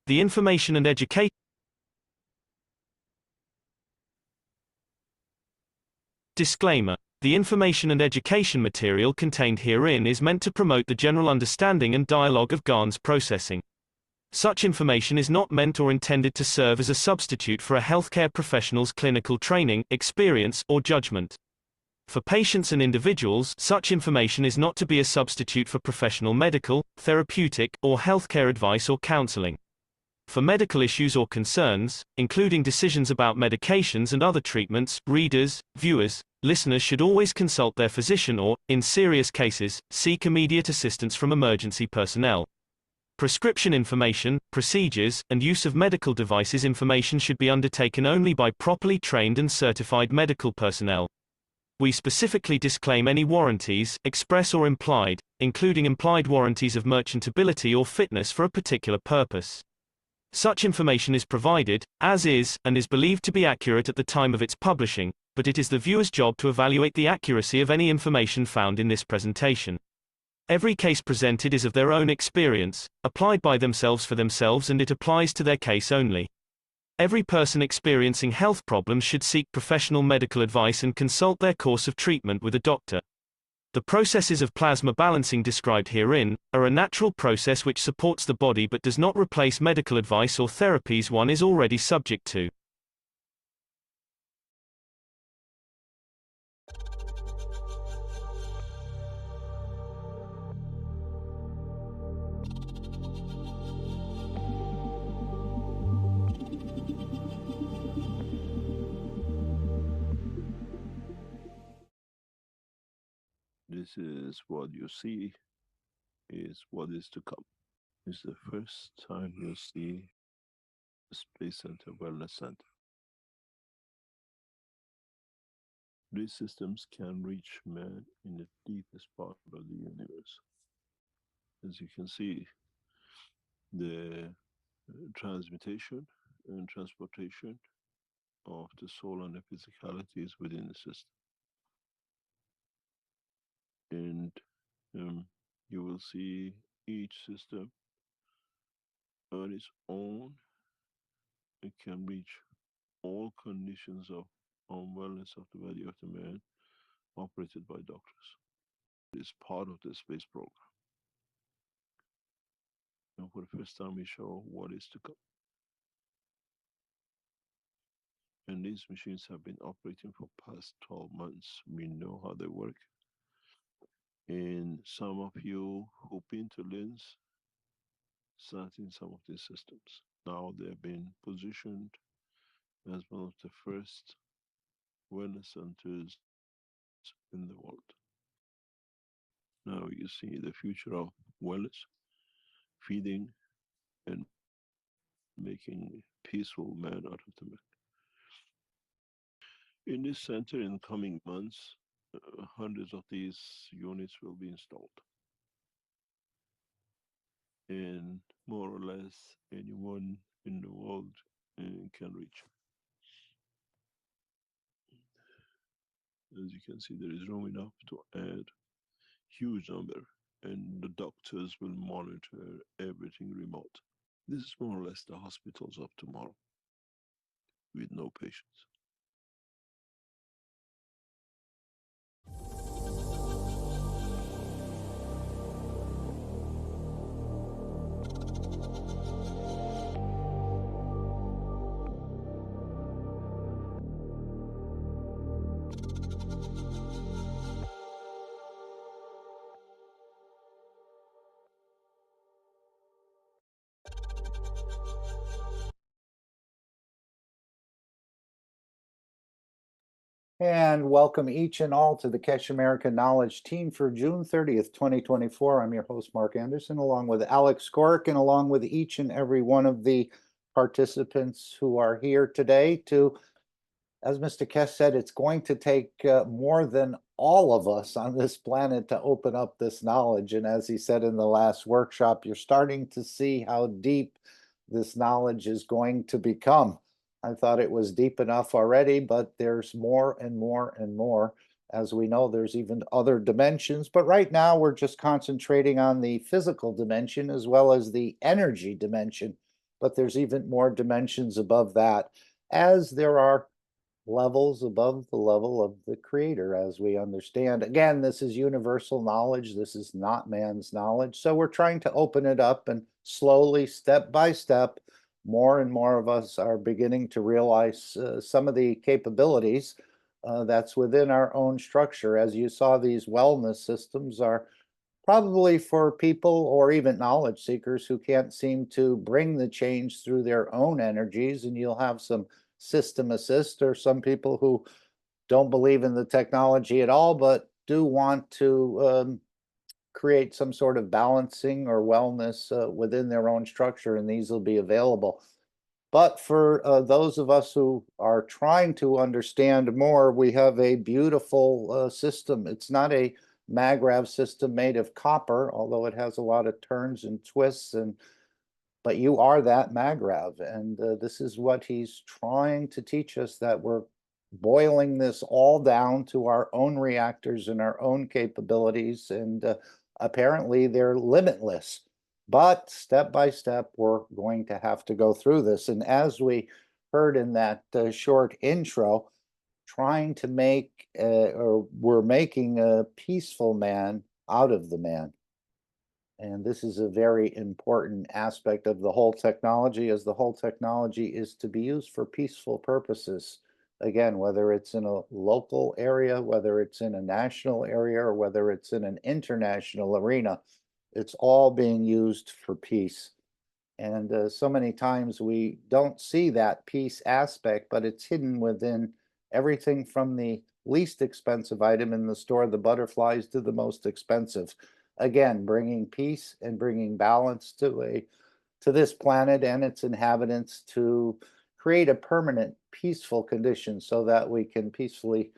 The information and education Disclaimer. The information and education material contained herein is meant to promote the general understanding and dialogue of GAN's processing. Such information is not meant or intended to serve as a substitute for a healthcare professional's clinical training, experience, or judgment. For patients and individuals, such information is not to be a substitute for professional medical, therapeutic, or healthcare advice or counseling. For medical issues or concerns, including decisions about medications and other treatments, readers, viewers, listeners should always consult their physician or, in serious cases, seek immediate assistance from emergency personnel. Prescription information, procedures, and use of medical devices information should be undertaken only by properly trained and certified medical personnel. We specifically disclaim any warranties, express or implied, including implied warranties of merchantability or fitness for a particular purpose. Such information is provided, as is, and is believed to be accurate at the time of its publishing, but it is the viewer's job to evaluate the accuracy of any information found in this presentation. Every case presented is of their own experience, applied by themselves for themselves, and it applies to their case only. Every person experiencing health problems should seek professional medical advice and consult their course of treatment with a doctor. The processes of plasma balancing described herein are a natural process which supports the body but does not replace medical advice or therapies one is already subject to. This is what you see is what is to come. It's the first time you see the Space Center Wellness Center. These systems can reach man in the deepest part of the universe. As you can see, the transmutation and transportation of the soul and the physicality is within the system. And you will see each system on its own. It can reach all conditions of unwellness of the body of the man operated by doctors. It is part of the space program. And for the first time, we show what is to come. And these machines have been operating for past 12 months. We know how they work. And some of you who've been to LINS sat in some of these systems. Now they've been positioned as one of the first wellness centers in the world. Now you see the future of wellness, feeding, and making peaceful man out of the man. In this center, in coming months, hundreds of these units will be installed. And more or less anyone in the world can reach. As you can see, there is room enough to add huge number, and the doctors will monitor everything remote. This is more or less the hospitals of tomorrow with no patients. And welcome each and all to the Keshe American Knowledge Team for June 30th, 2024. I'm your host, Mark Anderson, along with Alex Cork, and along with each and every one of the participants who are here today to, as Mr. Keshe said, it's going to take more than all of us on this planet to open up this knowledge. And as he said in the last workshop, you're starting to see how deep this knowledge is going to become. I thought it was deep enough already, but there's more and more and more. As we know, there's even other dimensions, but right now we're just concentrating on the physical dimension as well as the energy dimension. but there's even more dimensions above that, as there are levels above the level of the creator, as we understand. Again, this is universal knowledge. This is not man's knowledge. So we're trying to open it up, and slowly, step by step, more and more of us are beginning to realize some of the capabilities that's within our own structure. As you saw, these wellness systems are probably for people or even knowledge seekers who can't seem to bring the change through their own energies. And you'll have some system assist, or some people who don't believe in the technology at all, but do want to create some sort of balancing or wellness within their own structure, and these will be available. But for those of us who are trying to understand more, we have a beautiful system. It's not a MAGRAV system made of copper, although it has a lot of turns and twists, but you are that MAGRAV. And this is what he's trying to teach us, that we're boiling this all down to our own reactors and our own capabilities. And apparently they're limitless. But step by step, we're going to have to go through this. And as we heard in that short intro, trying to make, or we're making a peaceful man out of the man. And this is a very important aspect of the whole technology, as the whole technology is to be used for peaceful purposes. Again, whether it's in a local area, whether it's in a national area, or whether it's in an international arena, it's all being used for peace. And so many times we don't see that peace aspect, but it's hidden within everything from the least expensive item in the store, the butterflies, to the most expensive. Again, bringing peace and bringing balance to this planet and its inhabitants, to create a permanent peaceful condition so that we can peacefully,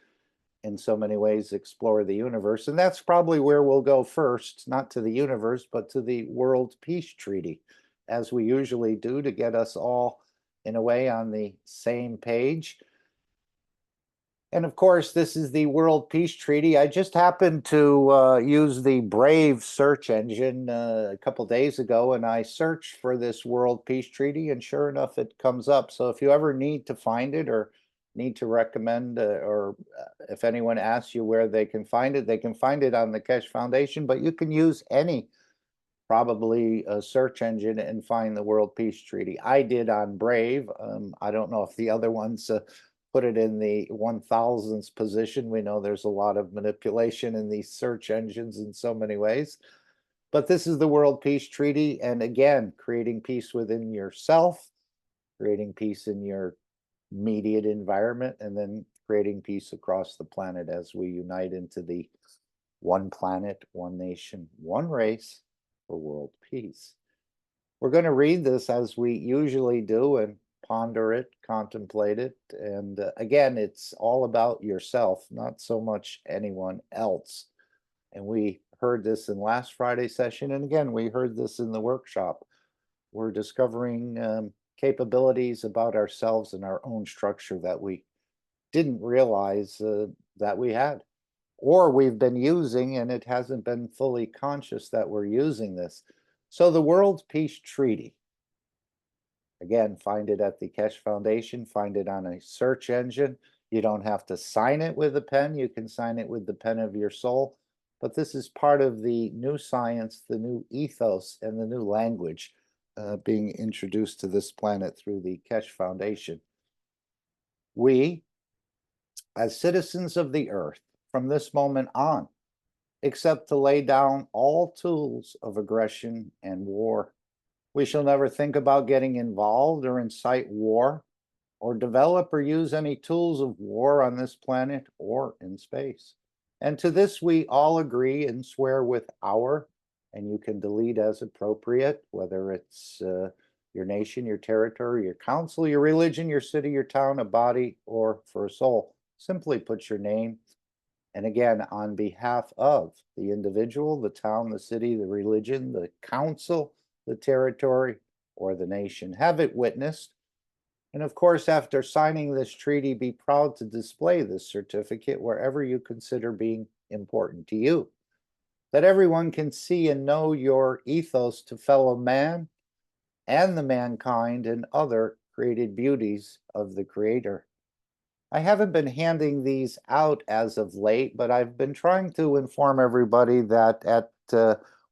in so many ways, explore the universe. And that's probably where we'll go first, not to the universe, but to the World Peace Treaty, as we usually do, to get us all, in a way, on the same page. And of course, this is the World Peace Treaty. I just happened to use the Brave search engine a couple days ago, and I searched for this World Peace Treaty, and sure enough, it comes up. So if you ever need to find it, or need to recommend, or if anyone asks you where they can find it, they can find it on the Keshe Foundation, but you can use any, probably, a search engine and find the World Peace Treaty. I did on Brave. I don't know if the other ones put it in the 1000th position. We know there's a lot of manipulation in these search engines in so many ways. But this is the World Peace Treaty. And again, creating peace within yourself, creating peace in your immediate environment, and then creating peace across the planet as we unite into the one planet, one nation, one race for world peace. We're going to read this as we usually do, and ponder it, contemplate it. And again, it's all about yourself, not so much anyone else. And we heard this in last Friday's session. And again, we heard this in the workshop. We're discovering capabilities about ourselves and our own structure that we didn't realize that we had, or we've been using, and it hasn't been fully conscious that we're using this. So the World Peace Treaty, again, find it at the Keshe Foundation, find it on a search engine. You don't have to sign it with a pen. You can sign it with the pen of your soul. But this is part of the new science, the new ethos, and the new language being introduced to this planet through the Keshe Foundation. We, as citizens of the earth, from this moment on, except to lay down all tools of aggression and war. We shall never think about getting involved or incite war, or develop or use any tools of war on this planet or in space. And to this we all agree and swear with our, and you can delete as appropriate, whether it's your nation, your territory, your council, your religion, your city, your town, a body, or for a soul. Simply put your name. And again, on behalf of the individual, the town, the city, the religion, the council, the territory, or the nation, have it witnessed. And of course, after signing this treaty, be proud to display this certificate wherever you consider being important to you, that everyone can see and know your ethos to fellow man, and the mankind and other created beauties of the Creator. I haven't been handing these out as of late, but I've been trying to inform everybody that at,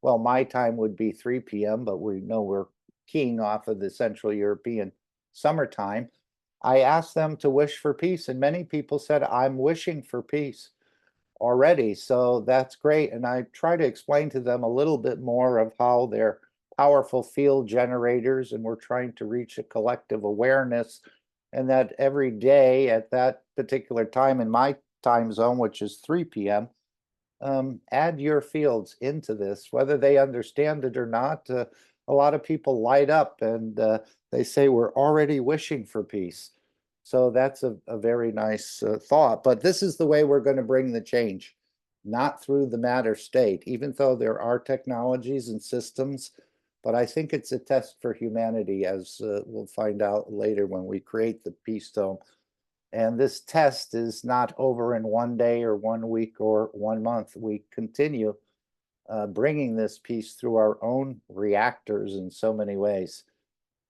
well, my time would be 3 p.m., but we know we're keying off of the Central European summertime. I asked them to wish for peace, and many people said, I'm wishing for peace already. So that's great. And I try to explain to them a little bit more of how they're powerful field generators, and we're trying to reach a collective awareness, and that every day at that particular time in my time zone, which is 3 p.m., add your fields into this, whether they understand it or not. A lot of people light up and they say, we're already wishing for peace. So that's a very nice thought. But this is the way we're going to bring the change, not through the matter state, even though there are technologies and systems. But I think it's a test for humanity, as we'll find out later when we create the Peace Dome. And this test is not over in 1 day or 1 week or 1 month. We continue bringing this peace through our own reactors in so many ways.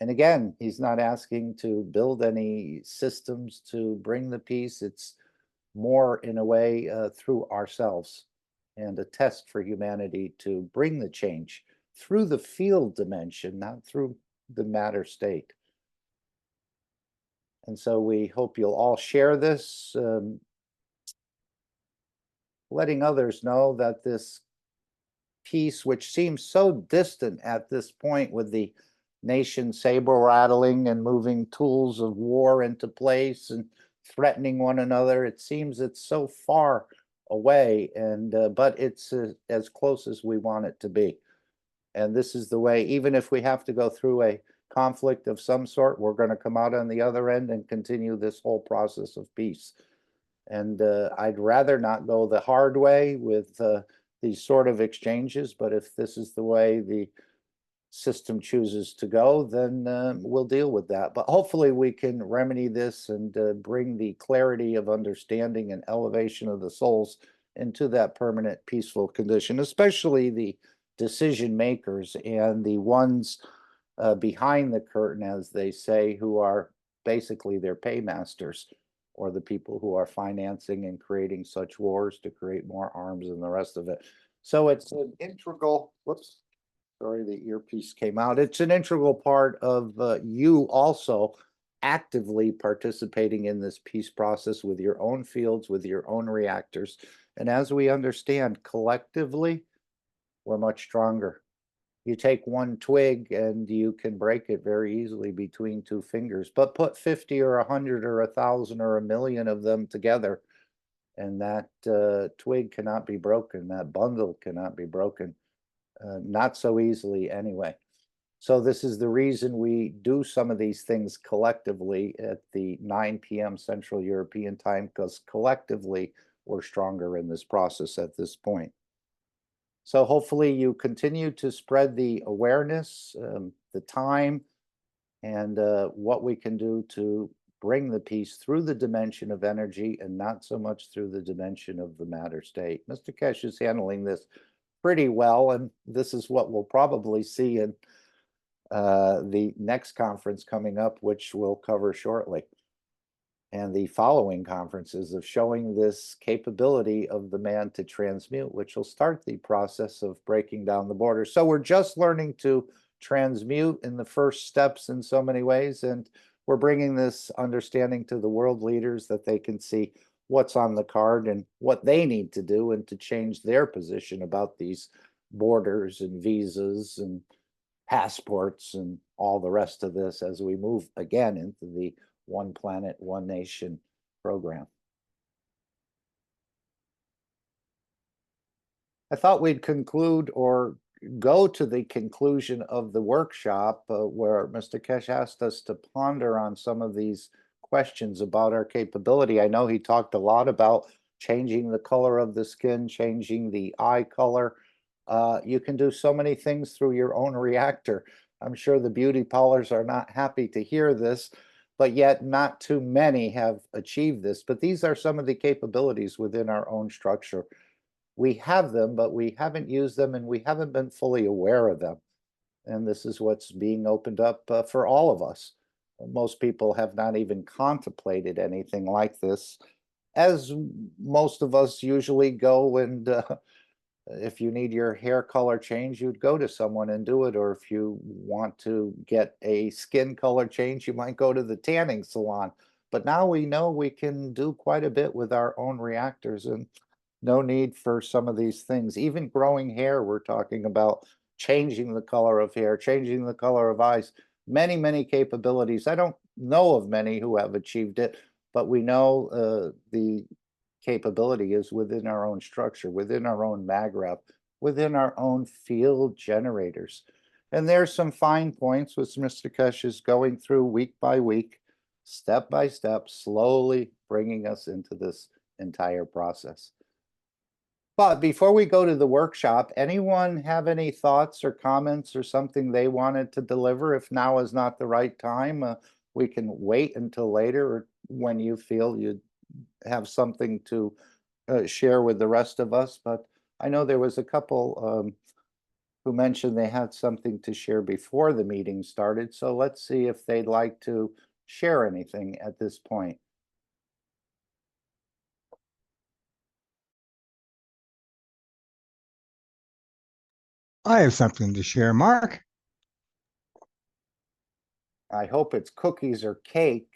And again, he's not asking to build any systems to bring the peace. It's more in a way through ourselves, and a test for humanity to bring the change through the field dimension, not through the matter state. And so we hope you'll all share this, letting others know that this peace, which seems so distant at this point with the nation saber rattling and moving tools of war into place and threatening one another, it seems it's so far away, and but it's as close as we want it to be. And this is the way, even if we have to go through a conflict of some sort, we're going to come out on the other end and continue this whole process of peace. And I'd rather not go the hard way with these sort of exchanges, but if this is the way the system chooses to go, then we'll deal with that. But hopefully we can remedy this and bring the clarity of understanding and elevation of the souls into that permanent peaceful condition, especially the decision makers and the ones behind the curtain, as they say, who are basically their paymasters, or the people who are financing and creating such wars to create more arms and the rest of it. So it's an integral, whoops, sorry, the earpiece came out. It's an integral part of you also actively participating in this peace process with your own fields, with your own reactors. And as we understand, collectively, we're much stronger. You take one twig and you can break it very easily between two fingers, but put 50 or 100 or 1,000 or 1,000,000 of them together, and that twig cannot be broken. That bundle cannot be broken, not so easily anyway. So this is the reason we do some of these things collectively at the 9 p.m. Central European time, because collectively we're stronger in this process at this point. So hopefully you continue to spread the awareness, the time, and what we can do to bring the peace through the dimension of energy and not so much through the dimension of the matter state. Mr. Keshe is handling this pretty well, and this is what we'll probably see in the next conference coming up, which we'll cover shortly, and the following conferences of showing this capability of the man to transmute, which will start the process of breaking down the borders. So we're just learning to transmute in the first steps in so many ways, and we're bringing this understanding to the world leaders that they can see what's on the card and what they need to do, and to change their position about these borders and visas and passports and all the rest of this as we move again into the One Planet, One Nation program. I thought we'd conclude or go to the conclusion of the workshop where Mr. Keshe asked us to ponder on some of these questions about our capability. I know he talked a lot about changing the color of the skin, changing the eye color. You can do so many things through your own reactor. I'm sure the beauty parlors are not happy to hear this, but yet not too many have achieved this. But these are some of the capabilities within our own structure. We have them, but we haven't used them, and we haven't been fully aware of them. And this is what's being opened up for all of us. Most people have not even contemplated anything like this, as most of us usually go and if you need your hair color change, you'd go to someone and do it. Or if you want to get a skin color change, you might go to the tanning salon. But now we know we can do quite a bit with our own reactors and no need for some of these things. Even growing hair, we're talking about changing the color of hair, changing the color of eyes, many, many capabilities. I don't know of many who have achieved it, but we know the capability is within our own structure, within our own MagRep, within our own field generators. And there's some fine points which Mr. Keshe is going through week by week, step by step, slowly bringing us into this entire process. But before we go to the workshop, anyone have any thoughts or comments or something they wanted to deliver? If now is not the right time, we can wait until later or when you feel you have something to share with the rest of us. But I know there was a couple who mentioned they had something to share before the meeting started. So let's see if they'd like to share anything at this point. I have something to share, Mark. I hope it's cookies or cake.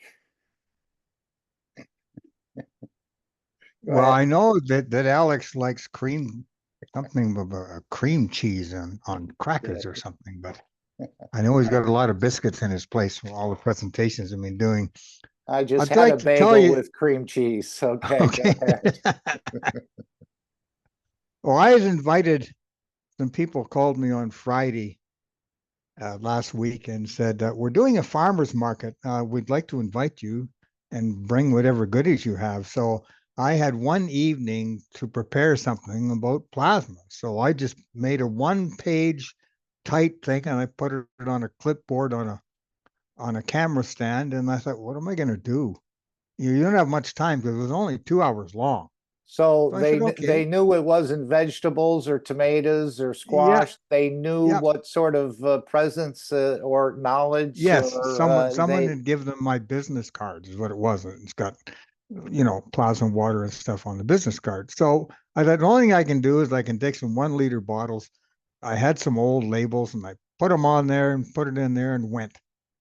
Well, I know that Alex likes cream, something of a cream cheese on crackers or something, but I know he's got a lot of biscuits in his place from all the presentations I've been doing. I just I'd had like a to tell bagel you, with cream cheese. Okay, okay. go ahead. Well, I was invited, some people called me on Friday last week and said, we're doing a farmer's market. We'd like to invite you and bring whatever goodies you have. So I had one evening to prepare something about plasma. So I just made a one-page type thing and I put it on a clipboard on a camera stand. And I thought, what am I going to do? You don't have much time because it was only 2 hours long. So So I said, they okay, knew it wasn't vegetables or tomatoes or yeah, squash. They knew yeah. what sort of presence or knowledge Yes, or someone they. had given them my business cards is what it was. It's got, plasma water and stuff on the business card. So I thought the only thing I can do is I can take some 1 liter bottles. I had some old labels and I put them on there and put it in there and went.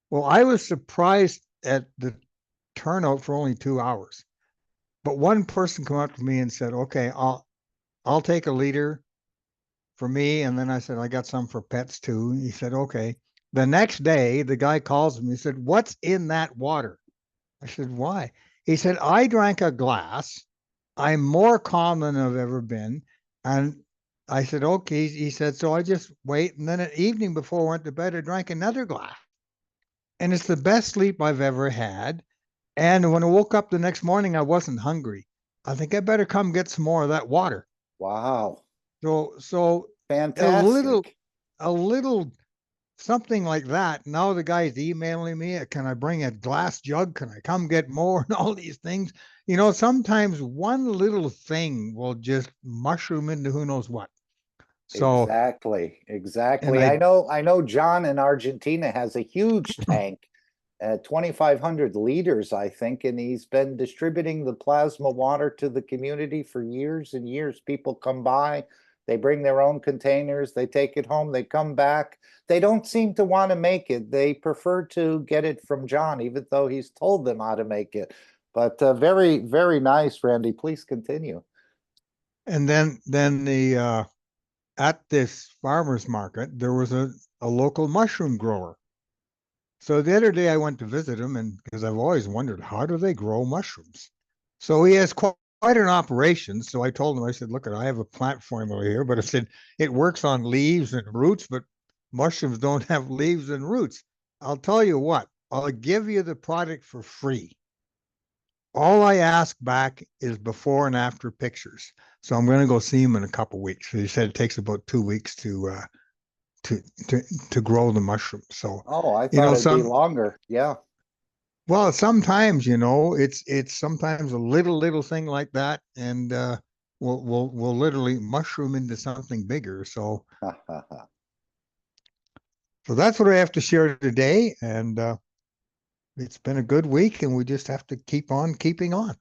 Well, I was surprised at the turnout for only 2 hours. But one person came up to me and said, "Okay, I'll take a liter for me." And then I said, "I got some for pets too." He said, "Okay." The next day, the guy calls me. He said, "What's in that water?" I said, "Why?" He said, "I drank a glass. I'm more calm than I've ever been." And I said, "Okay." He said, "So I just wait." And then at evening before I went to bed, I drank another glass. And it's the best sleep I've ever had. And when I woke up the next morning, I wasn't hungry. I think I better come get some more of that water. Wow, So a little, fantastic. a little something like that. Now the guy's emailing me, can I bring a glass jug? Can I come get more? And all these things. Sometimes one little thing will just mushroom into who knows what. So, Exactly, and exactly. I know John in Argentina has a huge tank, 2,500 liters, I think, and he's been distributing the plasma water to the community for years and years. People come by, they bring their own containers, they take it home, they come back. They don't seem to want to make it. They prefer to get it from John, even though he's told them how to make it. But very, very nice, Randy. Please continue. and then the at this farmer's market, there was a local mushroom grower. So the other day I went to visit him, and because I've always wondered, how do they grow mushrooms? So he has quite an operation. So I told him, I said, look, I have a plant formula here, but I said, it works on leaves and roots, but mushrooms don't have leaves and roots. I'll tell you what, I'll give you the product for free. All I ask back is before and after pictures. So I'm going to go see him in a couple of weeks. So he said it takes about 2 weeks to to grow the mushroom. So, Oh, I thought it'd be some longer. Yeah. well, sometimes it's sometimes a little thing like that, and will literally mushroom into something bigger. So So that's what I have to share today. And it's been a good week, and we just have to keep on keeping on.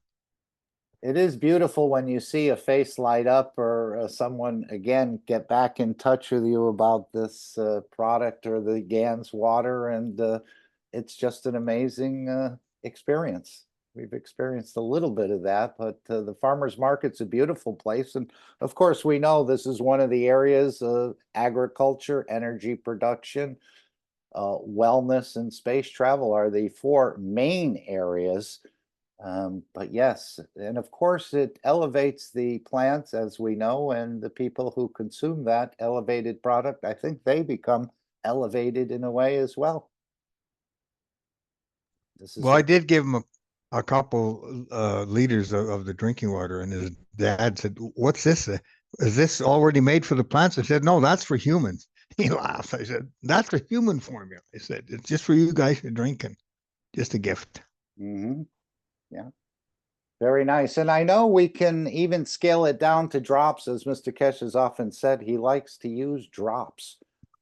It is beautiful when you see a face light up or someone again get back in touch with you about this product or the GANS water, and it's just an amazing experience. We've experienced a little bit of that, but the farmers market's a beautiful place, and of course we know this is one of the areas of agriculture, energy production, wellness, and space travel are the four main areas. But yes, and of course it elevates the plants, as we know, and the people who consume that elevated product, I think they become elevated in a way as well. This is Well, I did give him a couple liters of the drinking water, and his dad said, "What's this? Is this already made for the plants?" I said, "No, that's for humans." He laughed. I said, "That's a human formula." I said, "It's just for you guys to drink, and just a gift." Mhm. Yeah, very nice. And I know we can even scale it down to drops, as Mr. Keshe has often said. He likes to use drops.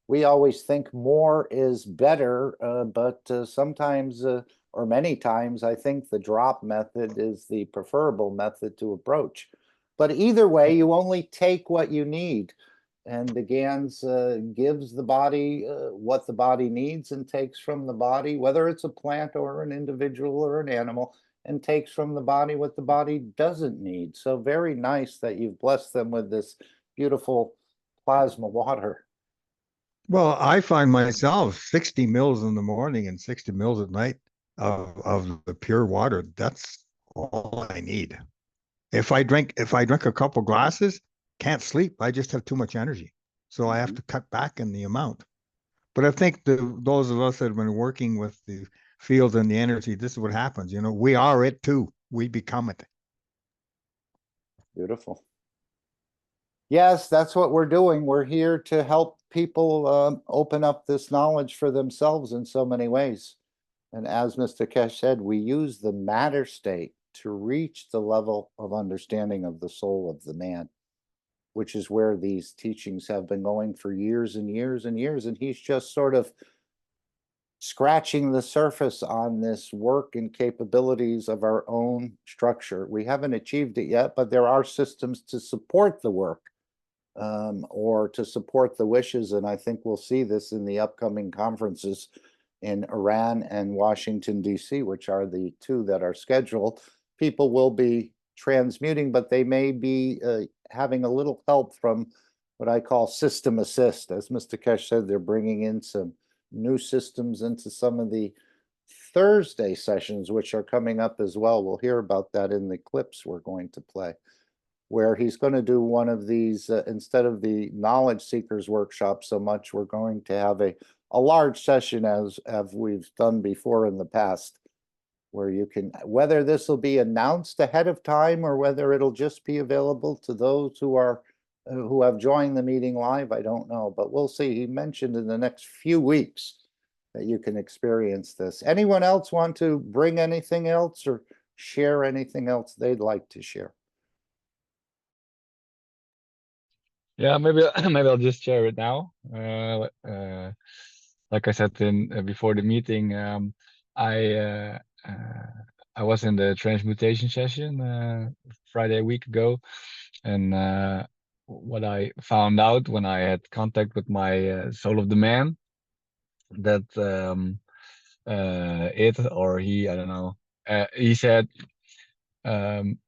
We always think more is better, but sometimes, or many times, I think the drop method is the preferable method to approach. But either way, you only take what you need. And the GANS gives the body what the body needs and takes from the body, whether it's a plant or an individual or an animal, and takes from the body what the body doesn't need. So very nice that you've blessed them with this beautiful plasma water. Well, I find myself 60 mils in the morning and 60 mils at night of the pure water. That's all I need. If I drink a couple glasses, can't sleep. I just have too much energy. So I have to cut back in the amount. But I think those of us that have been working with the field and the energy, this is what happens. You know, we are it too. We become it. Beautiful. Yes, that's what we're doing. We're here to help people open up this knowledge for themselves in so many ways. And as Mr. Keshe said, we use the matter state to reach the level of understanding of the soul of the man, which is where these teachings have been going for years and years and years. And he's just sort of scratching the surface on this work and capabilities of our own structure. We haven't achieved it yet, but there are systems to support the work, or to support the wishes. And I think we'll see this in the upcoming conferences in Iran and Washington, D.C., which are the two that are scheduled. People will be transmuting, but they may be having a little help from what I call system assist. As Mr. Keshe said, they're bringing in some new systems into some of the Thursday sessions, which are coming up as well. We'll hear about that in the clips we're going to play, where he's going to do one of these, instead of the knowledge seekers workshop so much, we're going to have a large session as we've done before in the past, where you can, whether this will be announced ahead of time or whether it'll just be available to those who are who have joined the meeting live, I don't know, but we'll see. He mentioned in the next few weeks that you can experience this. Anyone else want to bring anything else or share anything else they'd like to share? Yeah, maybe maybe I'll just share it now. Like I said in before the meeting, I uh, uh, I was in the transmutation session Friday a week ago, and what I found out when I had contact with my soul of the man, that it or he, I don't know, he said um,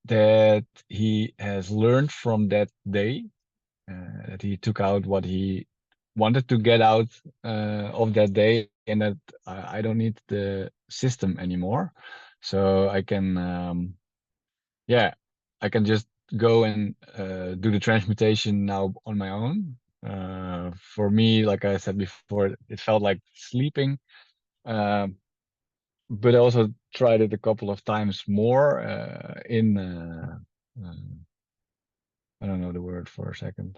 that he has learned from that day, that he took out what he wanted to get out of that day, and that I don't need the system anymore. So I can, yeah, I can just go and do the transmutation now on my own. For me, like I said before, it felt like sleeping. But I also tried it a couple of times more in I don't know the word for a second.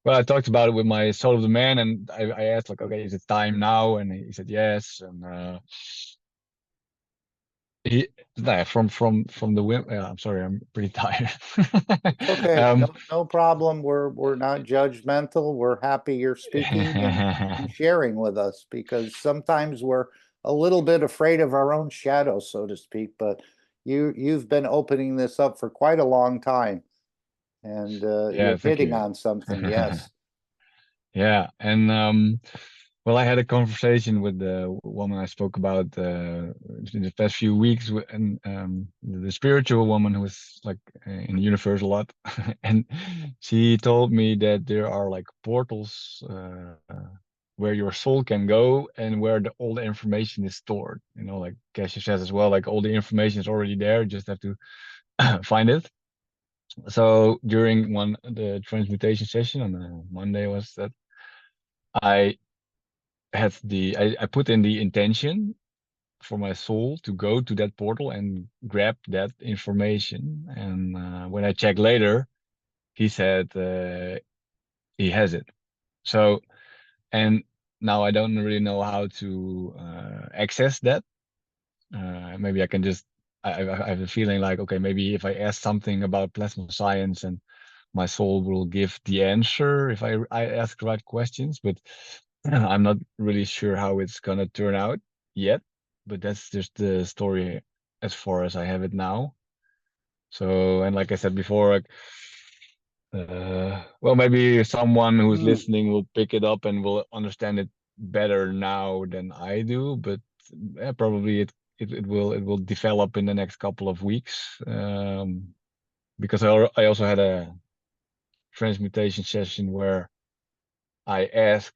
Well, I talked about it with my soul of the man, and I asked like, okay, is it time now? And he said yes. And From the women. Yeah, I'm sorry, I'm pretty tired. Okay, Um, no problem. We're not judgmental. We're happy you're speaking and sharing with us, because sometimes we're a little bit afraid of our own shadows, so to speak, but you've been opening this up for quite a long time, and yeah, you're thank hitting you. on something, yes. Yeah, and well, I had a conversation with the woman I spoke about in the past few weeks, and the spiritual woman who was like in the universe a lot, and she told me that there are like portals where your soul can go and where all the information is stored. You know, like Keshe says as well, like all the information is already there, you just have to find it. So during the transmutation session on Monday was that I I put in the intention for my soul to go to that portal and grab that information. And when I checked later, he said he has it. So, and now I don't really know how to access that. Maybe I can just, I have a feeling like, okay, maybe if I ask something about plasma science and my soul will give the answer if I ask the right questions, but I'm not really sure how it's gonna turn out yet. But that's just the story as far as I have it now. So, and like I said before, like, well, maybe someone who's listening will pick it up and will understand it better now than I do. But probably it will develop in the next couple of weeks. Because I also had a transmutation session where I asked.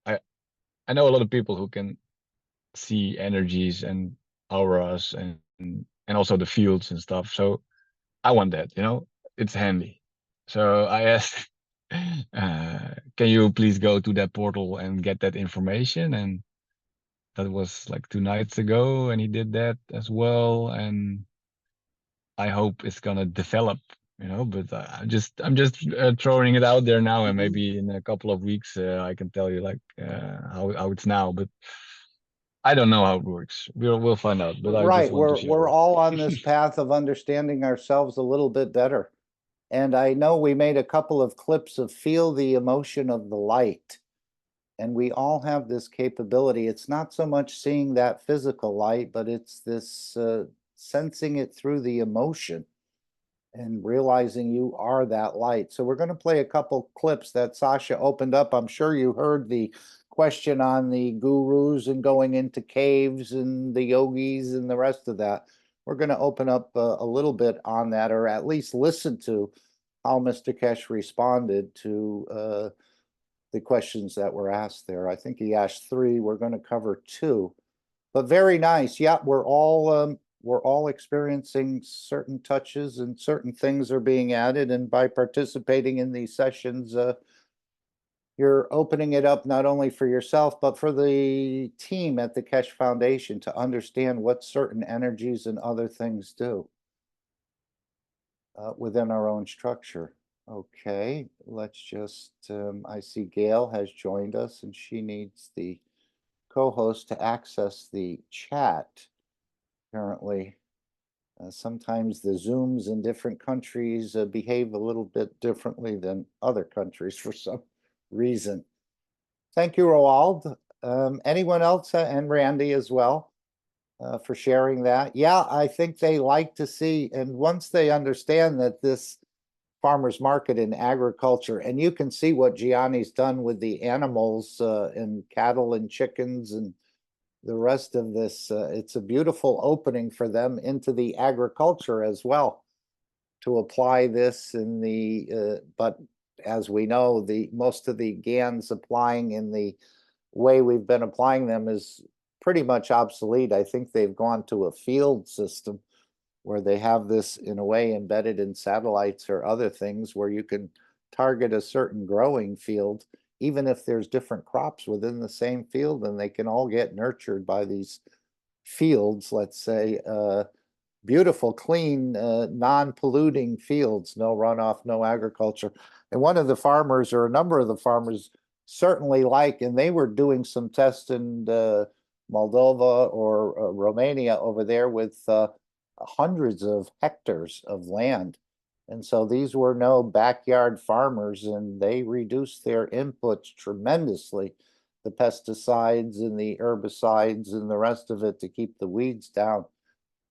I I know a lot of people who can see energies and auras and also the fields and stuff. So I want that, you know, it's handy. So I asked, can you please go to that portal and get that information? And that was like 2 nights ago, and he did that as well. And I hope it's gonna develop, you know. But I'm just throwing it out there now, and maybe in a couple of weeks I can tell you like how it's now. But I don't know how it works. We'll find out. But I just Right, want to we're share it. all on this path of understanding ourselves a little bit better. And I know we made a couple of clips of feel the emotion of the light. And we all have this capability. It's not so much seeing that physical light, but it's this sensing it through the emotion and realizing you are that light. So we're going to play a couple clips that Sasha opened up. I'm sure you heard the question on the gurus and going into caves and the yogis and the rest of that. We're going to open up a little bit on that, or at least listen to how Mr. Keshe responded to the questions that were asked there. I think he asked 3. We're going to cover 2, but very nice. Yeah, we're all experiencing certain touches, and certain things are being added. And by participating in these sessions, you're opening it up not only for yourself, but for the team at the Keshe Foundation to understand what certain energies and other things do within our own structure. Okay, let's just, I see Gail has joined us, and she needs the co-host to access the chat. Apparently, sometimes the Zooms in different countries behave a little bit differently than other countries for some reason. Thank you, Roald. Anyone else, and Randy as well, for sharing that. Yeah, I think they like to see, and once they understand that this farmers market in agriculture, and you can see what Gianni's done with the animals and cattle and chickens and the rest of this, it's a beautiful opening for them into the agriculture as well, to apply this in the but as we know, the most of the GANs applying in the way we've been applying them is pretty much obsolete. I think they've gone to a field system where they have this in a way embedded in satellites or other things where you can target a certain growing field, even if there's different crops within the same field, and they can all get nurtured by these fields, let's say, beautiful, clean, non-polluting fields, no runoff, no agriculture. And one of the farmers, or a number of the farmers, certainly like, and they were doing some tests and Moldova or Romania over there with hundreds of hectares of land. And so these were no backyard farmers, and they reduced their inputs tremendously, the pesticides and the herbicides and the rest of it to keep the weeds down.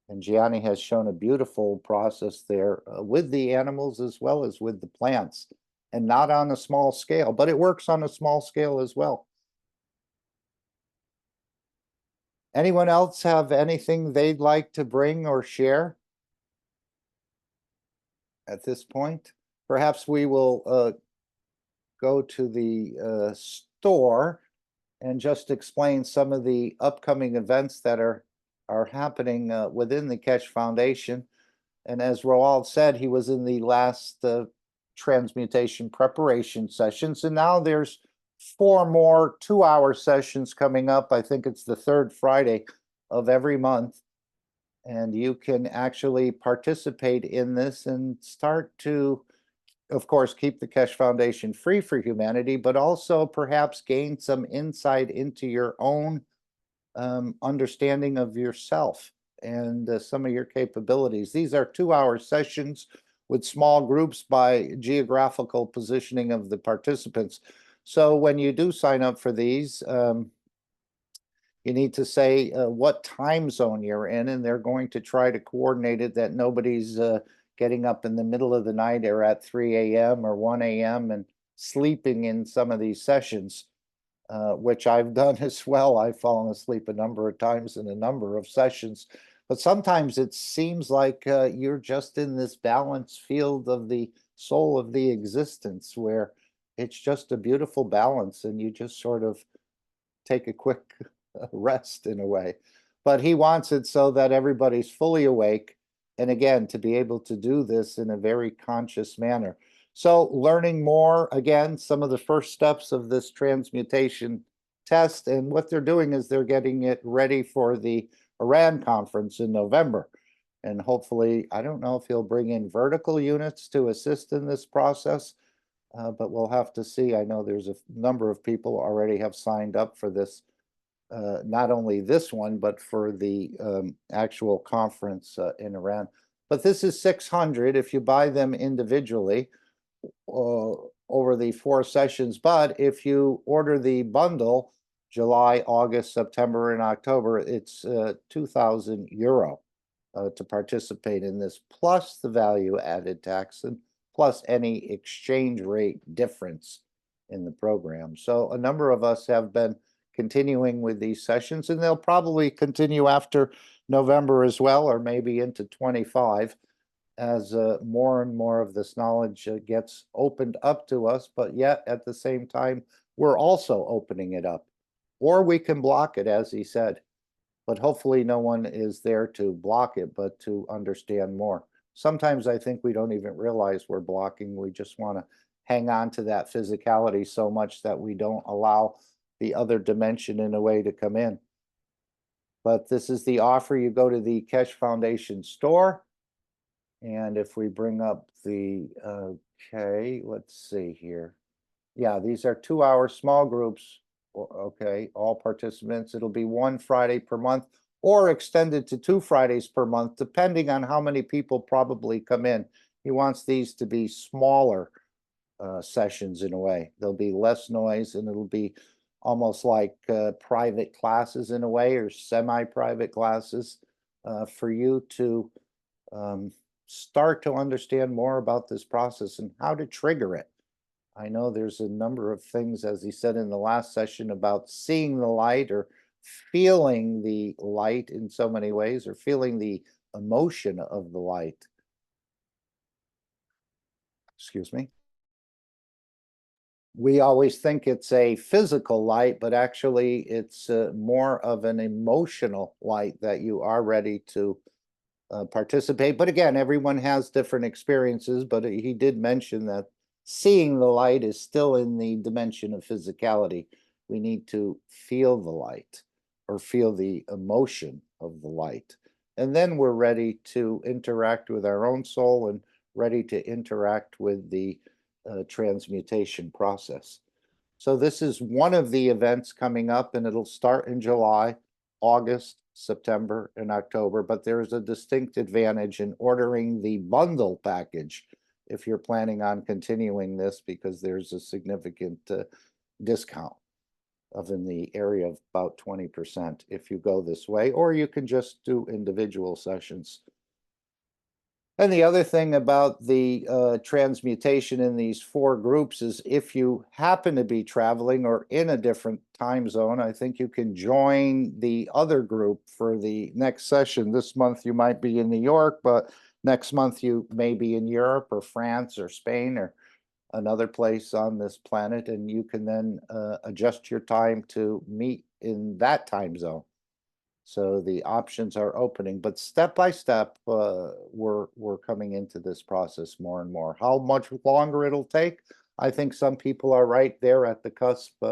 And Gianni has shown a beautiful process there with the animals as well as with the plants, and not on a small scale, but it works on a small scale as well. Anyone else have anything they'd like to bring or share at this point? Perhaps we will go to the store and just explain some of the upcoming events that are happening within the Keshe Foundation. And as Roald said, he was in the last transmutation preparation sessions, and now there's 4 more 2-hour sessions coming up. I think it's the 3rd Friday of every month. And you can actually participate in this and start to, of course, keep the Keshe Foundation free for humanity, but also perhaps gain some insight into your own understanding of yourself and some of your capabilities. These are 2-hour sessions with small groups by geographical positioning of the participants. So when you do sign up for these, you need to say what time zone you're in, and they're going to try to coordinate it that nobody's getting up in the middle of the night or at 3 a.m. or 1 a.m. and sleeping in some of these sessions, which I've done as well. I've fallen asleep a number of times in a number of sessions. But sometimes it seems like you're just in this balanced field of the soul of the existence where it's just a beautiful balance and you just sort of take a quick rest in a way. But he wants it so that everybody's fully awake, and again, to be able to do this in a very conscious manner. So learning more, again, some of the first steps of this transmutation test, and what they're doing is they're getting it ready for the Iran conference in November. And hopefully, I don't know if he'll bring in vertical units to assist in this process, but we'll have to see. I know there's a number of people already have signed up for this, not only this one, but for the actual conference in Iran. But this is 600 if you buy them individually over the 4 sessions. But if you order the bundle, July, August, September, and October, it's 2,000 euro to participate in this, plus the value added tax and plus any exchange rate difference in the program. So a number of us have been continuing with these sessions, and they'll probably continue after November as well, or maybe into 25, as more and more of this knowledge gets opened up to us. But yet at the same time, we're also opening it up, or we can block it, as he said. But hopefully no one is there to block it, but to understand more. Sometimes I think we don't even realize we're blocking. We just want to hang on to that physicality so much that we don't allow the other dimension in a way to come in. But this is the offer. You go to the Keshe Foundation store, and if we bring up the, okay, let's see here. Yeah, these are 2-hour small groups. Okay, all participants. It'll be 1 Friday per month or extended to 2 Fridays per month, depending on how many people probably come in. He wants these to be smaller sessions in a way. There'll be less noise, and it'll be almost like private classes in a way, or semi-private classes for you to start to understand more about this process and how to trigger it. I know there's a number of things, as he said in the last session, about seeing the light or feeling the light in so many ways, or feeling the emotion of the light. Excuse me. We always think it's a physical light, but actually it's more of an emotional light that you are ready to participate. But again, everyone has different experiences, but he did mention that seeing the light is still in the dimension of physicality. We need to feel the light or feel the emotion of the light. And then we're ready to interact with our own soul and ready to interact with the transmutation process. So this is one of the events coming up, and it'll start in July. August, September, and October, but there's a distinct advantage in ordering the bundle package if you're planning on continuing this, because there's a significant discount of in the area of about 20% if you go this way, or you can just do individual sessions. And the other thing about the transmutation in these 4 groups is if you happen to be traveling or in a different time zone, I think you can join the other group for the next session. This month you might be in New York, but next month you may be in Europe or France or Spain or another place on this planet, and you can then adjust your time to meet in that time zone. So the options are opening, but step by step, we're coming into this process more and more. How much longer it'll take? I think some people are right there at the cusp,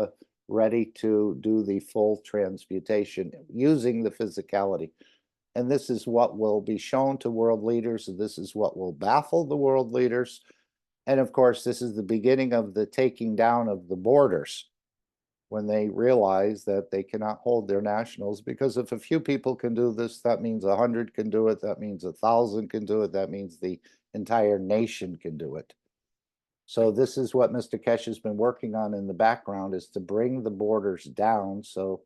ready to do the full transmutation using the physicality. And this is what will be shown to world leaders, and this is what will baffle the world leaders. And of course, this is the beginning of the taking down of the borders, when they realize that they cannot hold their nationals, because if a few people can do this, that means 100 can do it, that means 1,000 can do it, that means the entire nation can do it. So this is what Mr. Keshe has been working on in the background, is to bring the borders down. So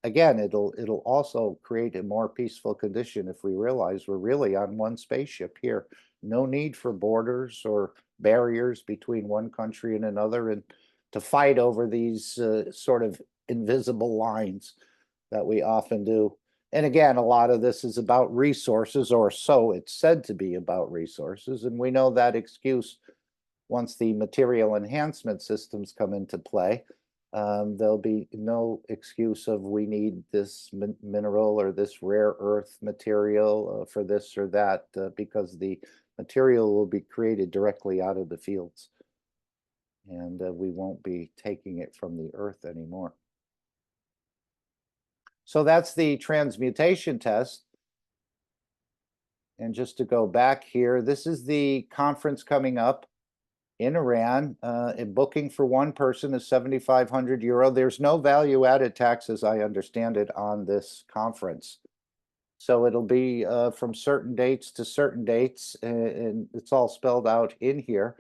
again, it'll also create a more peaceful condition if we realize we're really on one spaceship here. No need for borders or barriers between one country and another, and to fight over these sort of invisible lines that we often do. And again, a lot of this is about resources, or so it's said to be about resources. And we know that excuse once the material enhancement systems come into play. There'll be no excuse of we need this mineral or this rare earth material for this or that, because the material will be created directly out of the fields. And we won't be taking it from the earth anymore. So that's the transmutation test. And just to go back here, this is the conference coming up in Iran. Booking for one person is 7,500 euro. There's no value added tax, as I understand it, on this conference. So it'll be from certain dates to certain dates, and it's all spelled out in here.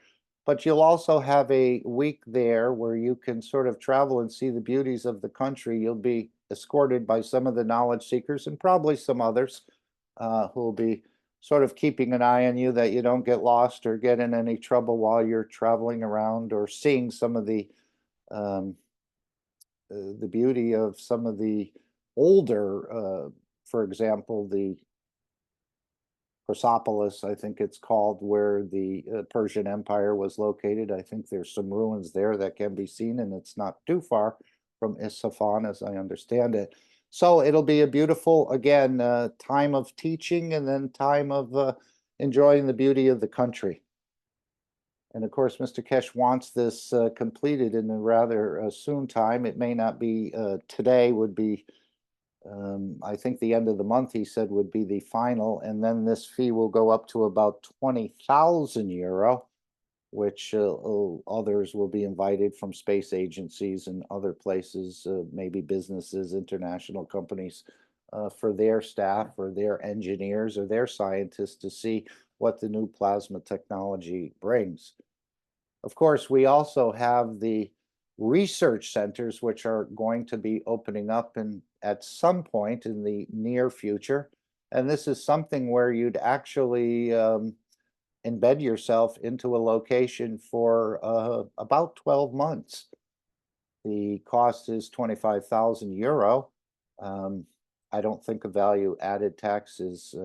But you'll also have a week there where you can sort of travel and see the beauties of the country. You'll be escorted by some of the knowledge seekers and probably some others who will be sort of keeping an eye on you, that you don't get lost or get in any trouble while you're traveling around or seeing some of the beauty of some of the older, for example, the Persepolis, I think it's called, where the Persian Empire was located. I think there's some ruins there that can be seen, and it's not too far from Isfahan, as I understand it. So it'll be a beautiful, again, time of teaching, and then time of enjoying the beauty of the country. And of course, Mr. Keshe wants this completed in a rather soon time. It may not be today, would be I think the end of the month, he said, would be the final, and then this fee will go up to about 20,000 euro, which others will be invited from space agencies and other places, maybe businesses, international companies, for their staff or their engineers or their scientists to see what the new plasma technology brings. Of course, we also have the research centers, which are going to be opening up at some point in the near future. And this is something where you'd actually embed yourself into a location for about 12 months. The cost is 25,000 euro. I don't think a value added tax is,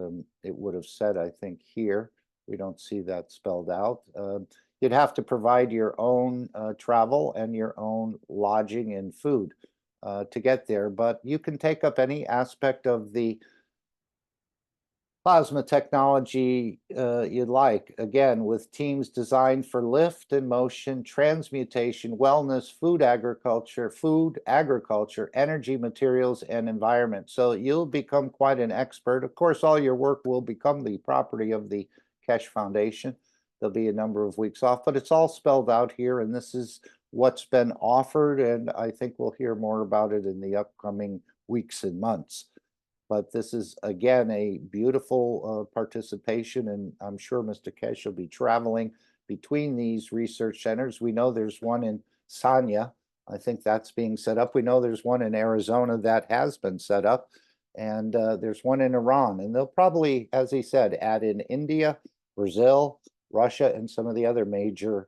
it would have said, I think here, we don't see that spelled out. You'd have to provide your own travel and your own lodging and food to get there, but you can take up any aspect of the plasma technology you'd like. Again, with teams designed for lift and motion, transmutation, wellness, food agriculture, energy, materials, and environment. So you'll become quite an expert. Of course, all your work will become the property of the Keshe Foundation. There'll be a number of weeks off, but it's all spelled out here, and this is what's been offered, and I think we'll hear more about it in the upcoming weeks and months. But this is, again, a beautiful participation, and I'm sure Mr. Keshe will be traveling between these research centers. We know there's one in Sanya. I think that's being set up. We know there's one in Arizona that has been set up, and there's one in Iran. And they'll probably, as he said, add in India, Brazil, Russia, and some of the other major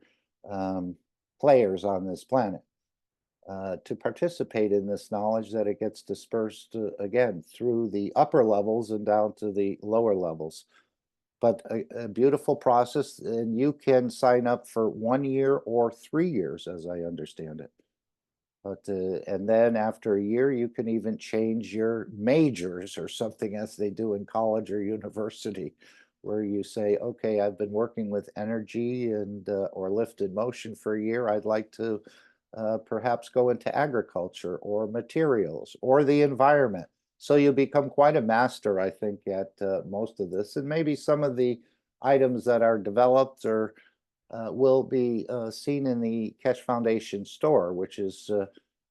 players on this planet. To participate in this knowledge, that it gets dispersed again through the upper levels and down to the lower levels. But a beautiful process, and you can sign up for 1 year or 3 years, as I understand it. But and then after a year, you can even change your majors or something, as they do in college or university, where you say, okay, I've been working with energy and or lifted motion for a year. I'd like to perhaps go into agriculture or materials or the environment. So you become quite a master, I think, at most of this. And maybe some of the items that are developed or will be seen in the Keshe Foundation store, which is,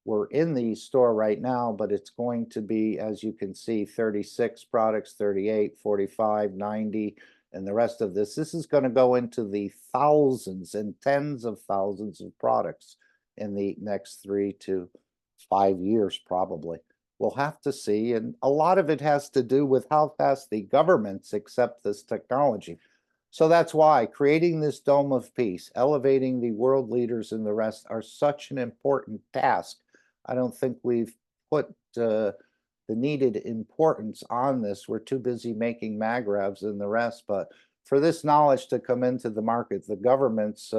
we're in the store right now, but it's going to be, as you can see, 36 products, 38, 45, 90, and the rest of this. This is going to go into the thousands and tens of thousands of products in the next 3 to 5 years, probably. We'll have to see, and a lot of it has to do with how fast the governments accept this technology. So that's why creating this dome of peace, elevating the world leaders and the rest are such an important task. I don't think we've put the needed importance on this. We're too busy making magravs and the rest, but for this knowledge to come into the market, the governments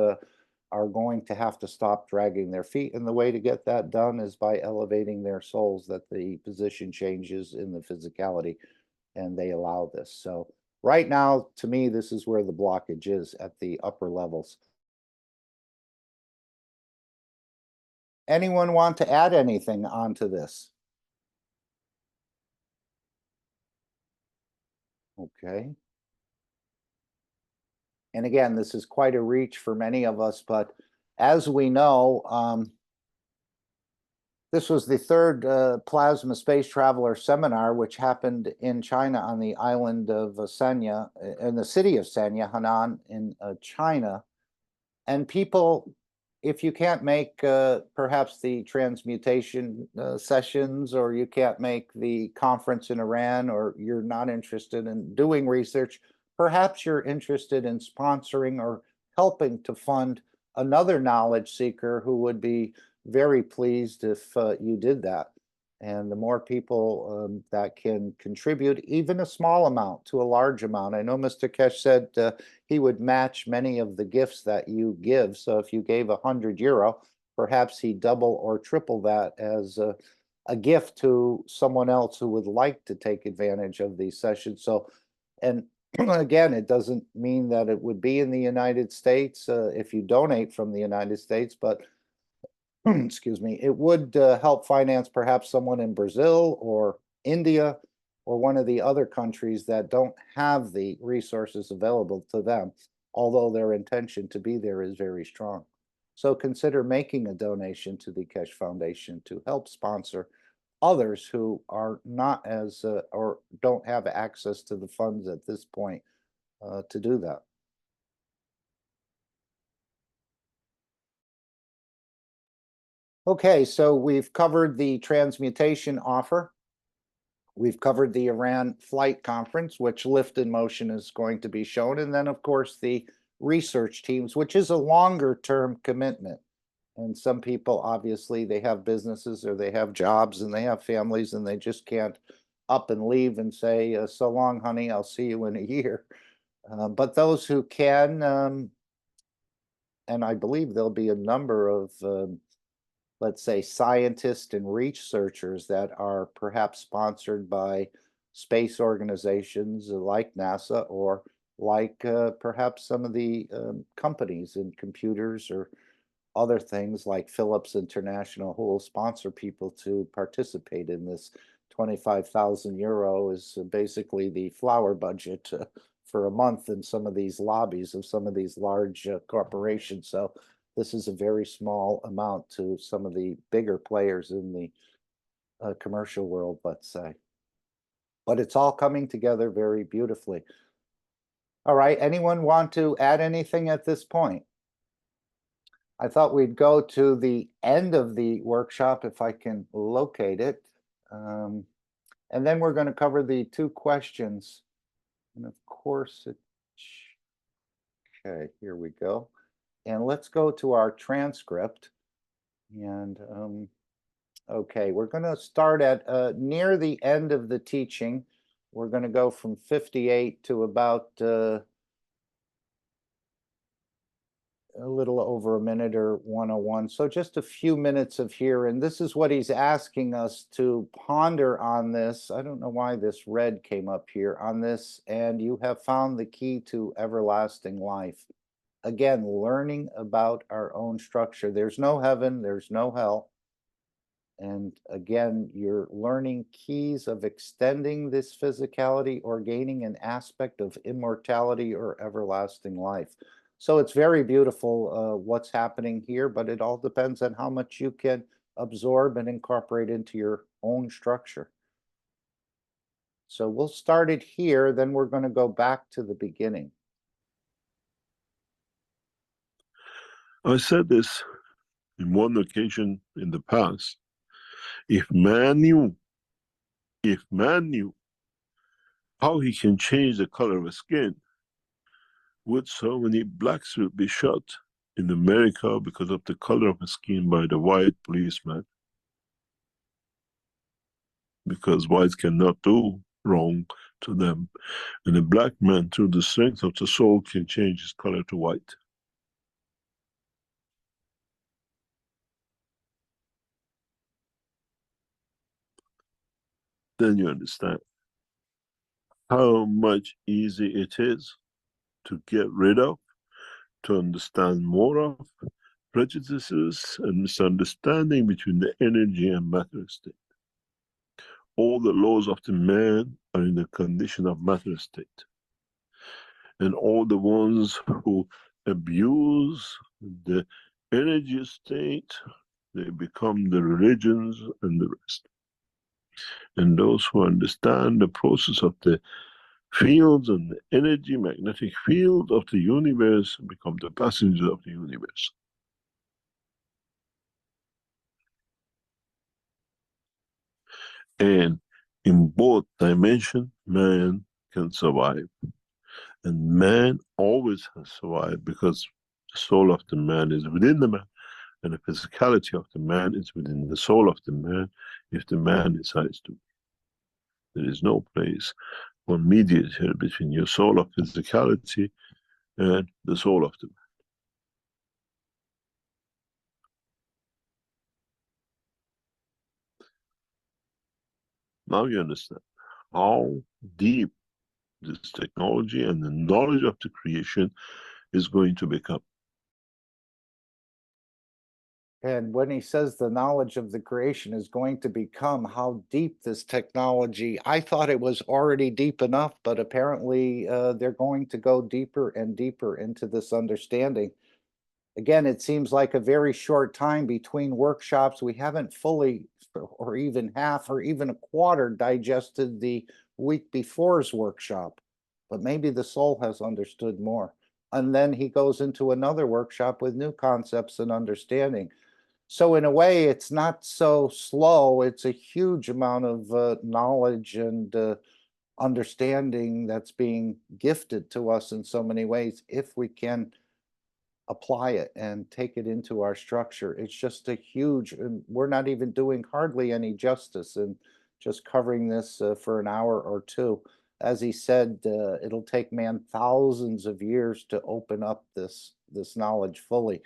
are going to have to stop dragging their feet. And the way to get that done is by elevating their souls, that the position changes in the physicality and they allow this. So right now, to me, this is where the blockage is, at the upper levels. Anyone want to add anything onto this? Okay. And again, this is quite a reach for many of us, but as we know, this was the third Plasma Space Traveler Seminar, which happened in China on the island of Sanya, in the city of Sanya, Henan, in China. And people, if you can't make perhaps the transmutation sessions, or you can't make the conference in Iran, or you're not interested in doing research, perhaps you're interested in sponsoring or helping to fund another knowledge seeker who would be very pleased if you did that. And the more people that can contribute, even a small amount to a large amount. I know Mr. Keshe said he would match many of the gifts that you give. So if you gave €100, perhaps he double or triple that as a gift to someone else who would like to take advantage of these sessions. So, and again, it doesn't mean that it would be in the United States if you donate from the United States, but excuse me, it would help finance perhaps someone in Brazil or India or one of the other countries that don't have the resources available to them, although their intention to be there is very strong. So consider making a donation to the Keshe Foundation to help sponsor others who are not as or don't have access to the funds at this point to do that. Okay, so we've covered the transmutation offer. We've covered the Iran flight conference, which Lift in Motion is going to be shown. And then, of course, the research teams, which is a longer term commitment. And some people, obviously, they have businesses or they have jobs and they have families and they just can't up and leave and say, so long, honey, I'll see you in a year. But those who can, and I believe there'll be a number of let's say, scientists and researchers that are perhaps sponsored by space organizations like NASA, or like perhaps some of the companies in computers or other things like Philips International, who will sponsor people to participate in this. €25,000 is basically the flower budget for a month in some of these lobbies of some of these large corporations. So this is a very small amount to some of the bigger players in the commercial world, let's say. but it's all coming together very beautifully. All right, anyone want to add anything at this point? I thought we'd go to the end of the workshop if I can locate it. And then we're going to cover the 2 questions. And of course, okay, here we go. And let's go to our transcript. And okay, we're going to start at near the end of the teaching. We're going to go from 58 to about a little over a minute or 101. So just a few minutes of here. And this is what he's asking us to ponder on this. I don't know why this red came up here on this. And you have found the key to everlasting life. Again, learning about our own structure. There's no heaven, there's no hell. And again, you're learning keys of extending this physicality or gaining an aspect of immortality or everlasting life. So it's very beautiful what's happening here, but it all depends on how much you can absorb and incorporate into your own structure. So we'll start it here, then we're going to go back to the beginning. I said this in one occasion in the past. If man knew how he can change the color of his skin, would so many blacks will be shot in America because of the color of his skin by the white policeman? Because whites cannot do wrong to them. And a black man, through the strength of the soul, can change his color to white. Then you understand how much easier it is to get rid of, to understand more of prejudices and misunderstanding between the energy and matter state. All the laws of the man are in the condition of matter state. And all the ones who abuse the energy state, they become the religions and the rest. And those who understand the process of the fields and the energy, magnetic field of the universe become the passengers of the universe. And in both dimensions, man can survive. And man always has survived because the soul of the man is within the man, and the physicality of the man is within the soul of the man if the man decides to. There is no place for mediator between your soul of physicality and the soul of the man. Now you understand how deep this technology and the knowledge of the creation is going to become. And when he says the knowledge of the creation is going to become, how deep this technology, I thought it was already deep enough, but apparently they're going to go deeper and deeper into this understanding. Again, it seems like a very short time between workshops. We haven't fully, or even half, or even a quarter digested the week before's workshop, but maybe the soul has understood more. And then he goes into another workshop with new concepts and understanding. So in a way, it's not so slow. It's a huge amount of knowledge and understanding that's being gifted to us in so many ways if we can apply it and take it into our structure. It's just a huge, and we're not even doing hardly any justice in just covering this for an hour or two. As he said, it'll take man thousands of years to open up this knowledge fully.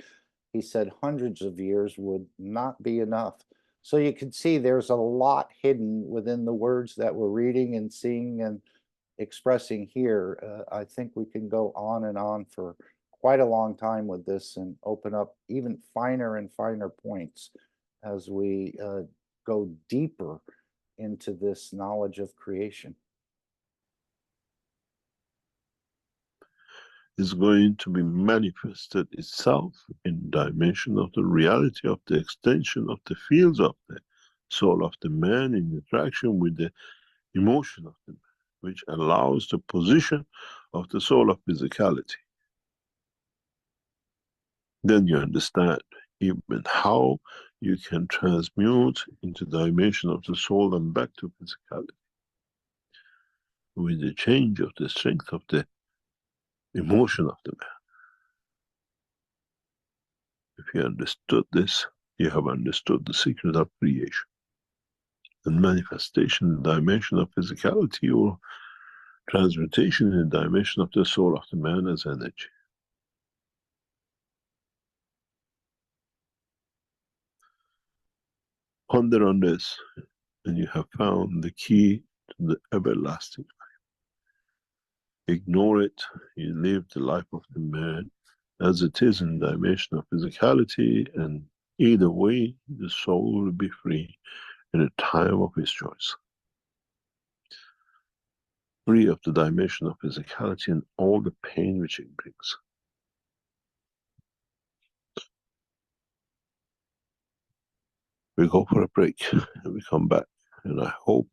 He said hundreds of years would not be enough. So you can see there's a lot hidden within the words that we're reading and seeing and expressing here. I think we can go on and on for quite a long time with this and open up even finer and finer points as we go deeper into this knowledge of creation. Is going to be manifested itself in dimension of the reality of the extension of the fields of the soul of the man in interaction with the emotion of the man, which allows the position of the soul of physicality. Then you understand even how you can transmute into the dimension of the soul and back to physicality with the change of the strength of the emotion of the man. If you understood this, you have understood the secret of creation and manifestation in the dimension of physicality, or transmutation in the dimension of the soul of the man as energy. Ponder on this, and you have found the key to the everlasting life. Ignore it, you live the life of the man as it is in the dimension of physicality, and either way, the soul will be free in a time of his choice. Free of the dimension of physicality and all the pain which it brings. We go for a break and we come back, and I hope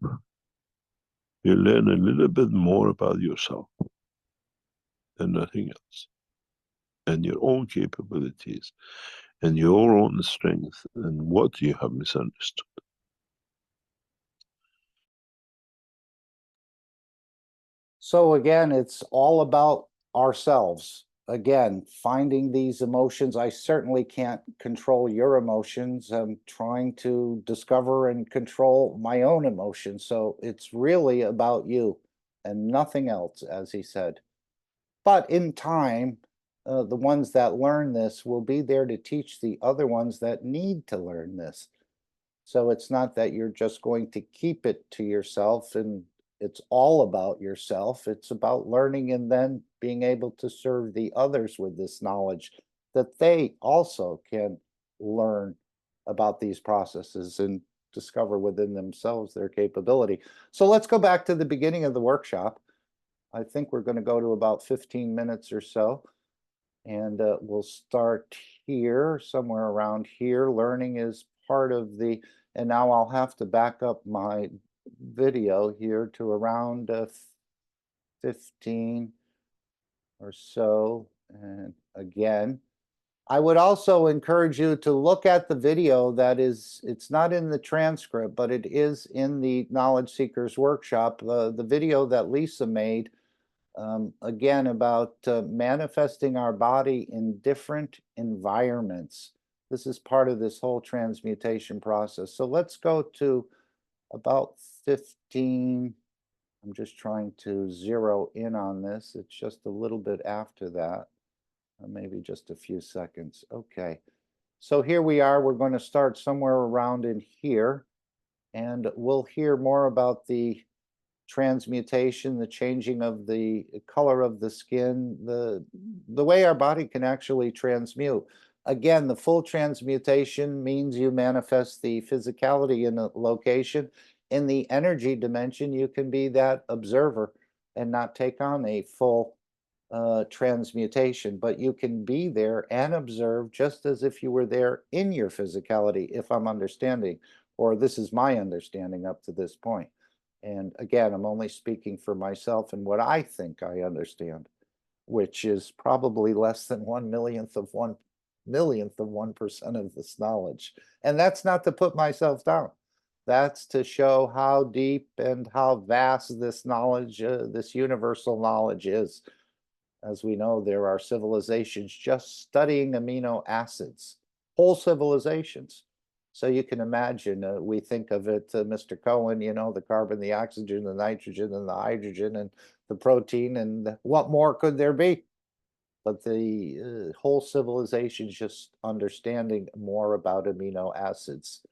you learn a little bit more about yourself and nothing else, and your own capabilities and your own strength and what you have misunderstood. So again, it's all about ourselves. Again, finding these emotions. I certainly can't control your emotions. I'm trying to discover and control my own emotions. So it's really about you and nothing else, as he said. But in time, the ones that learn this will be there to teach the other ones that need to learn this. So it's not that you're just going to keep it to yourself and it's all about yourself. It's about learning and then being able to serve the others with this knowledge that they also can learn about these processes and discover within themselves their capability. So let's go back to the beginning of the workshop. I think we're going to go to about 15 minutes or so. And we'll start here, somewhere around here. Learning is part of the, and now I'll have to back up my video here to around 15 or so. And again, I would also encourage you to look at the video that is, it's not in the transcript, but it is in the Knowledge Seekers Workshop, the video that Lisa made, again, about manifesting our body in different environments. This is part of this whole transmutation process. So let's go to about 15. I'm just trying to zero in on this. It's just a little bit after that, maybe just a few seconds. Okay. So here we are. We're going to start somewhere around in here, and we'll hear more about the transmutation, the changing of the color of the skin, the way our body can actually transmute. Again, the full transmutation means you manifest the physicality in a location. In the energy dimension, you can be that observer and not take on a full transmutation, but you can be there and observe just as if you were there in your physicality, if I'm understanding, or this is my understanding up to this point. And again, I'm only speaking for myself and what I think I understand, which is probably less than 1/1,000,000 of 1% of this knowledge. And that's not to put myself down. That's to show how deep and how vast this knowledge, this universal knowledge is. As we know, there are civilizations just studying amino acids, whole civilizations. So you can imagine, we think of it, Mr. Cohen, you know, the carbon, the oxygen, the nitrogen, and the hydrogen, and the protein, and what more could there be? But the whole civilization is just understanding more about amino acids.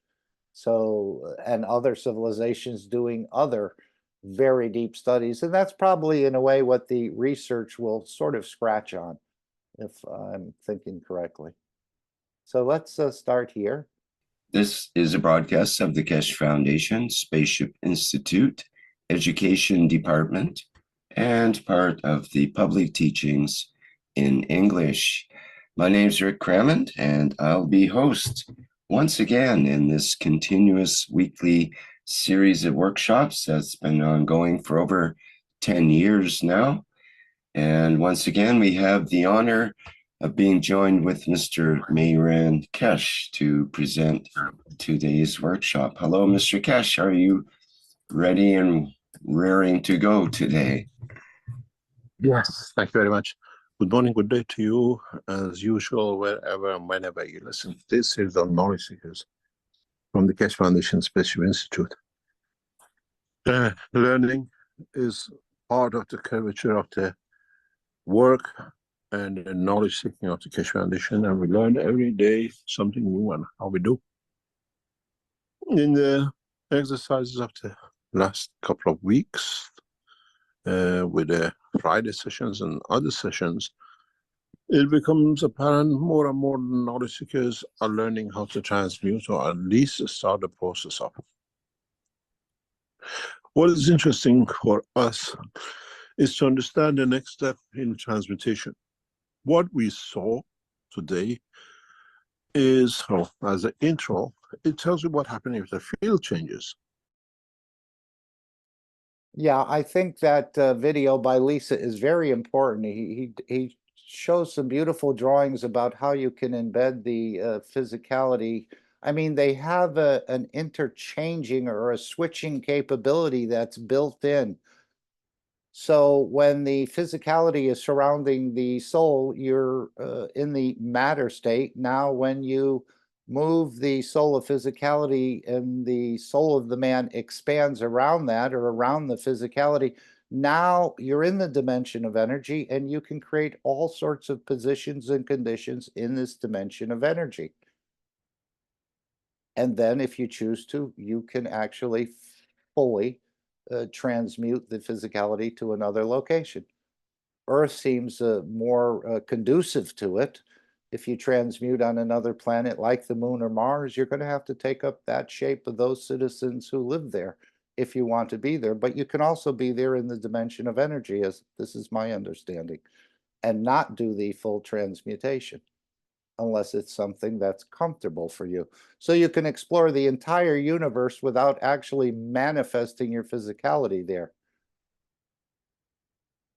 So, and other civilizations doing other very deep studies. And that's probably, in a way, what the research will sort of scratch on, if I'm thinking correctly. So let's start here. This is a broadcast of the Keshe Foundation Spaceship Institute Education Department and part of the public teachings in English. My name is Rick Crammond, and I'll be host once again in this continuous weekly series of workshops that's been ongoing for over 10 years now. And once again, we have the honor of being joined with Mr. Mayran Keshe to present today's workshop. Hello, Mr. Keshe. Are you ready and raring to go today? Yes, thank you very much. Good morning, good day to you, as usual, wherever and whenever you listen. This is on Knowledge Seekers from the Keshe Foundation Spaceship Institute. Learning is part of the curvature of the work and the knowledge seeking of the Keshe Foundation, and we learn every day something new on how we do. In the exercises of the last couple of weeks, with the Friday sessions and other sessions, it becomes apparent more and more knowledge seekers are learning how to transmute, or at least start the process of. What is interesting for us is to understand the next step in transmutation. What we saw today is, as an intro, it tells you what happens if the field changes. Yeah, I think that video by Lisa is very important. He shows some beautiful drawings about how you can embed the physicality. I mean, they have an interchanging or a switching capability that's built in. So when the physicality is surrounding the soul, you're in the matter state. Now, when you move the soul of physicality and the soul of the man expands around that or around the physicality, now you're in the dimension of energy and you can create all sorts of positions and conditions in this dimension of energy. And then if you choose to, you can actually fully transmute the physicality to another location. Earth seems more conducive to it. If you transmute on another planet like the moon or Mars, you're going to have to take up that shape of those citizens who live there if you want to be there. But you can also be there in the dimension of energy, as this is my understanding, and not do the full transmutation unless it's something that's comfortable for you. So you can explore the entire universe without actually manifesting your physicality there.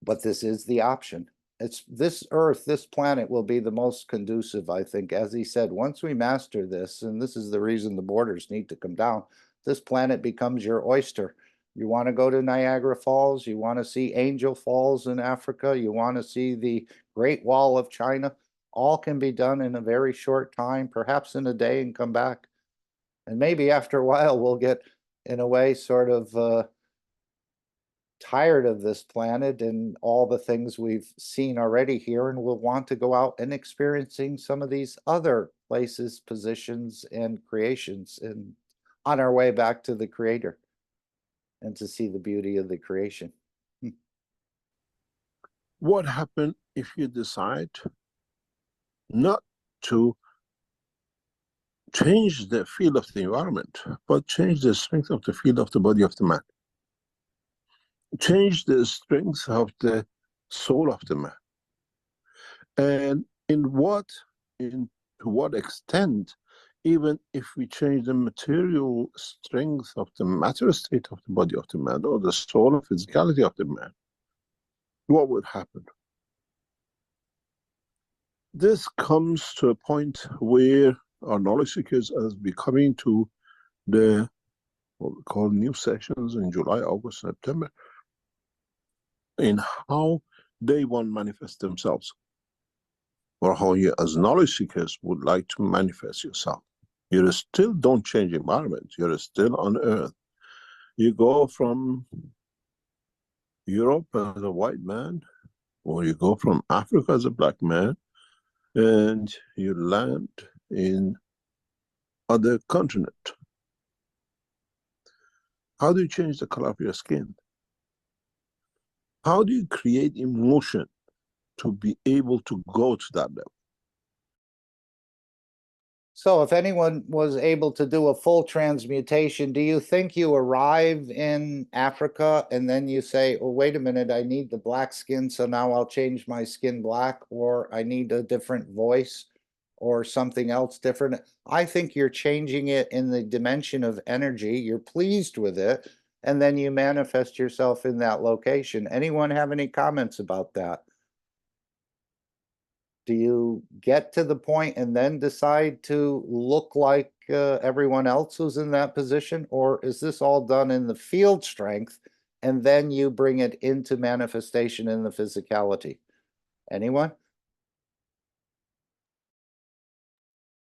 But this is the option. It's this Earth, this planet will be the most conducive, I think. As he said, once we master this, and this is the reason the borders need to come down, this planet becomes your oyster. You want to go to Niagara Falls, you want to see Angel Falls in Africa, you want to see the Great Wall of China, all can be done in a very short time, perhaps in a day, and come back. And maybe after a while we'll get, in a way, sort of tired of this planet and all the things we've seen already here, and we'll want to go out and experiencing some of these other places, positions, and creations, and on our way back to the Creator and to see the beauty of the creation. What happens if you decide not to change the field of the environment, but change the strength of the field of the body of the man? Change the strength of the soul of the man. And to what extent, even if we change the material strength of the matter state of the body of the man, or the soul or physicality of the man, what would happen? This comes to a point where our knowledge seekers are becoming to the what we call new sessions in July, August, September, in how they want to manifest themselves, or how you as knowledge seekers would like to manifest yourself. You still don't change environment. You're still on Earth. You go from Europe as a white man, or you go from Africa as a black man, and you land in other continent. How do you change the color of your skin? How do you create emotion to be able to go to that level? So if anyone was able to do a full transmutation, do you think you arrive in Africa and then you say, oh, wait a minute, I need the black skin, so now I'll change my skin black, or I need a different voice? or something else different. I think you're changing it in the dimension of energy. You're pleased with it, and then you manifest yourself in that location. Anyone have any comments about that? Do you get to the point and then decide to look like everyone else who's in that position? Or is this all done in the field strength and then you bring it into manifestation in the physicality? Anyone?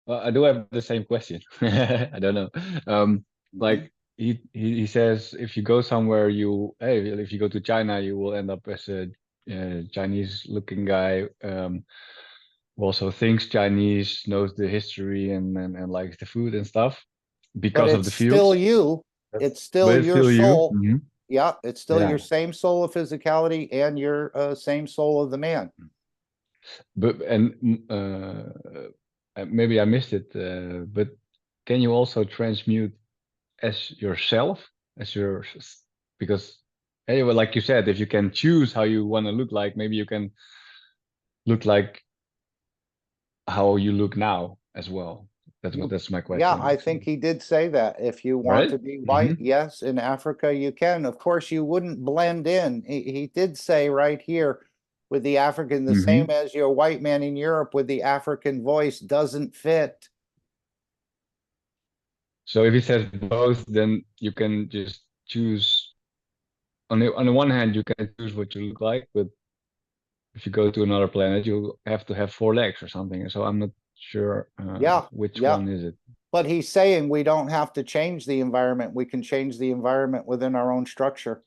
Well, I do have the same question. I don't know. Like he says, if you go somewhere, if you go to China, you will end up as a Chinese-looking guy. Who also thinks Chinese, knows the history and likes the food and stuff But because of it's the still fields. you. It's still But it's your still you. soul. Mhm. Yeah, it's still Yeah. your same soul of physicality and your same soul of the man. But maybe I missed it. But can you also transmute as yourself, because anyway, like you said, if you can choose how you want to look like, maybe you can look like how you look now as well. That's my question. Yeah, I think he did say that. If you want Right? to be white, yes, in Africa you can. Of course, you wouldn't blend in. He did say right here with the African, the same as your white man in Europe with the African voice doesn't fit. So if he says both, then you can just choose. On the one hand, you can choose what you look like, but if you go to another planet, you have to have 4 legs or something. So I'm not sure Yeah, which yeah. one is it. But he's saying we don't have to change the environment. We can change the environment within our own structure.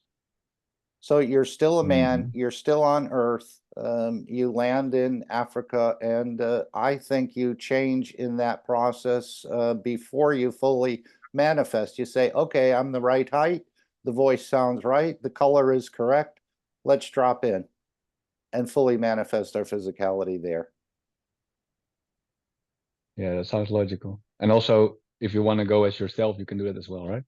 So you're still a man, you're still on Earth, you land in Africa, and I think you change in that process before you fully manifest. You say, okay, I'm the right height, the voice sounds right, the color is correct, let's drop in and fully manifest our physicality there. Yeah, that sounds logical. And also, if you want to go as yourself, you can do that as well, right?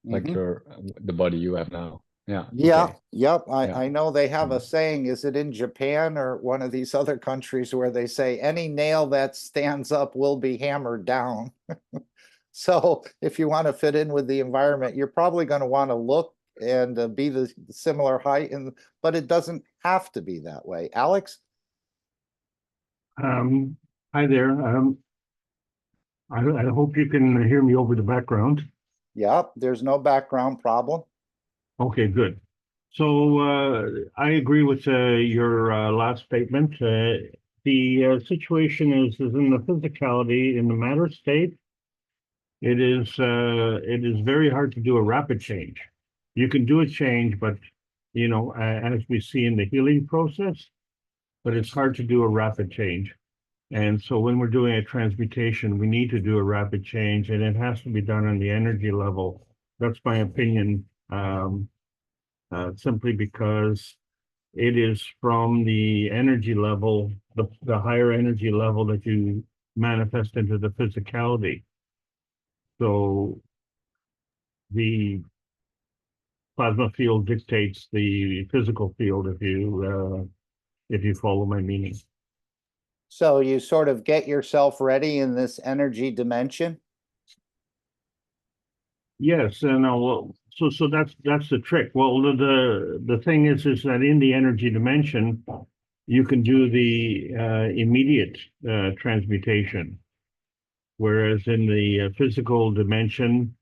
Like the body you have now. Yeah. Yeah, Okay. yep. Yeah. I know they have a saying, is it in Japan or one of these other countries where they say any nail that stands up will be hammered down. So if you want to fit in with the environment, you're probably going to want to look and be the similar height, but it doesn't have to be that way. Alex? Hi there. I hope you can hear me over the background. Yep, there's no background problem. Okay, good. So I agree with your last statement. The situation is in the physicality, in the matter state. It is very hard to do a rapid change. You can do a change, but you know, as we see in the healing process, but it's hard to do a rapid change. And so when we're doing a transmutation, we need to do a rapid change, and it has to be done on the energy level. That's my opinion, simply because it is from the energy level, the higher energy level, that you manifest into the physicality. So the plasma field dictates the physical field, if you follow my meaning. So you sort of get yourself ready in this energy dimension. Yes, and well, so that's the trick. Well, the thing is that in the energy dimension, you can do the immediate transmutation, whereas in the physical dimension,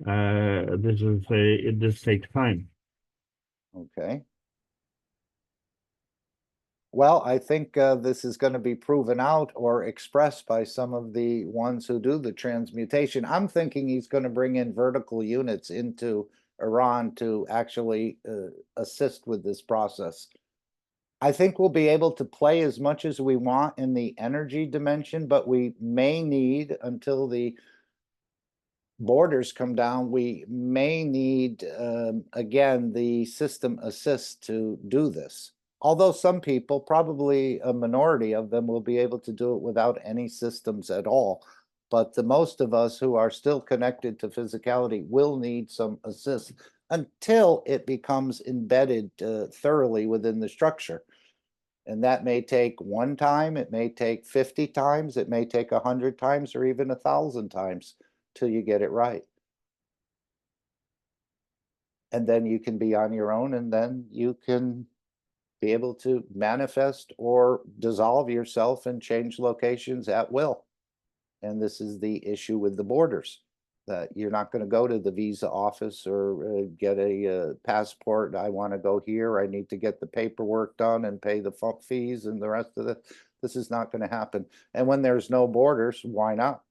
this takes time. Okay. Well, I think this is going to be proven out or expressed by some of the ones who do the transmutation. I'm thinking he's going to bring in vertical units into Iran to actually assist with this process. I think we'll be able to play as much as we want in the energy dimension, but we may need, until the borders come down, we may need, again, the system assist to do this. Although some people, probably a minority of them, will be able to do it without any systems at all. But the most of us who are still connected to physicality will need some assist until it becomes embedded thoroughly within the structure. And that may take one time, it may take 50 times, it may take 100 times, or even 1,000 times till you get it right. And then you can be on your own, and then you can be able to manifest or dissolve yourself and change locations at will. And this is the issue with the borders, that you're not going to go to the visa office or get a passport. I want to go here. I need to get the paperwork done and pay the fees and the rest of it. This is not going to happen. And when there's no borders, why not?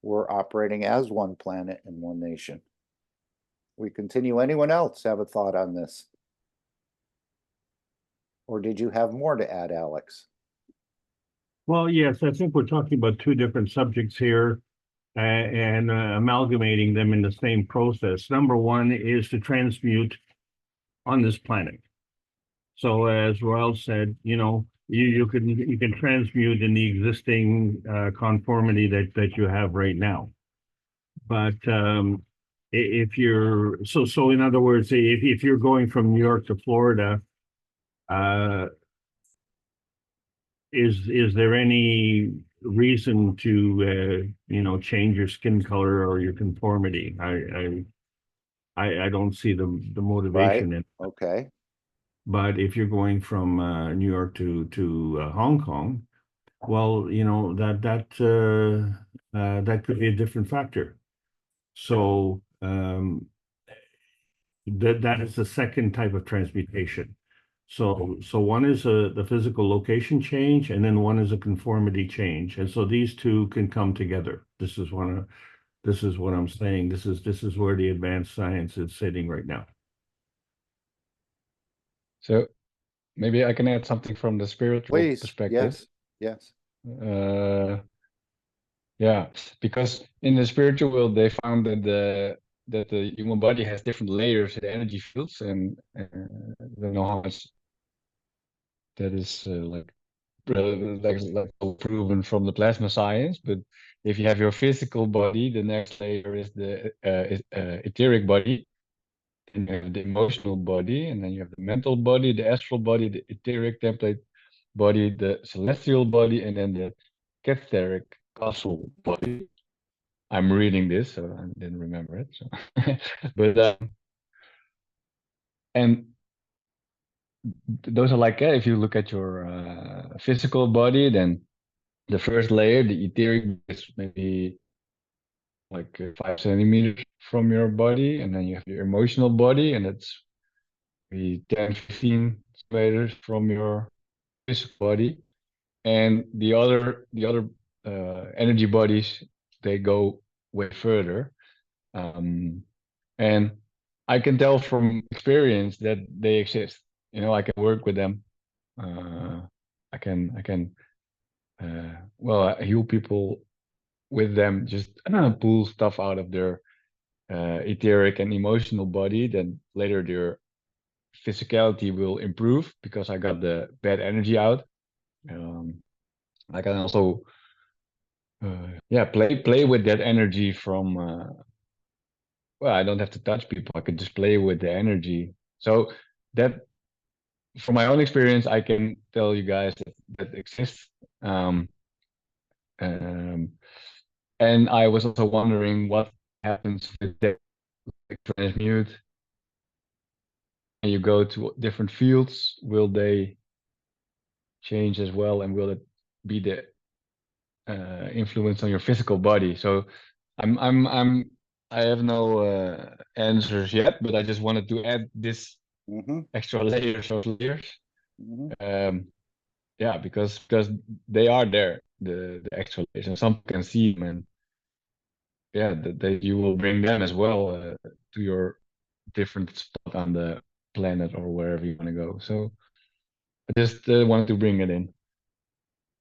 We're operating as one planet and one nation. We continue. Anyone else have a thought on this? Or did you have more to add, Alex? Well, yes, I think we're talking about two different subjects here and amalgamating them in the same process. Number one is to transmute on this planet. So as Royal said, you can transmute in the existing conformity that you have right now. But if you're so in other words, if you're going from New York to Florida, is there any reason to change your skin color or your conformity? I don't see the motivation in. Okay. But if you're going from New York to Hong Kong, well, that could be a different factor. So that is the second type of transmutation. So one is the physical location change, and then one is a conformity change. And so these two can come together. This is what I'm saying. This is where the advanced science is sitting right now. So maybe I can add something from the spiritual Please. perspective. Yes. Yeah, because in the spiritual world, they found that the human body has different layers in energy fields, and I don't know how much that is like proven from the plasma science. But if you have your physical body, the next layer is the etheric body, and you have the emotional body, and then you have the mental body, the astral body, the etheric template body, the celestial body, and then the catheric causal body. I'm reading this, so I didn't remember it. So, but and those are like if you look at your physical body, then the first layer, the etheric, is maybe like 5 centimeters from your body, and then you have your emotional body, and it's maybe 10, 15 centimeters from your physical body, and the other energy bodies, they go way further. And I can tell from experience that they exist. I can work with them. I can heal people with them. Just pull stuff out of their etheric and emotional body. Then later their physicality will improve because I got the bad energy out. I can also play with that energy from I don't have to touch people. I could just play with the energy. So that, from my own experience, I can tell you guys that exists. And I was also wondering what happens with that transmute. And you go to different fields, will they change as well, and will it be the influence on your physical body? So I have no answers yet, but I just wanted to add this extra layers of layers. Yeah, because they are there, the extra layers, and some can see them, and that you will bring them as well to your different spot on the planet or wherever you want to go. So I just wanted to bring it in.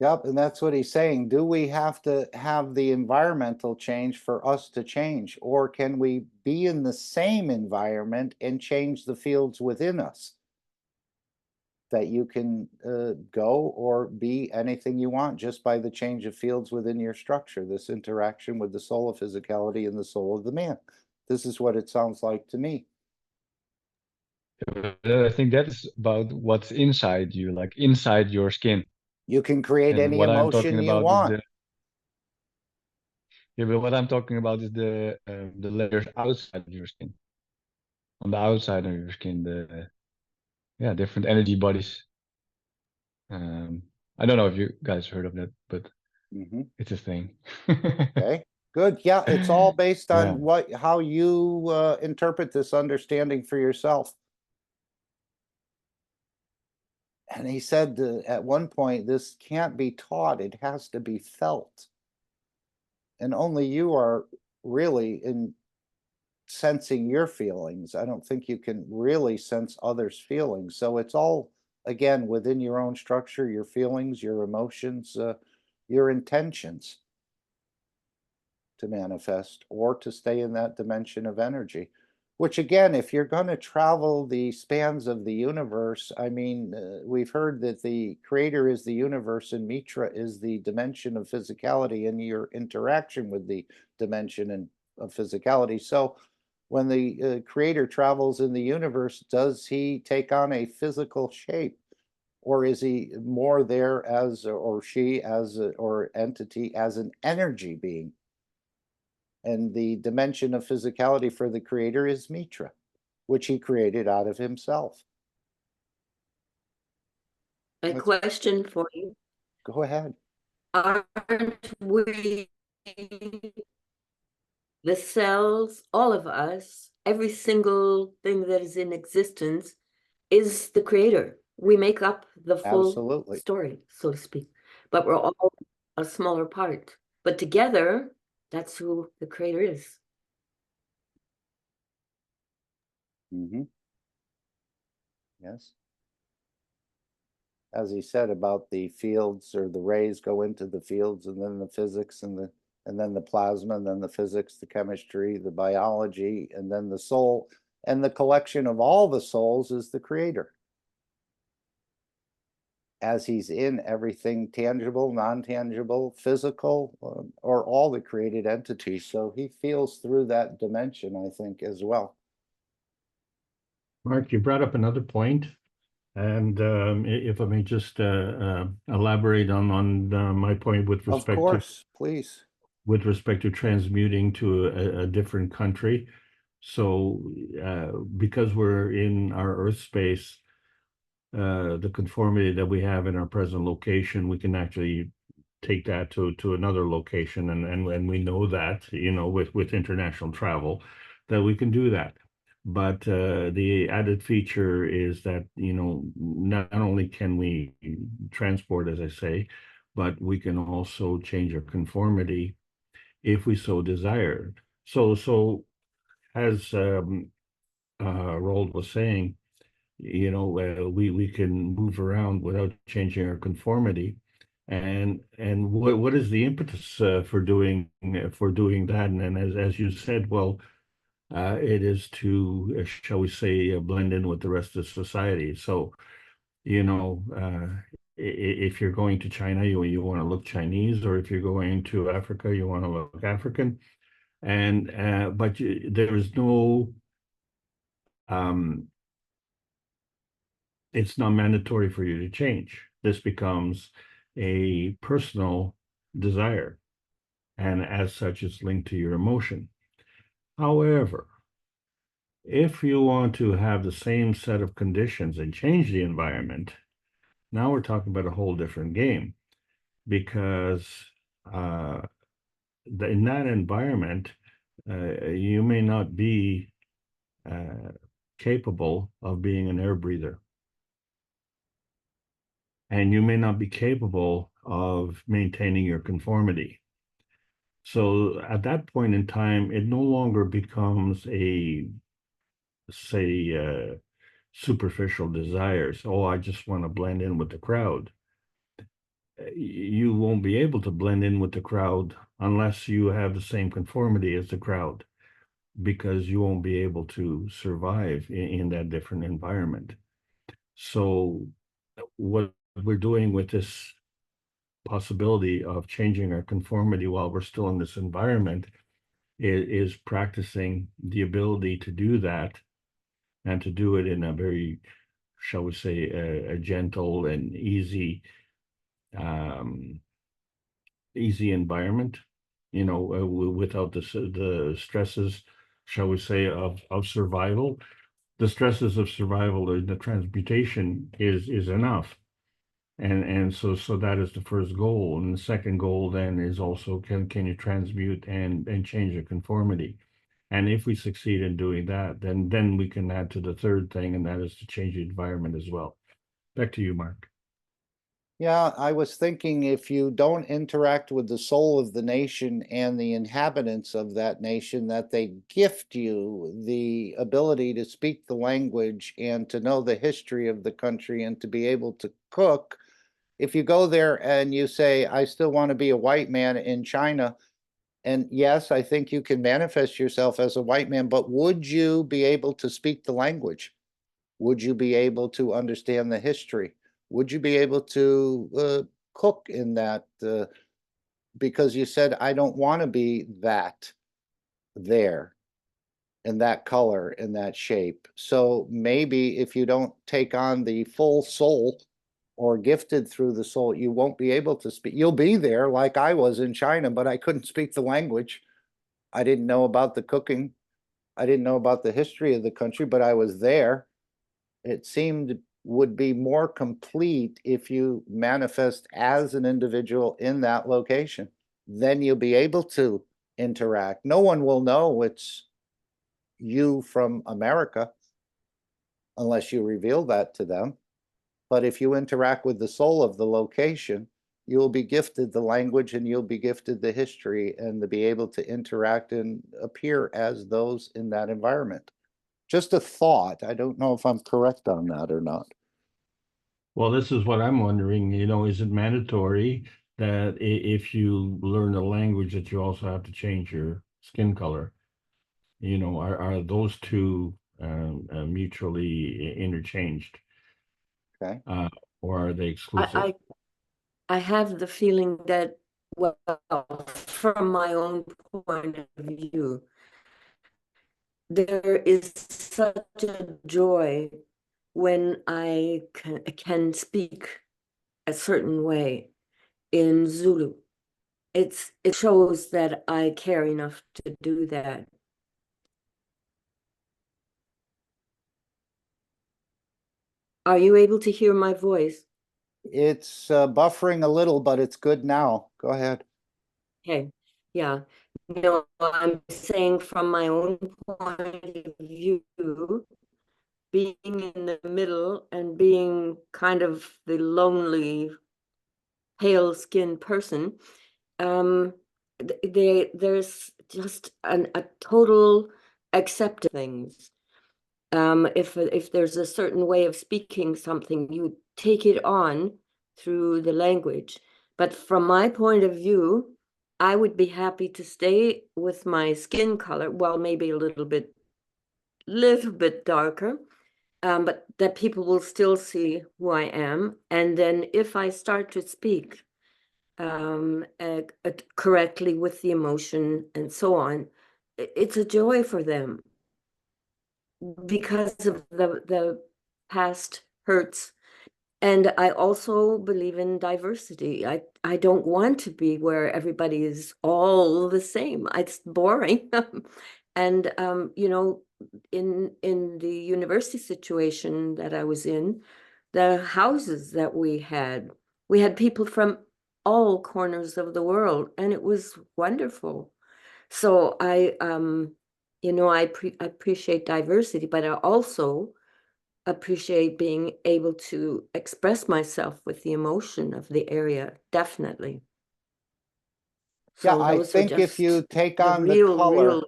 Yep, and that's what he's saying. Do we have to have the environmental change for us to change, or can we be in the same environment and change the fields within us? That you can go or be anything you want just by the change of fields within your structure, this interaction with the soul of physicality and the soul of the man. This is what it sounds like to me. I think that is about what's inside you, like inside your skin. You can create And any what I'm talking emotion you about is want. but what I'm talking about is the layers outside of your skin. On the outside of your skin, different energy bodies. I don't know if you guys heard of that, but Mhm. it's a thing. Okay, good. Yeah, it's all based Yeah. on how you interpret this understanding for yourself. And he said at one point, this can't be taught, it has to be felt. And only you are really in sensing your feelings. I don't think you can really sense others' feelings. So it's all, again, within your own structure, your feelings, your emotions, your intentions to manifest or to stay in that dimension of energy. Which again, if you're going to travel the spans of the universe, I mean, we've heard that the creator is the universe and Mitra is the dimension of physicality and your interaction with the dimension of physicality. So when the creator travels in the universe, does he take on a physical shape? Or is he more there as, or she as, or entity as an energy being? And the dimension of physicality for the creator is Mitra, which he created out of himself. A Let's question for you. go ahead. Aren't we the cells, all of us, every single thing that is in existence is the creator? We make up the full Absolutely. story, so to speak, but we're all a smaller part. But together, that's who the creator is. Mm-hmm. Yes. As he said about the fields, or the rays go into the fields, and then the physics, and then the plasma, and then the physics, the chemistry, the biology, and then the soul, and the collection of all the souls is the creator. As he's in everything tangible, non-tangible, physical, or all the created entities. So he feels through that dimension, I think, as well. Mark, you brought up another point, and if I may just elaborate on my point with Of respect to course, please. transmuting to a different country. So because we're in our Earth space, the conformity that we have in our present location, we can actually take that to another location, and we know that, you know, with international travel, that we can do that. But the added feature is that, you know, not only can we transport, as I say, but we can also change our conformity if we so desire. So as Roald was saying, you know, we can move around without changing our conformity. And what is the impetus for doing that? And as you said, well, it is to, shall we say, blend in with the rest of society. So, you know, if you're going to China, you want to look Chinese, or if you're going to Africa, you want to look African. And but there is no it's not mandatory for you to change. This becomes a personal desire, and as such, it's linked to your emotion. However, if you want to have the same set of conditions and change the environment, now we're talking about a whole different game, because uh, in that environment, you may not be capable of being an air breather. And you may not be capable of maintaining your conformity. So at that point in time, it no longer becomes a, say, superficial desires. Oh, I just want to blend in with the crowd. You won't be able to blend in with the crowd unless you have the same conformity as the crowd, because you won't be able to survive in that different environment. So what we're doing with this possibility of changing our conformity while we're still in this environment is practicing the ability to do that and to do it in a very, shall we say, a gentle and um, easy environment, without the stresses, shall we say, of survival. The stresses of survival in the transmutation is enough. And so that is the first goal. And the second goal then is also can you transmute and change the conformity. And if we succeed in doing that, then we can add to the third thing, and that is to change the environment as well. Back to you, Mark. Yeah, I was thinking if you don't interact with the soul of the nation and the inhabitants of that nation, that they gift you the ability to speak the language and to know the history of the country and to be able to cook. If you go there and you say, I still want to be a white man in China, and yes, I think you can manifest yourself as a white man, but would you be able to speak the language? Would you be able to understand the history? Would you be able to cook in that? Because you said, I don't want to be that there in that color, in that shape. So maybe if you don't take on the full soul or gifted through the soul, you won't be able to speak. You'll be there like I was in China, but I couldn't speak the language. I didn't know about the cooking. I didn't know about the history of the country, but I was there. It seemed would be more complete if you manifest as an individual in that location. Then you'll be able to interact. No one will know it's you from America unless you reveal that to them. But if you interact with the soul of the location, you'll be gifted the language and you'll be gifted the history and to be able to interact and appear as those in that environment. Just a thought. I don't know if I'm correct on that or not. Well, this is what I'm wondering, is it mandatory that if you learn the language that you also have to change your skin color? Are those two mutually interchanged? Okay. Or are they exclusive? I have the feeling that, well, from my own point of view, there is such a joy when I can speak a certain way in Zulu. It shows that I care enough to do that. Are you able to hear my voice? It's buffering a little, but it's good now. Go ahead. Okay, yeah. I'm saying from my own point of view, being in the middle and being kind of the lonely, pale-skinned person, there's just a total acceptance of things. If there's a certain way of speaking something, you take it on through the language. But from my point of view, I would be happy to stay with my skin color, well, maybe a little bit darker, but that people will still see who I am. And then if I start to speak correctly with the emotion and so on, it's a joy for them because of the past hurts. And I also believe in diversity. I don't want to be where everybody is all the same. It's boring. And in the university situation that I was in, the houses that we had people from all corners of the world, and it was wonderful. So I appreciate diversity, but I also appreciate being able to express myself with the emotion of the area, definitely. Yeah, So I those are think if just you take the on the real, color,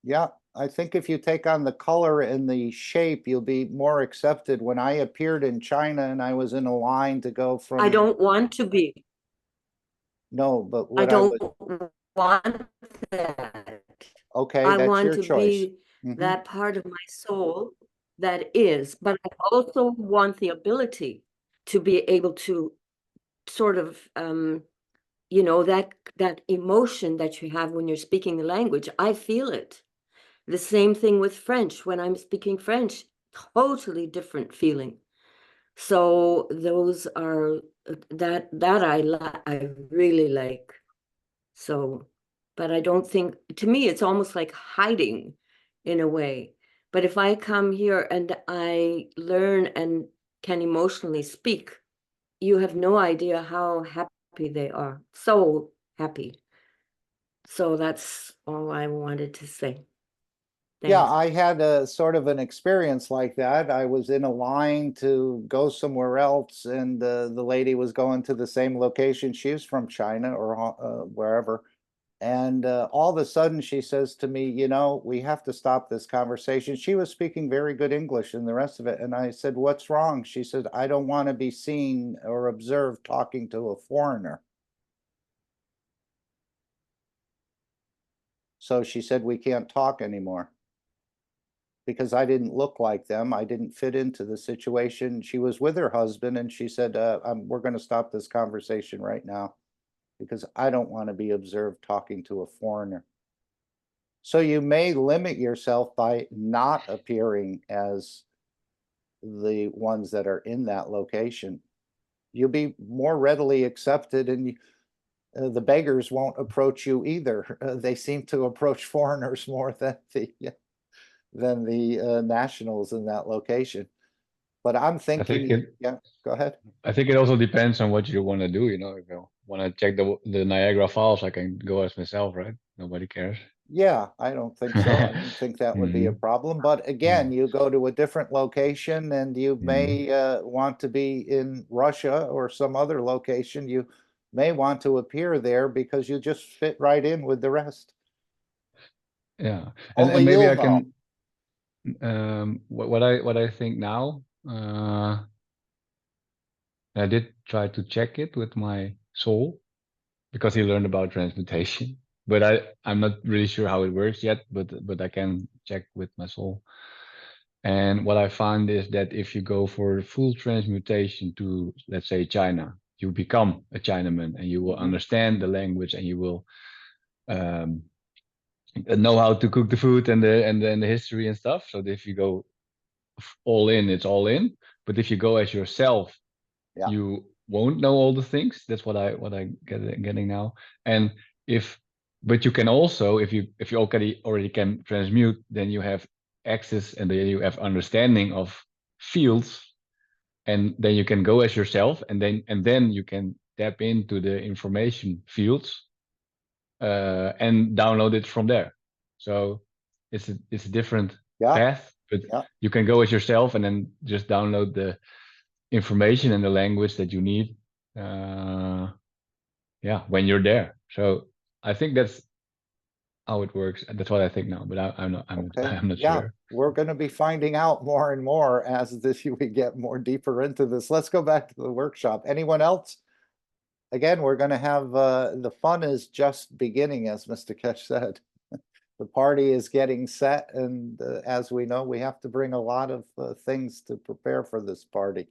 yeah, I think if you take on the color and the shape, you'll be more accepted. When I appeared in China and I was in a line to go I from, don't want to be. no, but I what I don't was, want that. okay, I that's want your to choice. be that part of my soul that is, but I also want the ability to be able to sort of, that emotion that you have when you're speaking the language. I feel it. The same thing with French. When I'm speaking French, totally different feeling. So those are that I really like. So, but I don't think, to me, it's almost like hiding in a way. But if I come here and I learn and can emotionally speak, you have no idea how happy they are. So happy. So that's all I wanted to say. Yeah, Thanks. I had a sort of an experience like that. I was in a line to go somewhere else, and the lady was going to the same location. She was from China or wherever. And all of a sudden, she says to me, you know, we have to stop this conversation. She was speaking very good English and the rest of it. And I said, what's wrong? She said, I don't want to be seen or observed talking to a foreigner. So she said, we can't talk anymore because I didn't look like them. I didn't fit into the situation. She was with her husband, and she said, we're going to stop this conversation right now because I don't want to be observed talking to a foreigner. So you may limit yourself by not appearing as the ones that are in that location. You'll be more readily accepted, and the beggars won't approach you either. They seem to approach foreigners more than the nationals in that location. But I'm thinking, yeah, go ahead. I think it also depends on what you want to do. You know, if you want to check the Niagara Falls, I can go as myself, right? Nobody cares. Yeah, I don't think so. I don't think that would be a problem. But again, you go to a different location, and you may want to be in Russia or some other location. You may want to appear there because you just fit right in with the rest. Yeah, Only and maybe you'll I know. can. What I think now. I did try to check it with my soul because he learned about transmutation, but I'm not really sure how it works yet. But I can check with my soul. And what I find is that if you go for full transmutation to, let's say, China, you become a Chinaman, and you will understand the language, and you will know how to cook the food and the history and stuff. So if you go all in, it's all in. But if you go as yourself, Yeah. you won't know all the things. That's what I getting now. And but you can also, if you already can transmute, then you have access, and then you have understanding of fields, and then you can go as yourself, and then you can tap into the information fields and download it from there. So it's a different path, but you can go as yourself and then just download the information and the language that you need when you're there. So I think that's how it works. That's what I think now, but I'm not sure. We're going to be finding out more and more as we get more deeper into this. Let's go back to the workshop. Anyone else? Again, we're going to have the fun is just beginning, as Mr. Keshe said. The party is getting set, and as we know, we have to bring a lot of things to prepare for this party,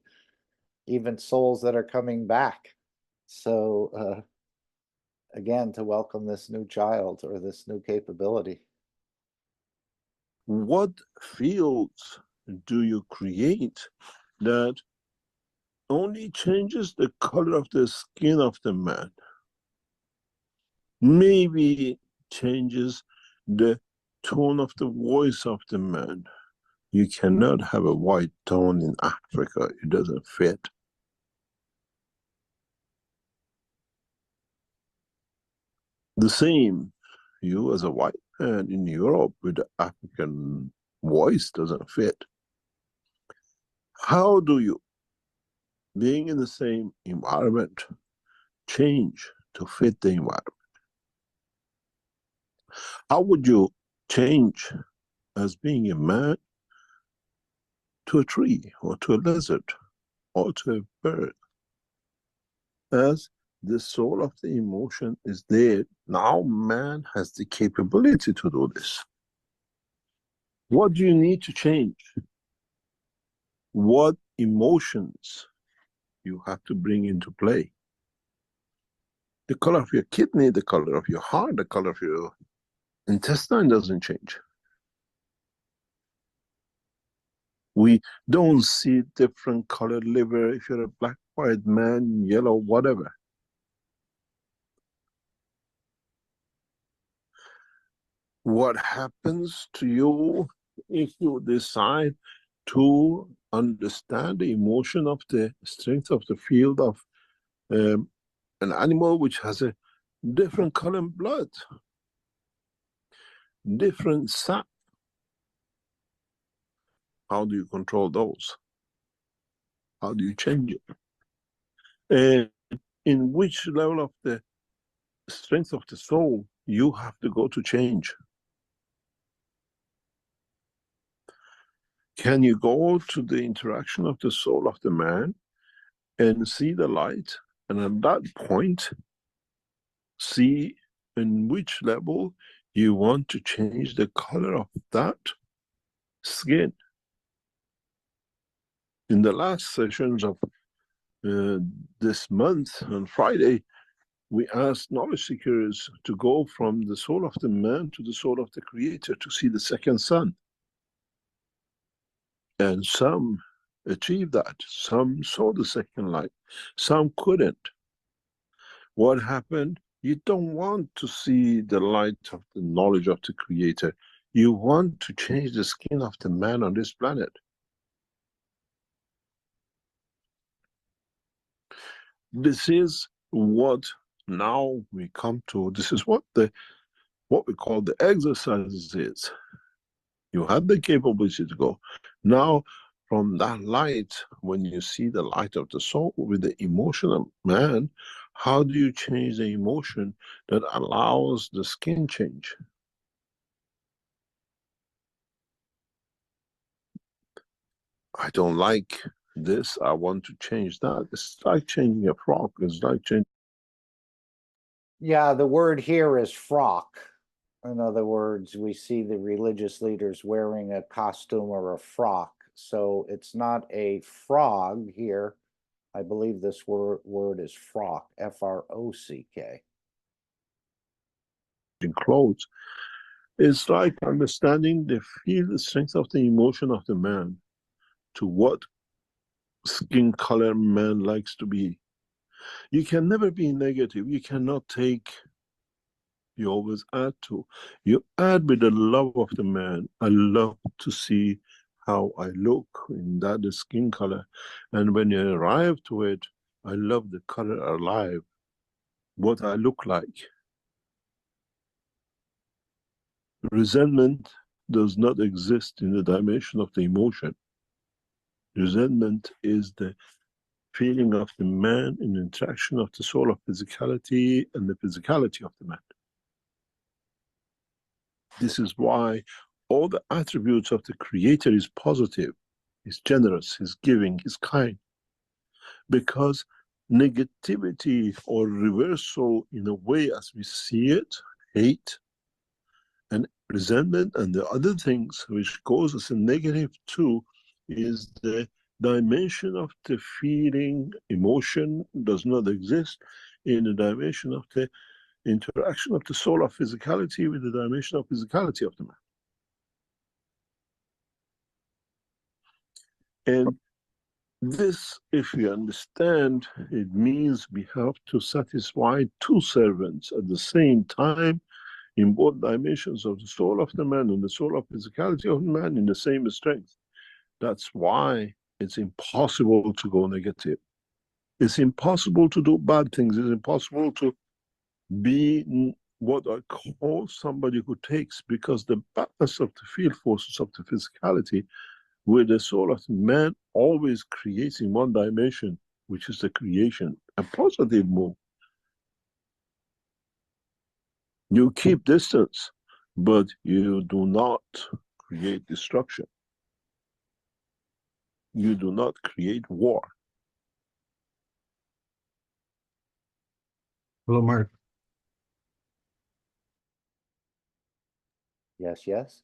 even souls that are coming back. So again, to welcome this new child or this new capability. What fields do you create that only changes the color of the skin of the man? Maybe changes the tone of the voice of the man. You cannot have a white tone in Africa. It doesn't fit. The same, you as a white man in Europe with the African voice doesn't fit. How do you, being in the same environment, change to fit the environment? How would you change as being a man to a tree or to a lizard or to a bird? As the soul of the emotion is there, now man has the capability to do this. What do you need to change? What emotions you have to bring into play? The color of your kidney, the color of your heart, the color of your intestine doesn't change. We don't see different colored liver if you're a black, white man, yellow, whatever. What happens to you if you decide to understand the emotion of the strength of the field of an animal which has a different color in blood, different sap? How do you control those? How do you change it? And in which level of the strength of the soul you have to go to change? Can you go to the interaction of the soul of the man and see the light, and at that point see in which level you want to change the color of that skin? In the last sessions of this month on Friday, we asked knowledge seekers to go from the soul of the man to the soul of the creator to see the second sun. And some achieved that. Some saw the second light. Some couldn't. What happened? You don't want to see the light of the knowledge of the creator. You want to change the skin of the man on this planet. This is what now we come to. This is what we call the exercises is. You have the capability to go. Now, from that light, when you see the light of the soul with the emotion of man, how do you change the emotion that allows the skin change? I don't like this, I want to change that. It's like changing a frock. It's like changing. Yeah, the word here is frock. In other words, we see the religious leaders wearing a costume or a frock. So it's not a frog here. I believe this word is frock, F-R-O-C-K. Clothes. It's like understanding the feel, the strength of the emotion of the man to what skin color man likes to be. You can never be negative. You cannot take. You always add to. You add with the love of the man. I love to see how I look in that skin color. And when you arrive to it, I love the color alive, what I look like. Resentment does not exist in the dimension of the emotion. Resentment is the feeling of the man in interaction of the soul of physicality and the physicality of the man. This is why all the attributes of the creator is positive, is generous, is giving, is kind. Because negativity or reversal in a way as we see it, hate and resentment and the other things which goes as a negative too, is the dimension of the feeling, emotion does not exist in the dimension of the interaction of the soul of physicality with the dimension of physicality of the man. And this, if we understand, it means we have to satisfy two servants at the same time in both dimensions of the soul of the man and the soul of physicality of the man in the same strength. That's why it's impossible to go negative. It's impossible to do bad things. It's impossible to be what I call somebody who takes, because the balance of the field forces of the physicality with the soul of the man always creates in one dimension, which is the creation, a positive move. You keep distance, but you do not create destruction. You do not create war. Hello, Mark. Yes, yes.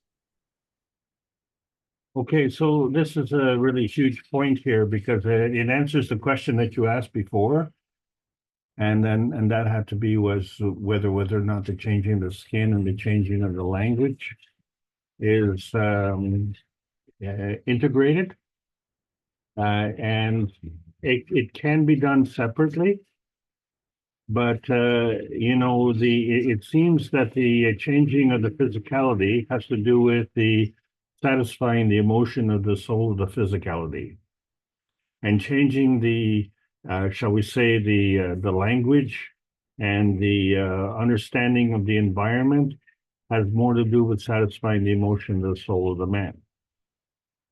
Okay, so this is a really huge point here because it answers the question that you asked before. And that had to be was whether or not the changing the skin and the changing of the language is integrated. And it can be done separately. But, you know, it seems that the changing of the physicality has to do with the satisfying the emotion of the soul of the physicality. And changing the, shall we say, the language and the understanding of the environment has more to do with satisfying the emotion of the soul of the man.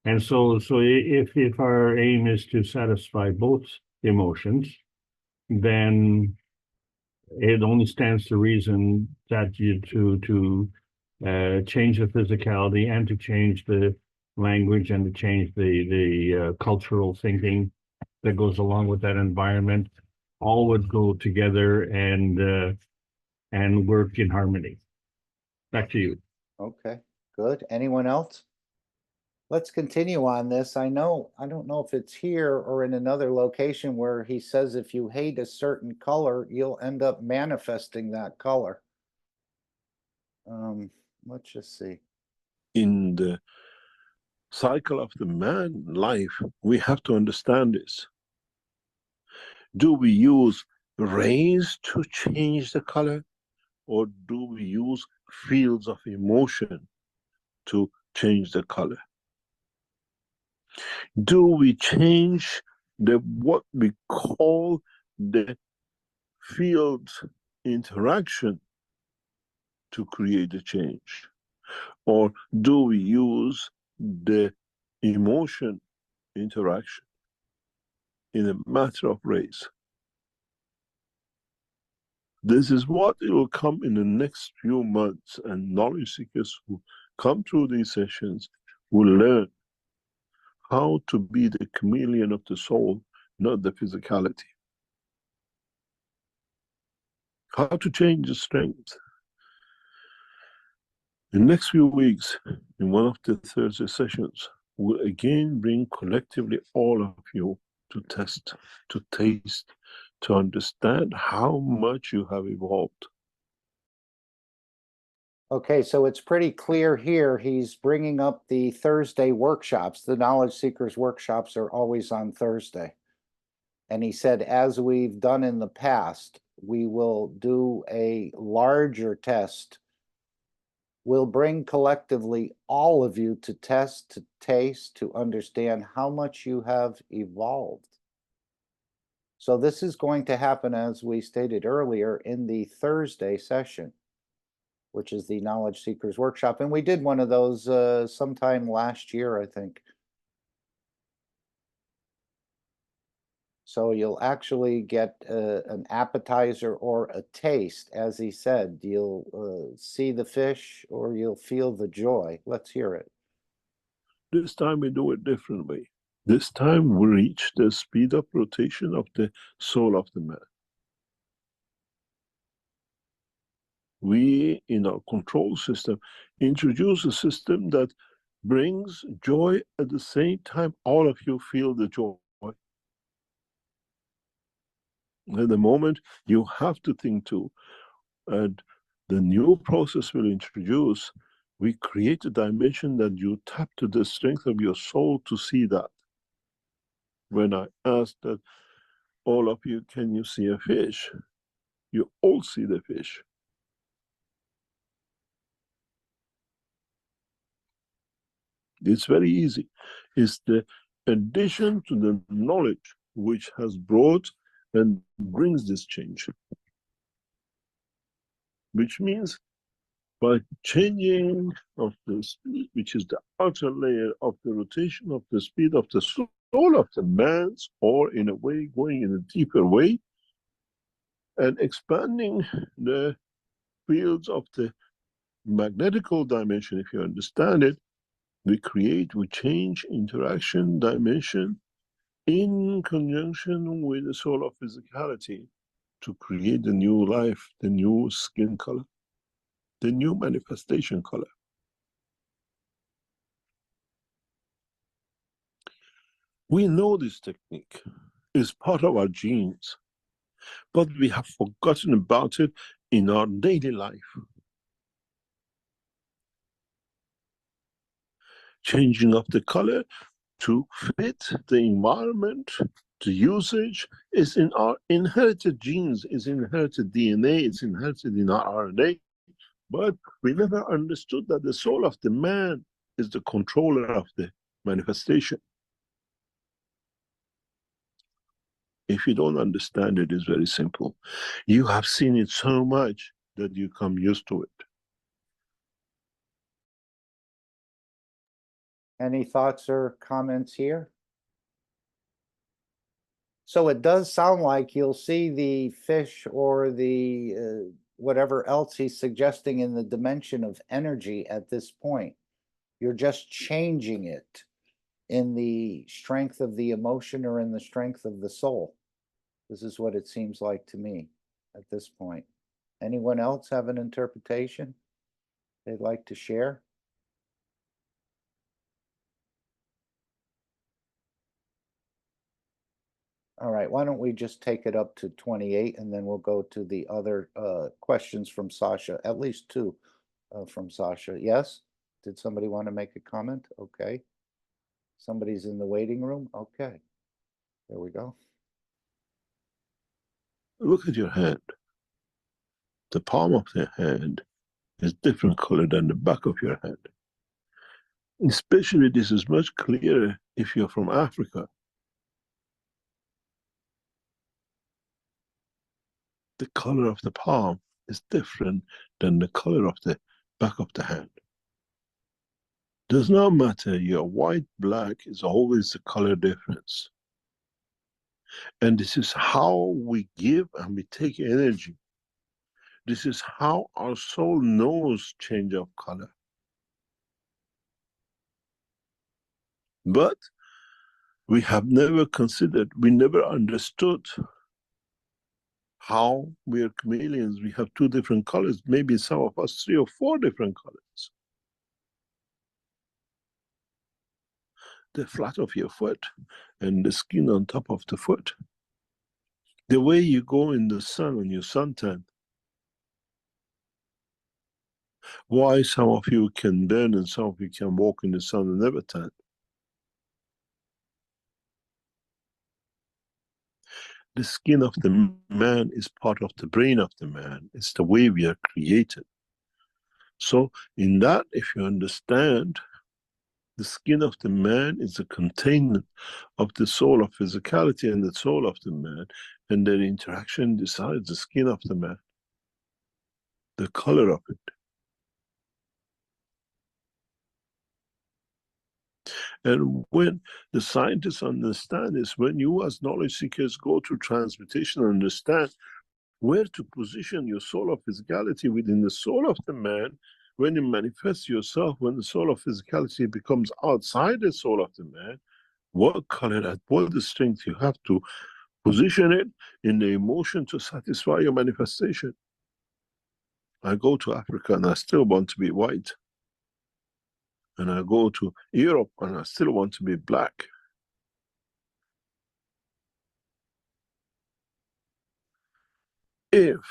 And so if our aim is to satisfy both emotions, then it only stands to reason that you to change the physicality and to change the language and to change the cultural thinking that goes along with that environment, all would go together and work in harmony. Back to you. Okay, good. Anyone else? Let's continue on this. I don't know if it's here or in another location where he says if you hate a certain color, you'll end up manifesting that color. Let's just see. In the cycle of the man life, we have to understand this. Do we use rays to change the color, or do we use fields of emotion to change the color? Do we change what we call the field interaction to create a change? Or do we use the emotion interaction in a matter of race? This is what it will come in the next few months, and knowledge seekers who come through these sessions will learn how to be the chameleon of the soul, not the physicality. How to change the strength. In the next few weeks, in one of the Thursday sessions, we'll again bring collectively all of you to test, to taste, to understand how much you have evolved. Okay, so it's pretty clear here. He's bringing up the Thursday workshops. The Knowledge Seekers workshops are always on Thursday. And he said, as we've done in the past, we will do a larger test. We'll bring collectively all of you to test, to taste, to understand how much you have evolved. So this is going to happen, as we stated earlier, in the Thursday session, which is the Knowledge Seekers Workshop. And we did one of those sometime last year, I think. So you'll actually get an appetizer or a taste, as he said. You'll see the fish or you'll feel the joy. Let's hear it. This time we do it differently. This time we reach the speed of rotation of the soul of the man. We, in our control system, introduce a system that brings joy at the same time all of you feel the joy. At the moment, you have to think too. And the new process will introduce, we create a dimension that you tap to the strength of your soul to see that. When I asked that all of you, can you see a fish? You all see the fish. It's very easy. It's the addition to the knowledge which has brought and brings this change. Which means by changing of the speed, which is the outer layer of the rotation of the speed of the soul of the man's, or in a way going in a deeper way, and expanding the fields of the magnetical dimension, if you understand it, we change interaction dimension in conjunction with the soul of physicality to create the new life, the new skin color, the new manifestation color. We know this technique is part of our genes, but we have forgotten about it in our daily life. Changing of the color to fit the environment, the usage is in our inherited genes, is inherited DNA, it's inherited in our RNA. But we never understood that the soul of the man is the controller of the manifestation. If you don't understand it, it's very simple. You have seen it so much that you come used to it. Any thoughts or comments here? So it does sound like you'll see the fish or the whatever else he's suggesting in the dimension of energy at this point. You're just changing it in the strength of the emotion or in the strength of the soul. This is what it seems like to me at this point. Anyone else have an interpretation they'd like to share? All right, why don't we just take it up to 28 and then we'll go to the other questions from Sasha, at least two from Sasha. Yes? Did somebody want to make a comment? Okay. Somebody's in the waiting room? Okay. There we go. Look at your hand. The palm of the hand is different color than the back of your hand. Especially this is much clearer if you're from Africa. The color of the palm is different than the color of the back of the hand. Does not matter, you're white, black, is always the color difference. And this is how we give and we take energy. This is how our soul knows change of color. But we have never considered, we never understood how we are chameleons. We have two different colors, maybe some of us 3 or 4 different colors. The flat of your foot and the skin on top of the foot. The way you go in the sun on your suntan. Why some of you can burn and some of you can walk in the sun and never tan. The skin of the man is part of the brain of the man. It's the way we are created. So in that, if you understand, the skin of the man is the containment of the soul of physicality and the soul of the man, and their interaction decides the skin of the man, the color of it. And when the scientists understand this, when you as knowledge seekers go to transmutation and understand where to position your soul of physicality within the soul of the man, when you manifest yourself, when the soul of physicality becomes outside the soul of the man, what color and what the strength you have to position it in the emotion to satisfy your manifestation. I go to Africa and I still want to be white. And I go to Europe and I still want to be black. If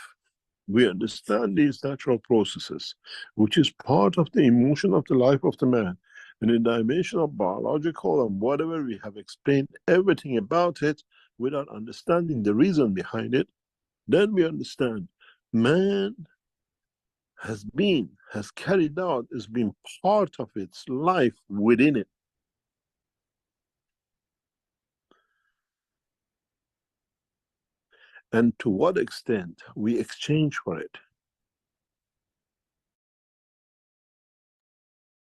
we understand these natural processes, which is part of the emotion of the life of the man, in the dimension of biological and whatever, we have explained everything about it without understanding the reason behind it, then we understand man has carried out, has been part of its life within it. And to what extent we exchange for it.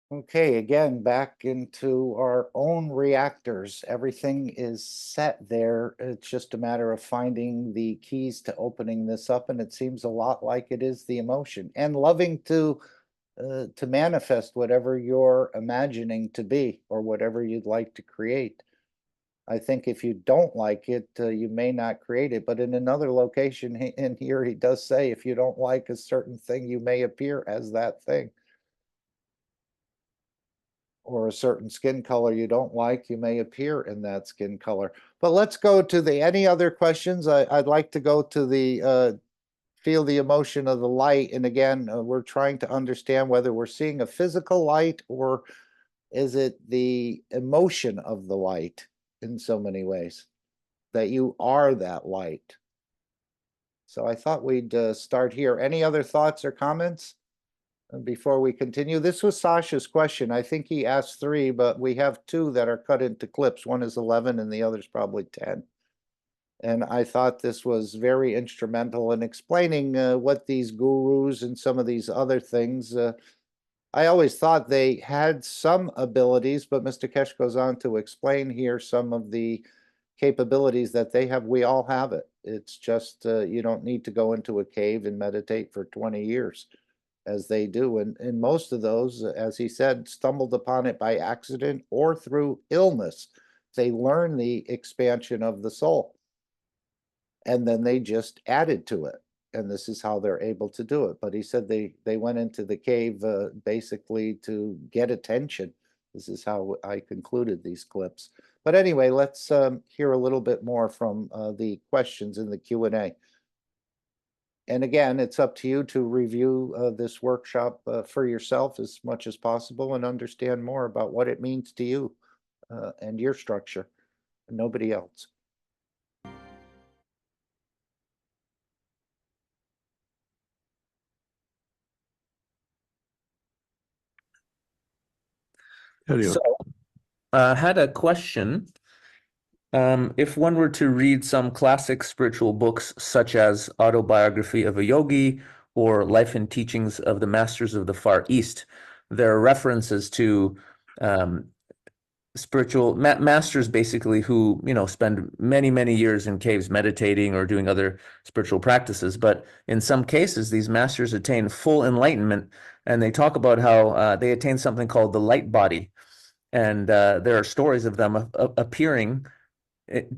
Okay, again, back into our own reactors. Everything is set there. It's just a matter of finding the keys to opening this up, and it seems a lot like it is the emotion and loving to manifest whatever you're imagining to be or whatever you'd like to create. I think if you don't like it, you may not create it. But in another location in here, he does say if you don't like a certain thing, you may appear as that thing. Or a certain skin color you don't like, you may appear in that skin color. But let's go to the any other questions. I'd like to go to the feel the emotion of the light. And again, we're trying to understand whether we're seeing a physical light or Is it the emotion of the light in so many ways? That you are that light? So I thought we'd start here. Any other thoughts or comments before we continue? This was Sasha's question. I think he asked 3, but we have 2 that are cut into clips. One is 11 and the other's probably 10. And I thought this was very instrumental in explaining what these gurus and some of these other things. I always thought they had some abilities, but Mr. Keshe goes on to explain here some of the capabilities that they have. We all have it. It's just you don't need to go into a cave and meditate for 20 years as they do. And most of those, as he said, stumbled upon it by accident or through illness. They learn the expansion of the soul, and then they just added to it. And this is how they're able to do it. But he said they went into the cave basically to get attention. This is how I concluded these clips. But anyway, let's hear a little bit more from the questions in the Q&A. And again, it's up to you to review this workshop for yourself as much as possible and understand more about what it means to you and your structure, and nobody else. So, I had a question. If one were to read some classic spiritual books, such as Autobiography of a Yogi or Life and Teachings of the Masters of the Far East, there are references to spiritual masters, basically, who, you know, spend many, many years in caves meditating or doing other spiritual practices. But in some cases, these masters attain full enlightenment, and they talk about how they attain something called the light body. And there are stories of them appearing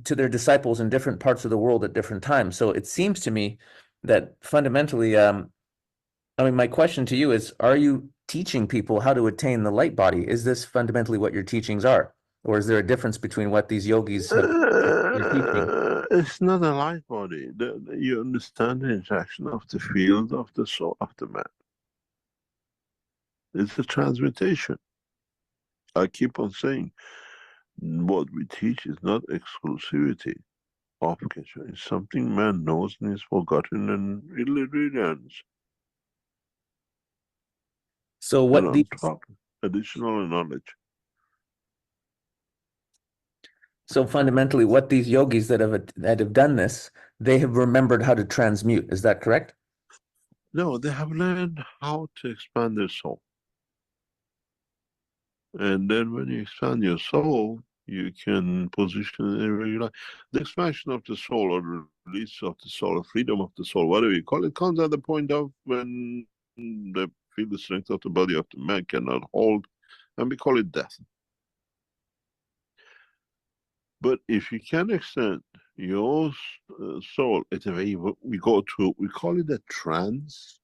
to their disciples in different parts of the world at different times. So it seems to me that fundamentally, I mean, my question to you is, are you teaching people how to attain the light body? Is this fundamentally what your teachings are? Or is there a difference between what these yogis have they're teaching? it's not a light body. You understand the interaction of the field of the soul of the man. It's a transmutation. I keep on saying, what we teach is not exclusivity of Keshe. It's something man knows and is forgotten, and it really ends. So what and on top, additional knowledge. So fundamentally, what these yogis that have done this, they have remembered how to transmute. Is that correct? No, they have learned how to expand their soul. And then when you expand your soul, you can position it anywhere you like. The expansion of the soul, or the release of the soul, or freedom of the soul, whatever you call it, comes at the point of when the feel the strength of the body of the man cannot hold, and we call it death. But if you can extend your soul, it's a way we go to, we call it a trance,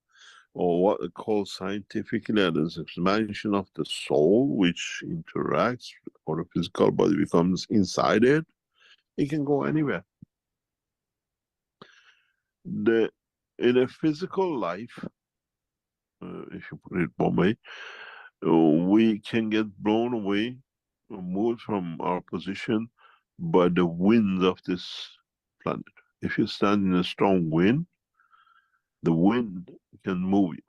or what we call scientifically an expansion of the soul, which interacts, or the physical body becomes inside it. It can go anywhere. In a physical life, if you put it one way, we can get blown away or moved from our position by the winds of this planet. If you stand in a strong wind, the wind can move you.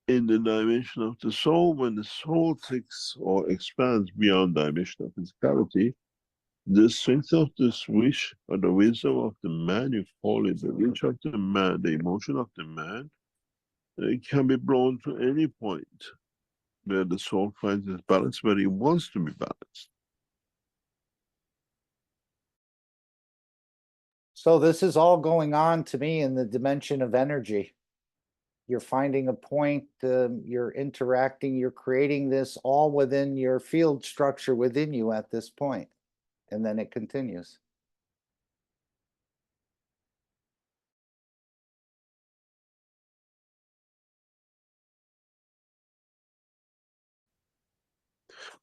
In the dimension of the soul, when the soul takes or expands beyond dimension of physicality, the strength of this wish, or the wisdom of the man, you call it the wish of the man, the emotion of the man, it can be blown to any point where the soul finds its balance, where it wants to be balanced. So this is all going on to me in the dimension of energy. You're finding a point, you're interacting, you're creating this all within your field structure within you at this point, and then it continues.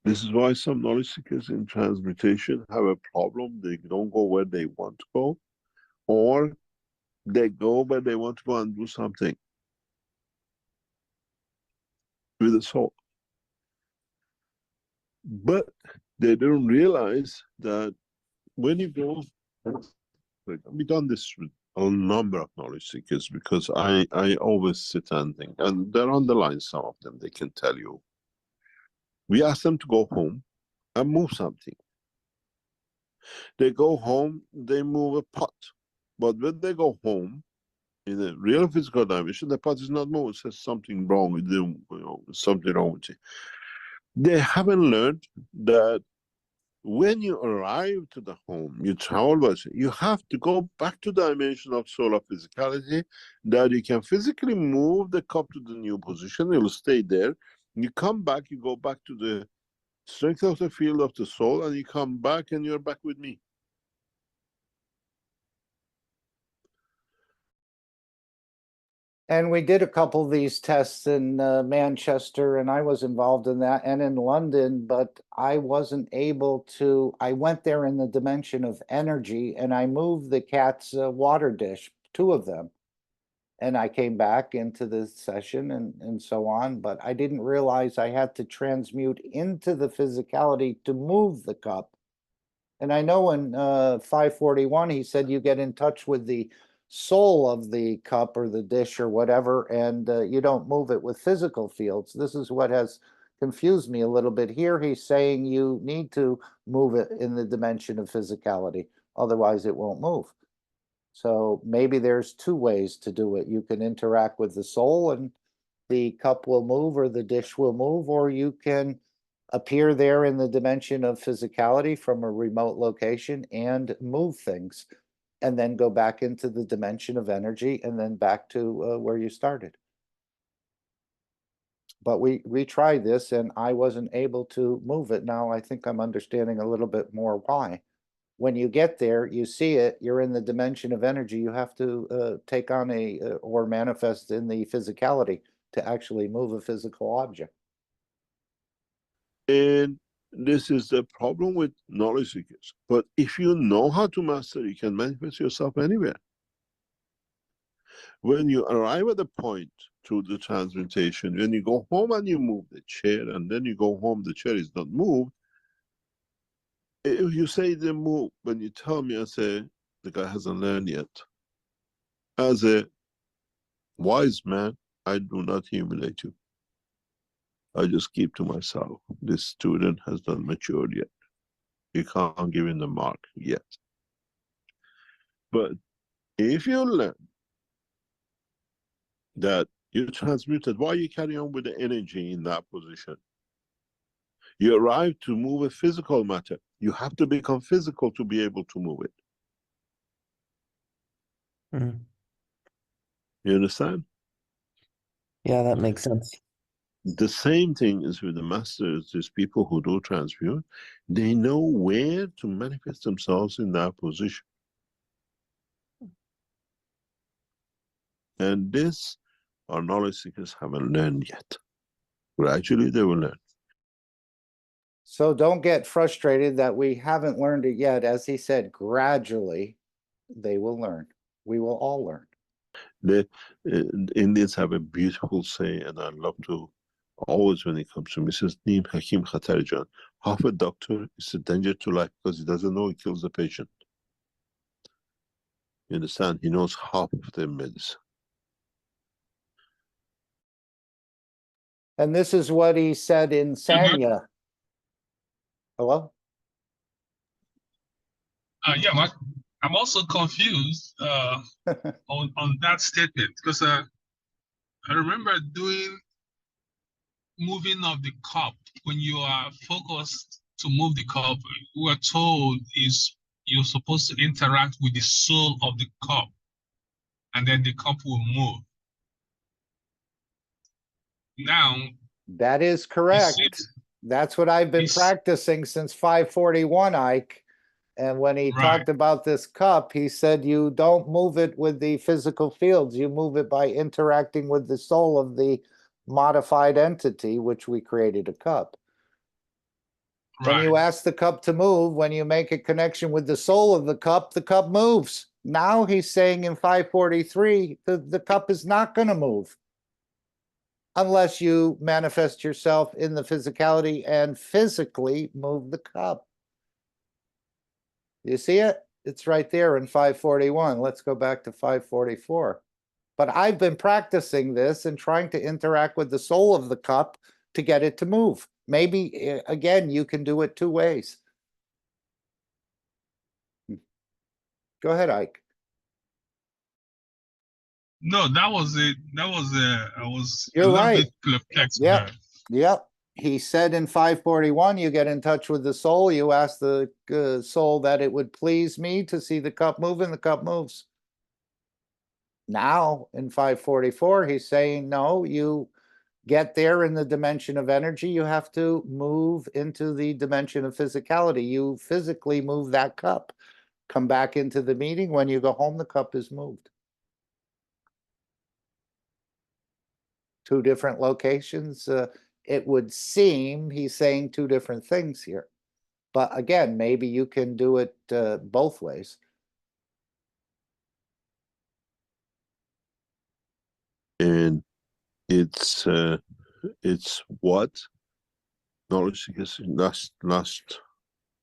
This is why some knowledge seekers in transmutation have a problem. They don't go where they want to go, or they go where they want to go and do something with the soul. But they don't realize that when you go, we've done this with a number of knowledge seekers, because I always sit and think, and they're on the line, some of them, they can tell you. We ask them to go home and move something. They go home, they move a pot. But when they go home, in a real physical dimension, the pot is not moving. It says something wrong with them, something wrong with it. They haven't learned that when you arrive to the home, you travel, but you have to go back to the dimension of solar physicality, that you can physically move the cup to the new position. It will stay there. You come back, you go back to the strength of the field of the soul, and you come back and you're back with me. And we did a couple of these tests in Manchester, and I was involved in that, and in London, but I wasn't able to. I went there in the dimension of energy, and I moved the cat's water dish, two of them. And I came back into the session and so on, but I didn't realize I had to transmute into the physicality to move the cup. And I know in 541, he said you get in touch with the soul of the cup or the dish or whatever, and you don't move it with physical fields. This is what has confused me a little bit here. He's saying you need to move it in the dimension of physicality, otherwise it won't move. So maybe there's two ways to do it. You can interact with the soul and the cup will move or the dish will move, or you can appear there in the dimension of physicality from a remote location and move things, and then go back into the dimension of energy and then back to where you started. But we tried this and I wasn't able to move it. Now I think I'm understanding a little bit more why. When you get there, you see it, you're in the dimension of energy, you have to take on or manifest in the physicality to actually move a physical object. And this is the problem with knowledge seekers. But if you know how to master, you can manifest yourself anywhere. When you arrive at the point through the transmutation, when you go home and you move the chair, and then you go home, the chair is not moved. If you say they move, when you tell me, I say, the guy hasn't learned yet. As a wise man, I do not humiliate you. I just keep to myself. This student has not matured yet. You can't give him the mark yet. But if you learn that you transmuted, why you carry on with the energy in that position? You arrive to move a physical matter. You have to become physical to be able to move it. Mhm. You understand? Yeah, that makes sense. The same thing is with the masters. These people who do transmute, they know where to manifest themselves in that position. And this, our knowledge seekers haven't learned yet. Gradually they will learn. So don't get frustrated that we haven't learned it yet. As he said, gradually they will learn. We will all learn. The Indians have a beautiful saying, and I love to always when it comes to Mrs. Neem Hakim KAKT June. Half a doctor is a danger to life because he doesn't know he kills the patient. You understand? He knows half of the medicine. And this is what he said in Sanya. Hello? Yeah, Mark, I'm also confused on that statement because I remember doing moving of the cup. When you are focused to move the cup, we were told is you're supposed to interact with the soul of the cup, and then the cup will move. Now, that is correct. That's what I've been practicing since 541, Ike. And when he talked about this cup, he said you don't move it with the physical fields. You move it by interacting with the soul of the modified entity, which we created a cup. When you ask the cup to move, when you make a connection with the soul of the cup moves. Now he's saying in 543, the cup is not going to move. unless you manifest yourself in the physicality and physically move the cup. You see it? It's right there in 541. Let's go back to 544. But I've been practicing this and trying to interact with the soul of the cup to get it to move. Maybe, again, you can do it two ways. Go ahead, Ike. No, that was it. That was I was You're a little right. bit perplexed. Yep. Yep. He said in 541, you get in touch with the soul. You ask the soul that it would please me to see the cup move, and the cup moves. Now in 544, he's saying, no, you get there in the dimension of energy. You have to move into the dimension of physicality. You physically move that cup. Come back into the meeting. When you go home, the cup is moved. Two different locations. It would seem he's saying two different things here. But again, maybe you can do it both ways. And it's what knowledge last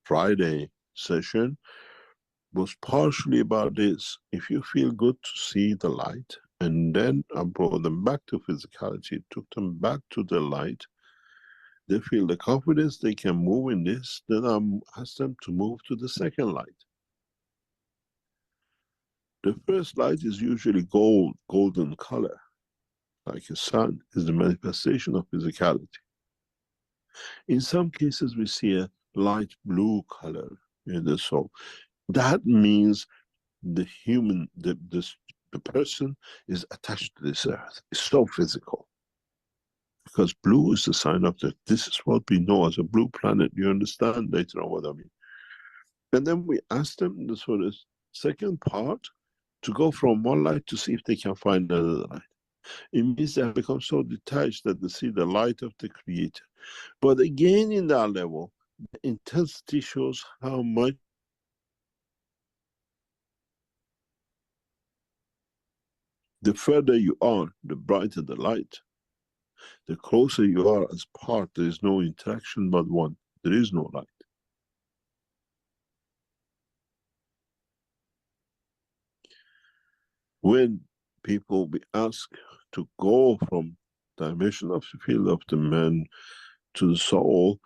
Friday session was partially about this. If you feel good to see the light, and then I brought them back to physicality, took them back to the light, they feel the confidence they can move in this, then I ask them to move to the second light. The first light is usually golden color, like a sun, is the manifestation of physicality. In some cases, we see a light blue color in the soul. That means the human, the person is attached to this earth. It's so physical. Because blue is the sign of this is what we know as a blue planet. You understand later on what I mean. And then we ask them for the second part to go from one light to see if they can find another light. It means they have become so detached that they see the light of the Creator. But again, in that level, the intensity shows how much the further you are, the brighter the light. The closer you are as part, there is no interaction but one. There is no light. When people be asked to go from dimension of the field of the man to the soul,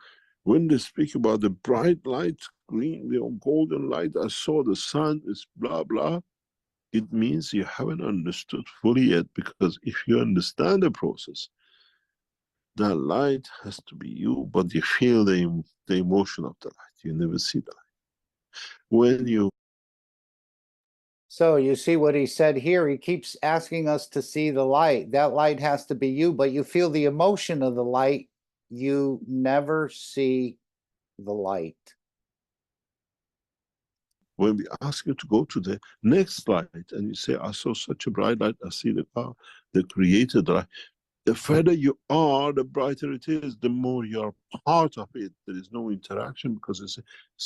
when they speak about the bright light, green, golden light, I saw the sun is blah, blah, it means you haven't understood fully yet, because if you understand the process, that light has to be you, but you feel the emotion of the light. You never see the light. When you... So you see what he said here. He keeps asking us to see the light. That light has to be you, but you feel the emotion of the light. You never see the light. When we ask you to go to the next light and you say, I saw such a bright light, I see the Creator light. The further you are, the brighter it is, the more you are part of it. There is no interaction, because it's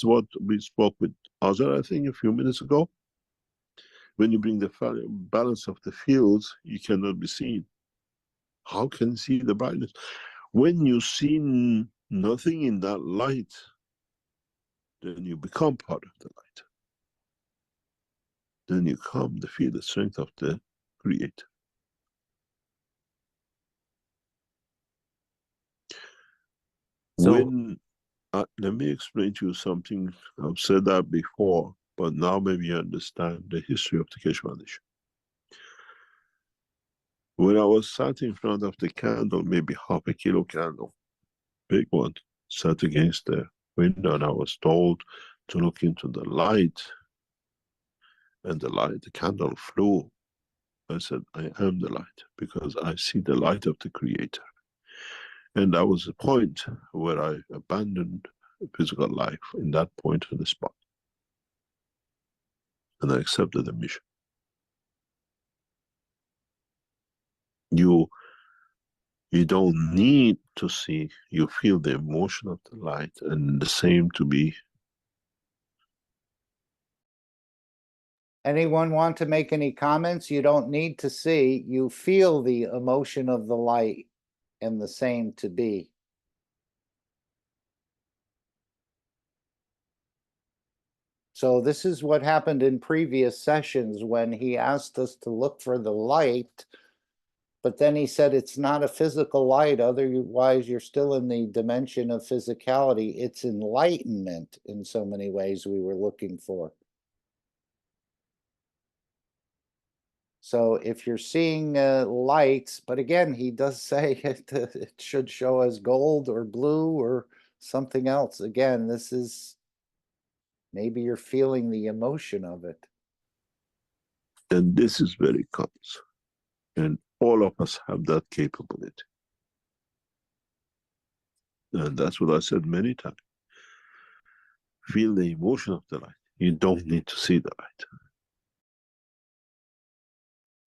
what we spoke with Azar, I think, a few minutes ago. When you bring the balance of the fields, you cannot be seen. How can you see the brightness? When you see nothing in that light, then you become part of the light. Then you come to feel the strength of the Creator. So, Let me explain to you something. I've said that before, but now maybe you understand the history of the Keshe Foundation. When I was sat in front of the candle, maybe half a kilo candle, big one, sat against the window, and I was told to look into the light, and the candle flew. I said, I am the light, because I see the light of the Creator. And that was the point where I abandoned physical life, in that point on the spot. And I accepted the mission. You don't need to see, you feel the emotion of the light, and the same to be. Anyone want to make any comments? You don't need to see, you feel the emotion of the light. and the same to be. So this is what happened in previous sessions when he asked us to look for the light, but then he said it's not a physical light, otherwise you're still in the dimension of physicality. It's enlightenment in so many ways we were looking for. So if you're seeing lights, but again, he does say it should show as gold or blue or something else. Again, this is, maybe you're feeling the emotion of it. And this is where it comes. And all of us have that capability. And that's what I said many times. Feel the emotion of the light. You don't need to see the light.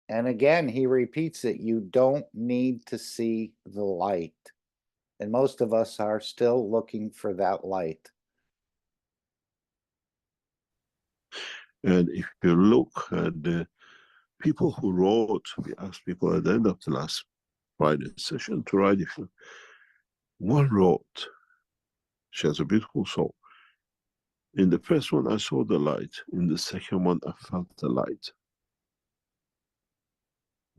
And again, he repeats it, you don't need to see the light. And most of us are still looking for that light. And if you look at the people who wrote, we asked people at the end of the last Friday session to write. If one wrote, she has a beautiful soul. In the first one, I saw the light. In the second one, I felt the light.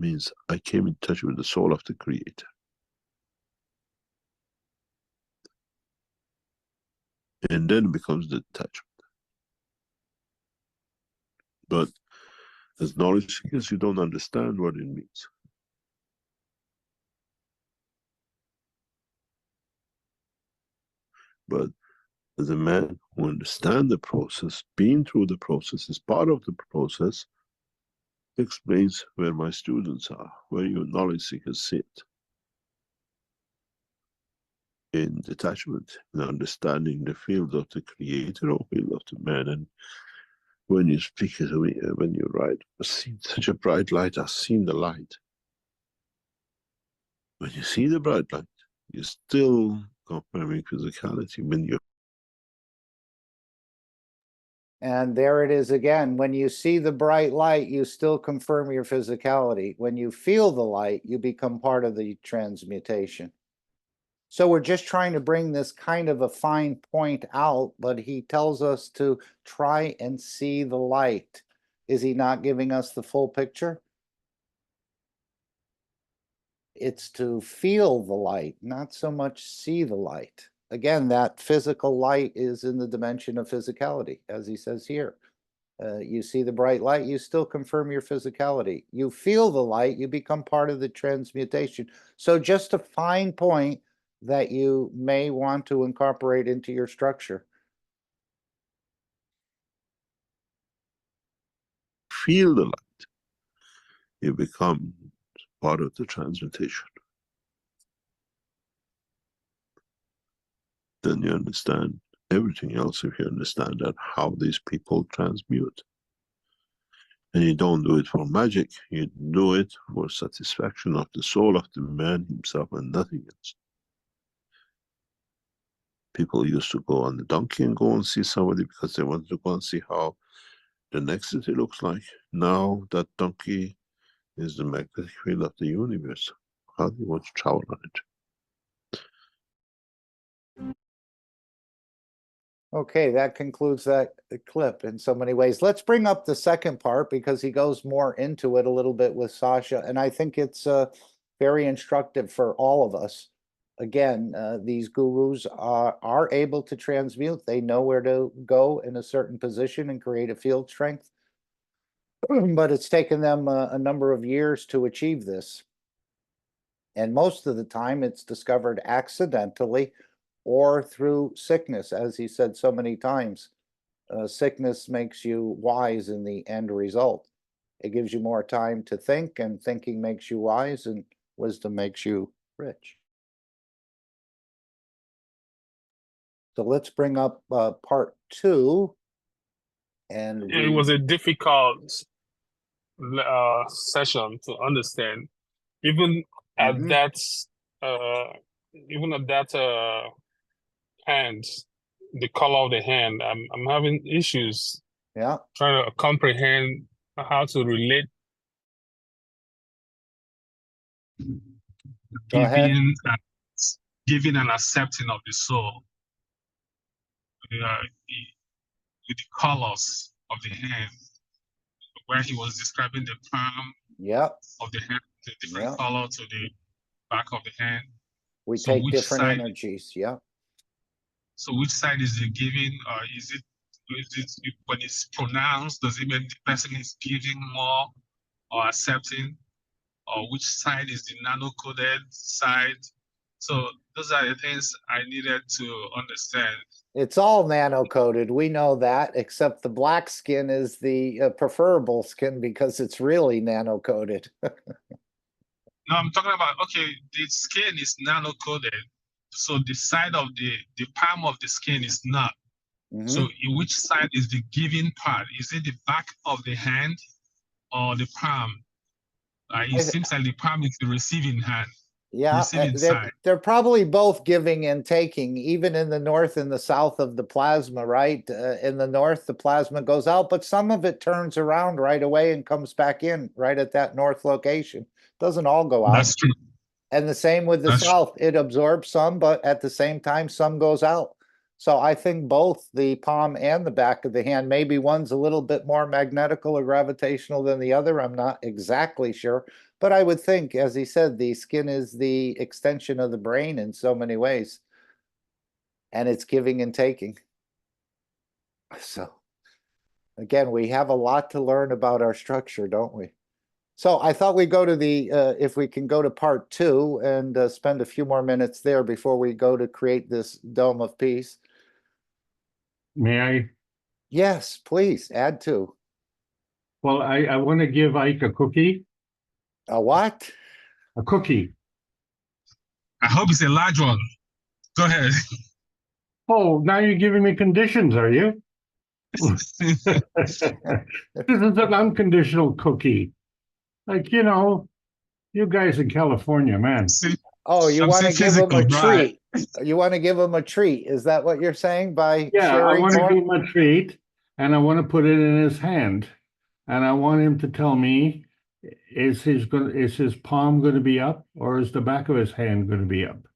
Means I came in touch with the soul of the Creator. And then it becomes the detachment. But as knowledge seekers, you don't understand what it means. But as a man who understands the process, being through the process, is part of the process, explains where my students are, where your knowledge seekers sit. In detachment, in understanding the field of the Creator or field of the man. And when you speak to me, when you write, I've seen such a bright light, I've seen the light. When you see the bright light, you're still confirming physicality. When you And there it is again. When you see the bright light, you still confirm your physicality. When you feel the light, you become part of the transmutation. So we're just trying to bring this kind of a fine point out, but he tells us to try and see the light. Is he not giving us the full picture? It's to feel the light, not so much see the light. Again, that physical light is in the dimension of physicality, as he says here. You see the bright light, you still confirm your physicality. You feel the light, you become part of the transmutation. So just a fine point that you may want to incorporate into your structure. feel the light, you become part of the transmutation. Then you understand everything else if you understand that how these people transmute. And you don't do it for magic, you do it for satisfaction of the soul of the man himself and nothing else. People used to go on the donkey and go and see somebody because they wanted to go and see how the next city looks like. Now that donkey is the magnetic field of the universe. How do you want to travel on it? Okay, that concludes that clip in so many ways. Let's bring up the second part because he goes more into it a little bit with Sasha, and I think it's very instructive for all of us. Again, these gurus are able to transmute. They know where to go in a certain position and create a field strength, but it's taken them a number of years to achieve this. And most of the time it's discovered accidentally or through sickness, as he said so many times. Sickness makes you wise in the end result. It gives you more time to think, and thinking makes you wise, and wisdom makes you rich. So let's bring up part 2. And It was a difficult session to understand. Even at that, hand, the color of the hand, I'm having issues. Yeah. Trying to comprehend how to relate. Go ahead. Giving and accepting of the soul, with the colors of the hand, where he was describing the palm Yep. of the hand, the different Yep. color to the back of the hand. We So take which different side? energies. Yep. So which side is the giving? Is it when it's pronounced? Does it mean the person is giving more or accepting? Or which side is the nano-coded side? So those are the things I needed to understand. It's all nano-coated. We know that, except the black skin is the preferable skin because it's really nano-coated. No, I'm talking about, okay, the skin is nano-coated. So the side of the palm of the skin is not. Mhm. So which side is the giving part? Is it the back of the hand or the palm? It seems like the palm is the receiving hand. Yeah, Receiving they're, side. they're probably both giving and taking, even in the north and the south of the plasma, right? In the north, the plasma goes out, but some of it turns around right away and comes back in right at that north location. Doesn't all go out. That's true. And the same with the That's south. It absorbs some, but at the same time, some goes out. So I think both the palm and the back of the hand, maybe one's a little bit more magnetical or gravitational than the other. I'm not exactly sure. But I would think, as he said, the skin is the extension of the brain in so many ways. And it's giving and taking. So again, we have a lot to learn about our structure, don't we? So I thought we'd go to the, if we can go to part 2 and spend a few more minutes there before we go to create this dome of peace. May I? Yes, please, add to. Well, I want to give Ike a cookie. A what? A cookie. I hope it's a large one. Go ahead. Oh, now you're giving me conditions, are you? This is an unconditional cookie. Like, you guys in California, man. See, Oh, you I'm want to saying give him a physical, right? treat. You want to give him a treat. Is that what you're saying by Yeah, I sharing want to more? give him a treat, and I want to put it in his hand, and I want him to tell me, is his palm going to be up, or is the back of his hand going to be up?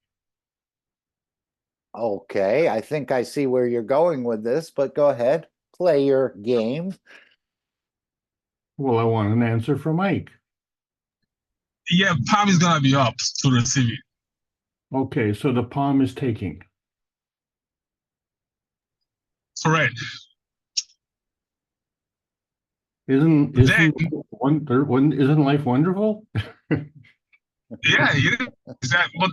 Okay, I think I see where you're going with this, but go ahead, play your game. Well, I want an answer from Mike. Yeah, palm is gonna be up to receive it. Okay, so the palm is taking. Correct. Isn't Then, life wonderful? yeah, it is that. But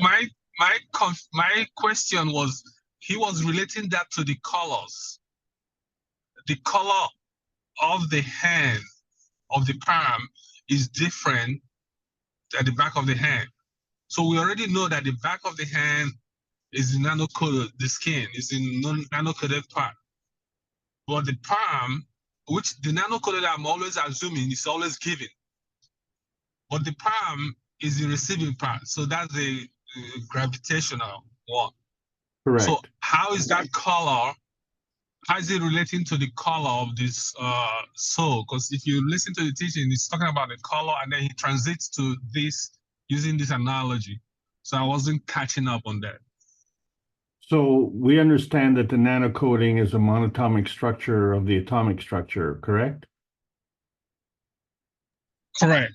my question was, he was relating that to the colors. The color of the hand of the palm is different at the back of the hand. So we already know that the back of the hand is nano-coated, the skin is in nano-coated part. But the palm, which the nano-coated I'm always assuming is always giving. But the palm is the receiving part. So that's the gravitational one. Correct. So how is that color, how is it relating to the color of this soul? Because if you listen to the teaching, it's talking about the color and then he transits to this using this analogy. So I wasn't catching up on that. So we understand that the nanocoating is a monatomic structure of the atomic structure, correct? Correct.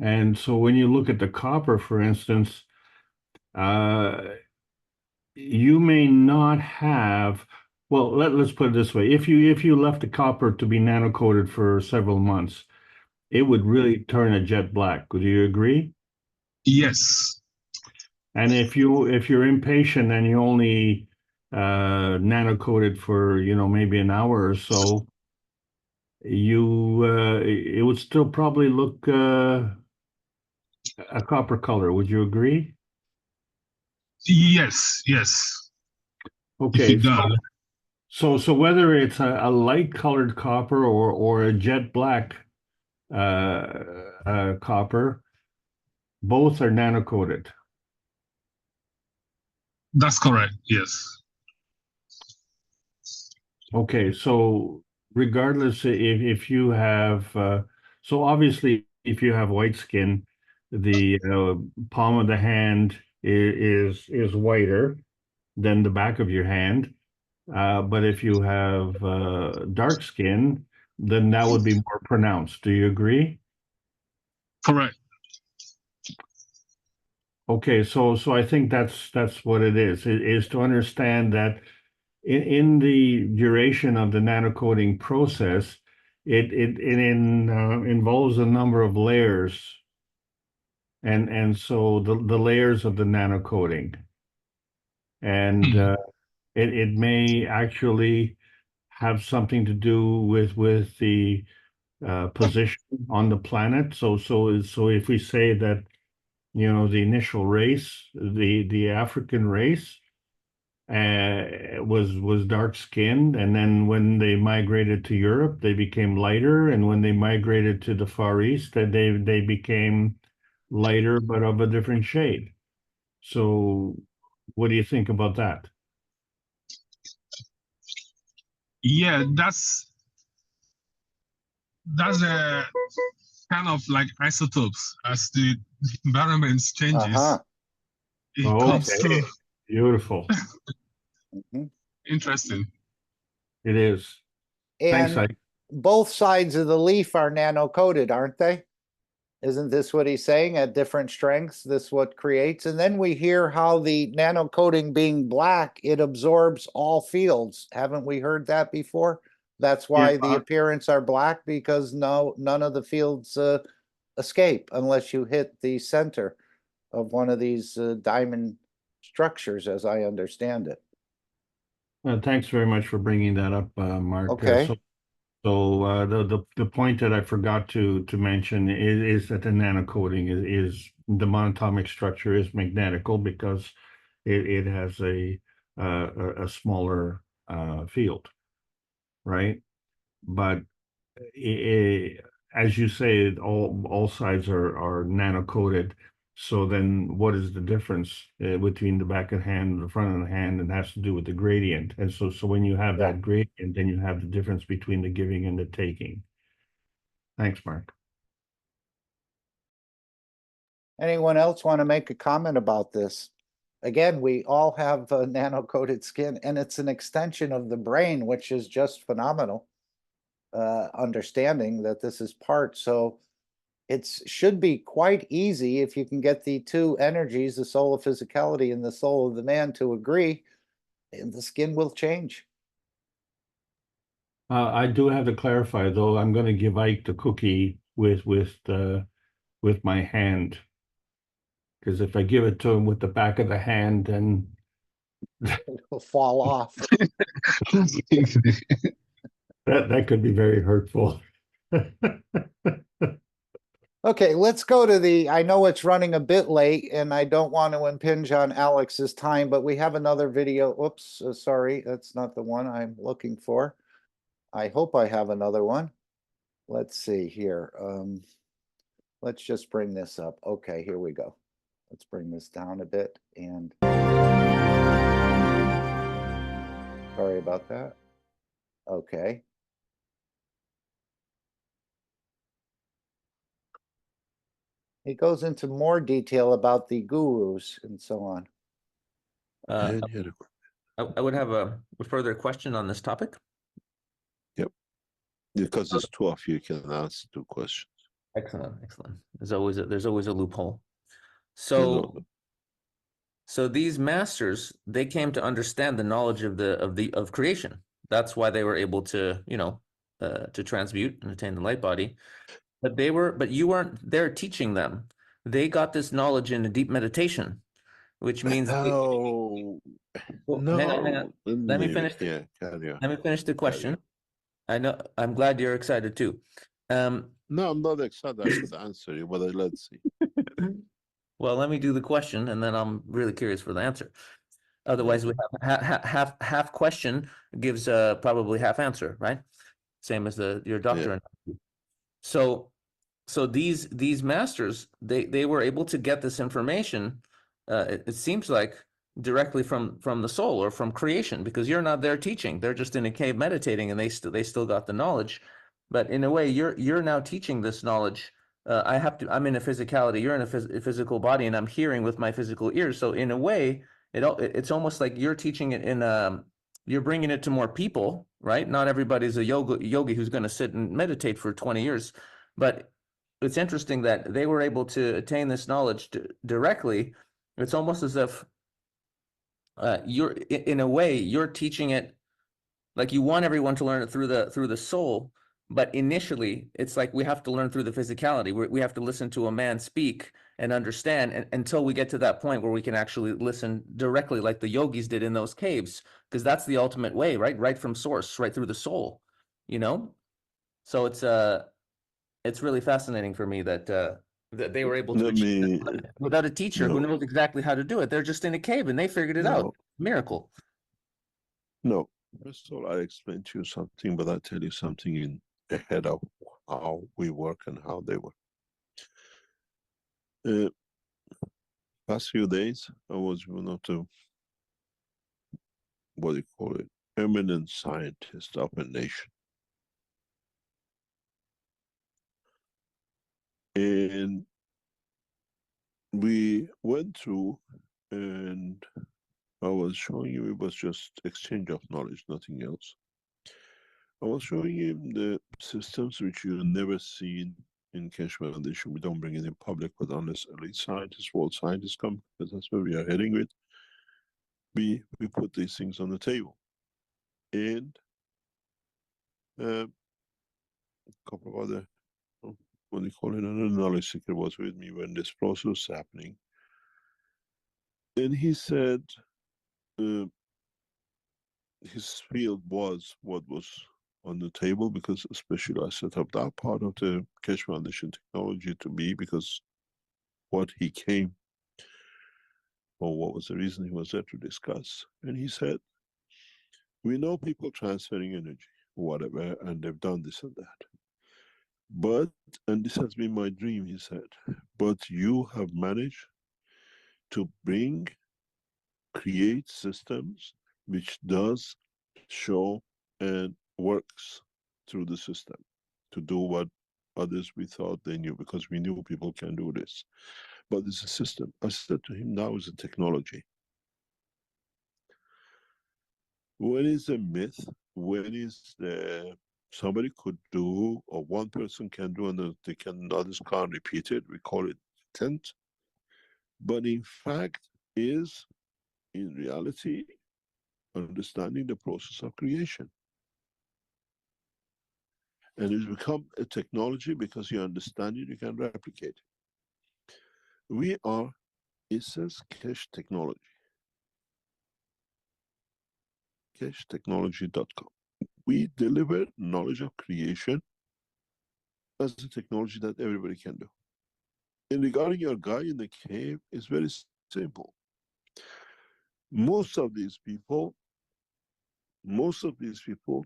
And so when you look at the copper, for instance, you may not have, well, let's put it this way. If you left the copper to be nanocoated for several months, it would really turn a jet black. Would you agree? Yes. And if you're impatient and you only nanocoat it for maybe an hour or so, it would still probably look a copper color. Would you agree? Yes. Yes. Okay. If it does. So whether it's a light colored copper or a jet black copper, both are nanocoated. That's correct. Yes. Okay, so regardless if you have, so obviously if you have white skin, the palm of the hand is whiter than the back of your hand. But if you have dark skin, then that would be more pronounced. Do you agree? Correct. Okay, so I think that's what it is to understand that in the duration of the nanocoating process, it involves a number of layers, and so the layers of the nanocoating, and it may actually have something to do with the position on the planet. So if we say that, you know, the initial race, the African race, was dark skinned, and then when they migrated to Europe, they became lighter, and when they migrated to the Far East, they became lighter but of a different shade. So, what do you think about that? Yeah, that's a kind of like isotopes. As the environment changes, Uh-huh. it Oh, comes okay. to Beautiful. Mhm. interesting. It is. Thanks, And Ike. both sides of the leaf are nano-coated, aren't they? Isn't this what he's saying? At different strengths, this what creates? And then we hear how the nano-coating being black, it absorbs all fields. Haven't we heard that before? That's why the appearance are black, because none of the fields escape unless you hit the center of one of these diamond structures, as I understand it. Thanks very much for bringing that up, Mark. Okay. So the point that I forgot to mention is that the nanocoating is the monatomic structure is magnetical because it has a smaller field, right? But as you say, all sides are nano-coated. So then what is the difference between the back of the hand and the front of the hand? It has to do with the gradient. And so when you have Yeah. that gradient, then you have the difference between the giving and the taking. Thanks, Mark. Anyone else want to make a comment about this? Again, we all have nano-coated skin, and it's an extension of the brain, which is just phenomenal. Understanding that this is part, so it should be quite easy if you can get the two energies, the soul of physicality and the soul of the man, to agree, and the skin will change. I do have to clarify, though. I'm going to give Ike the cookie with my hand, because if I give it to him with the back of the hand, then It'll fall off. that could be very hurtful. Okay, let's go to I know it's running a bit late and I don't want to impinge on Alex's time, but we have another video. Oops, sorry, that's not the one I'm looking for. I hope I have another one. Let's see here. Let's just bring this up. Okay, here we go. Let's bring this down a bit, and sorry about that. Okay. It goes into more detail about the gurus and so on. I would have a further question on this topic. Yep. Because there's two of you can ask two questions. Excellent. There's always a loophole. No. So these masters, they came to understand the knowledge of creation. That's why they were able to, to transmute and attain the light body. But you weren't there teaching them. They got this knowledge in a deep meditation, which means No. hang on. Let me finish. Yeah, carry on. Let me finish the question. I know. I'm glad you're excited too. No, I'm not excited. I should answer you, but let's see. Well, let me do the question, and then I'm really curious for the answer. Otherwise, we have half question gives probably half answer, right? Same as your doctor. Yeah. So these masters, they were able to get this information. It seems like directly from the soul or from creation, because you're not there teaching. They're just in a cave meditating, and they still got the knowledge. But in a way, you're now teaching this knowledge I'm in a physicality, you're in a physical body, and I'm hearing with my physical ears. So in a way, it's almost like you're teaching it you're bringing it to more people, right? Not everybody's a yogi who's going to sit and meditate for 20 years. But it's interesting that they were able to attain this knowledge directly. It's almost as if in a way, you're teaching it like you want everyone to learn it through the soul. But initially, it's like we have to learn through the physicality. We have to listen to a man speak and understand until we get to that point where we can actually listen directly like the yogis did in those caves, because that's the ultimate way, right? Right from source, right through the soul, you know? So it's really fascinating for me that they were able to Let achieve me, that without a teacher who no, knows exactly how to do it. They're just in a cave and they figured it out. no, Miracle. no. First of all, I explained to you something, but I'll tell you something in ahead of how we work and how they work. Past few days, I was one of the, what do you call it, eminent scientists of a nation. And we went through, and I was showing you, it was just exchange of knowledge, nothing else. I was showing him the systems which you never seen in Keshe Foundation. We don't bring it in public, but unless elite scientists, world scientists come, because that's where we are heading with, we put these things on the table. And a couple of other, what do you call it, another knowledge seeker was with me when this process was happening. And he said his field was what was on the table, because especially I set up that part of the Keshe Foundation technology to be, because what he came, or what was the reason he was there to discuss. And he said, we know people transferring energy, whatever, and they've done this and that. But, and this has been my dream, he said, but you have managed to create systems which does show and works through the system to do what others we thought they knew, because we knew people can do this. But it's a system. I said to him, now is a technology. When is a myth? When is somebody could do, or one person can do, and others can't repeat it? We call it intent. But in fact, is in reality understanding the process of creation. And it's become a technology because you understand it, you can replicate it. We are, it says Keshe Technology. KesheTechnology.com. We deliver knowledge of creation as a technology that everybody can do. And regarding your guy in the cave, it's very simple. Most of these people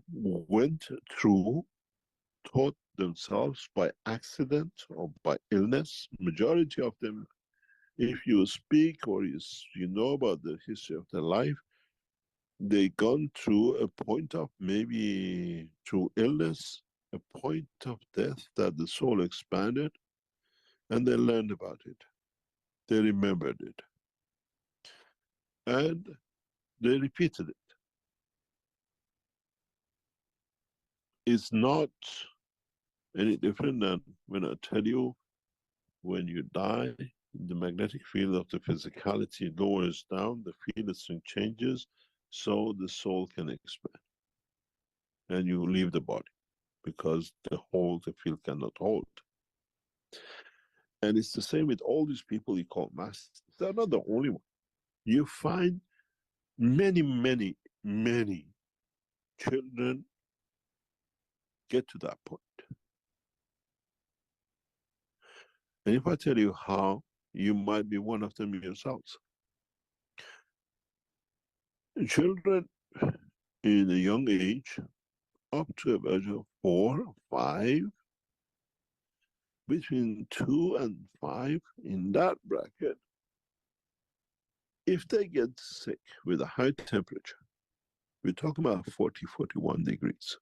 went through, taught themselves by accident or by illness. Majority of them, if you speak or you know about the history of their life, they gone through a point of maybe through illness, a point of death that the soul expanded, and they learned about it. They remembered it. And they repeated it. It's not any different than when I tell you, when you die, the magnetic field of the physicality lowers down, the field strength changes, so the soul can expand. And you leave the body, because the field cannot hold. And it's the same with all these people you call masters. They're not the only one. You find many, many, many children get to that point. And if I tell you how, you might be one of them yourselves. Children in a young age, up to about 4 or 5, between 2 and 5, in that bracket, if they get sick with a high temperature, we're talking about 40, 41 degrees.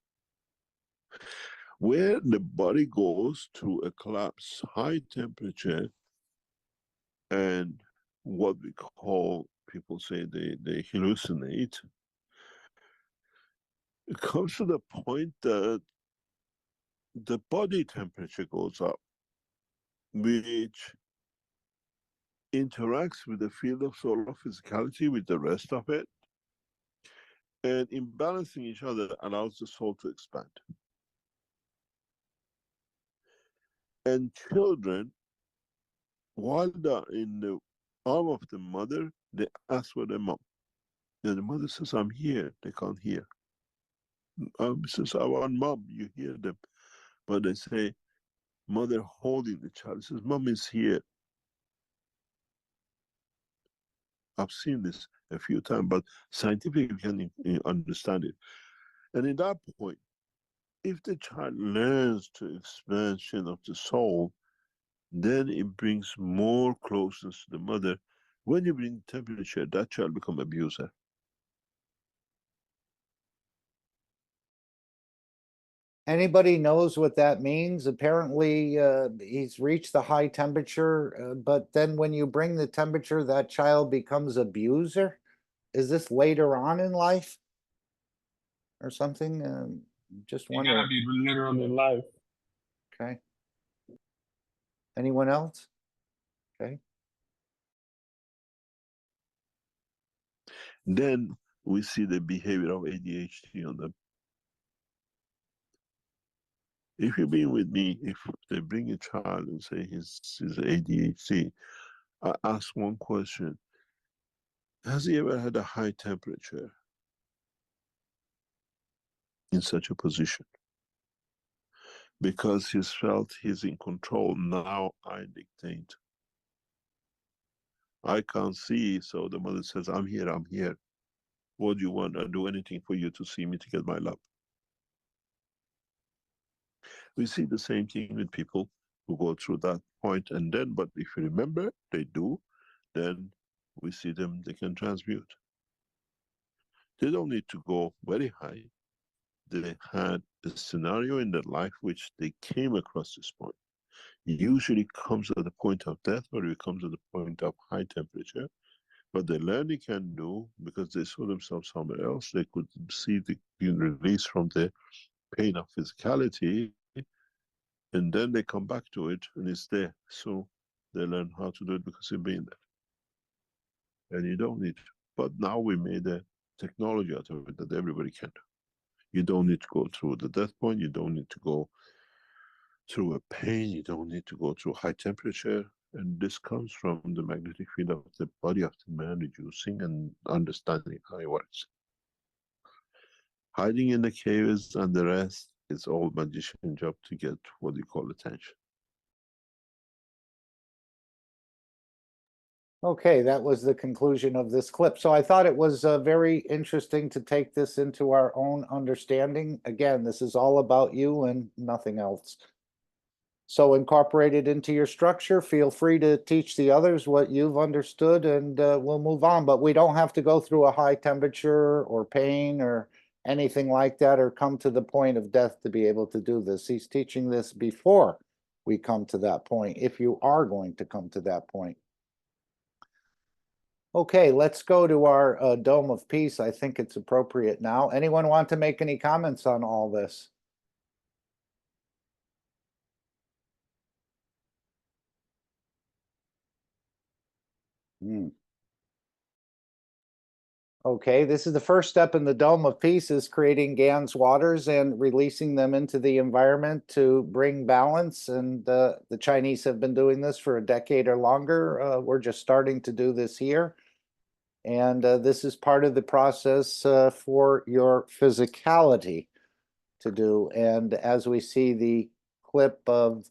where the body goes through a collapse, high temperature, and what we call, people say they hallucinate. It comes to the point that the body temperature goes up, which interacts with the field of solar physicality with the rest of it, and in balancing each other allows the soul to expand. And children, while they're in the arm of the mother, they ask for their mom. And the mother says, I'm here. They can't hear. Says, I want mom. You hear them. But they say, mother holding the child says, mom is here. I've seen this a few times, but scientifically can understand it. And in that point, if the child learns to expansion of the soul, then it brings more closeness to the mother. When you bring temperature, that child become abuser. Anybody knows what that means? Apparently, he's reached the high temperature, but then when you bring the temperature, that child becomes abuser. Is this later on in life or something? Just You gotta wondering. be literally live. Okay. Anyone else? Okay. Then we see the behavior of ADHD on them. If you've been with me, if they bring a child and say he's ADHD, I ask one question. Has he ever had a high temperature in such a position? Because he's felt he's in control. Now I dictate. I can't see, so the mother says, I'm here, I'm here. What do you want? I'll do anything for you to see me, to get my love. We see the same thing with people who go through that point, and then, but if you remember, they do, then we see them, they can transmute. They don't need to go very high. They had a scenario in their life which they came across this point. It usually comes at the point of death, or it comes at the point of high temperature. But they learn they can do, because they saw themselves somewhere else, they could see the release from the pain of physicality, and then they come back to it and it's there. So they learn how to do it because they've been there. And you don't need to. But now we made a technology out of it that everybody can do. You don't need to go through the death point, you don't need to go through a pain, you don't need to go through high temperature. And this comes from the magnetic field of the body of the man reducing and understanding how it works. Hiding in the caves and the rest is all magician job to get what you call attention. Okay, that was the conclusion of this clip. So I thought it was very interesting to take this into our own understanding. Again, this is all about you and nothing else. So incorporate it into your structure. Feel free to teach the others what you've understood, and we'll move on. But we don't have to go through a high temperature or pain or anything like that, or come to the point of death to be able to do this. He's teaching this before we come to that point, if you are going to come to that point. Okay, let's go to our Dome of Peace. I think it's appropriate now. Anyone want to make any comments on all this? Okay, this is the first step in the Dome of Peace, is creating GAN's waters and releasing them into the environment to bring balance. And the Chinese have been doing this for a decade or longer. We're just starting to do this here. And this is part of the process for your physicality to do. And as we see the clip of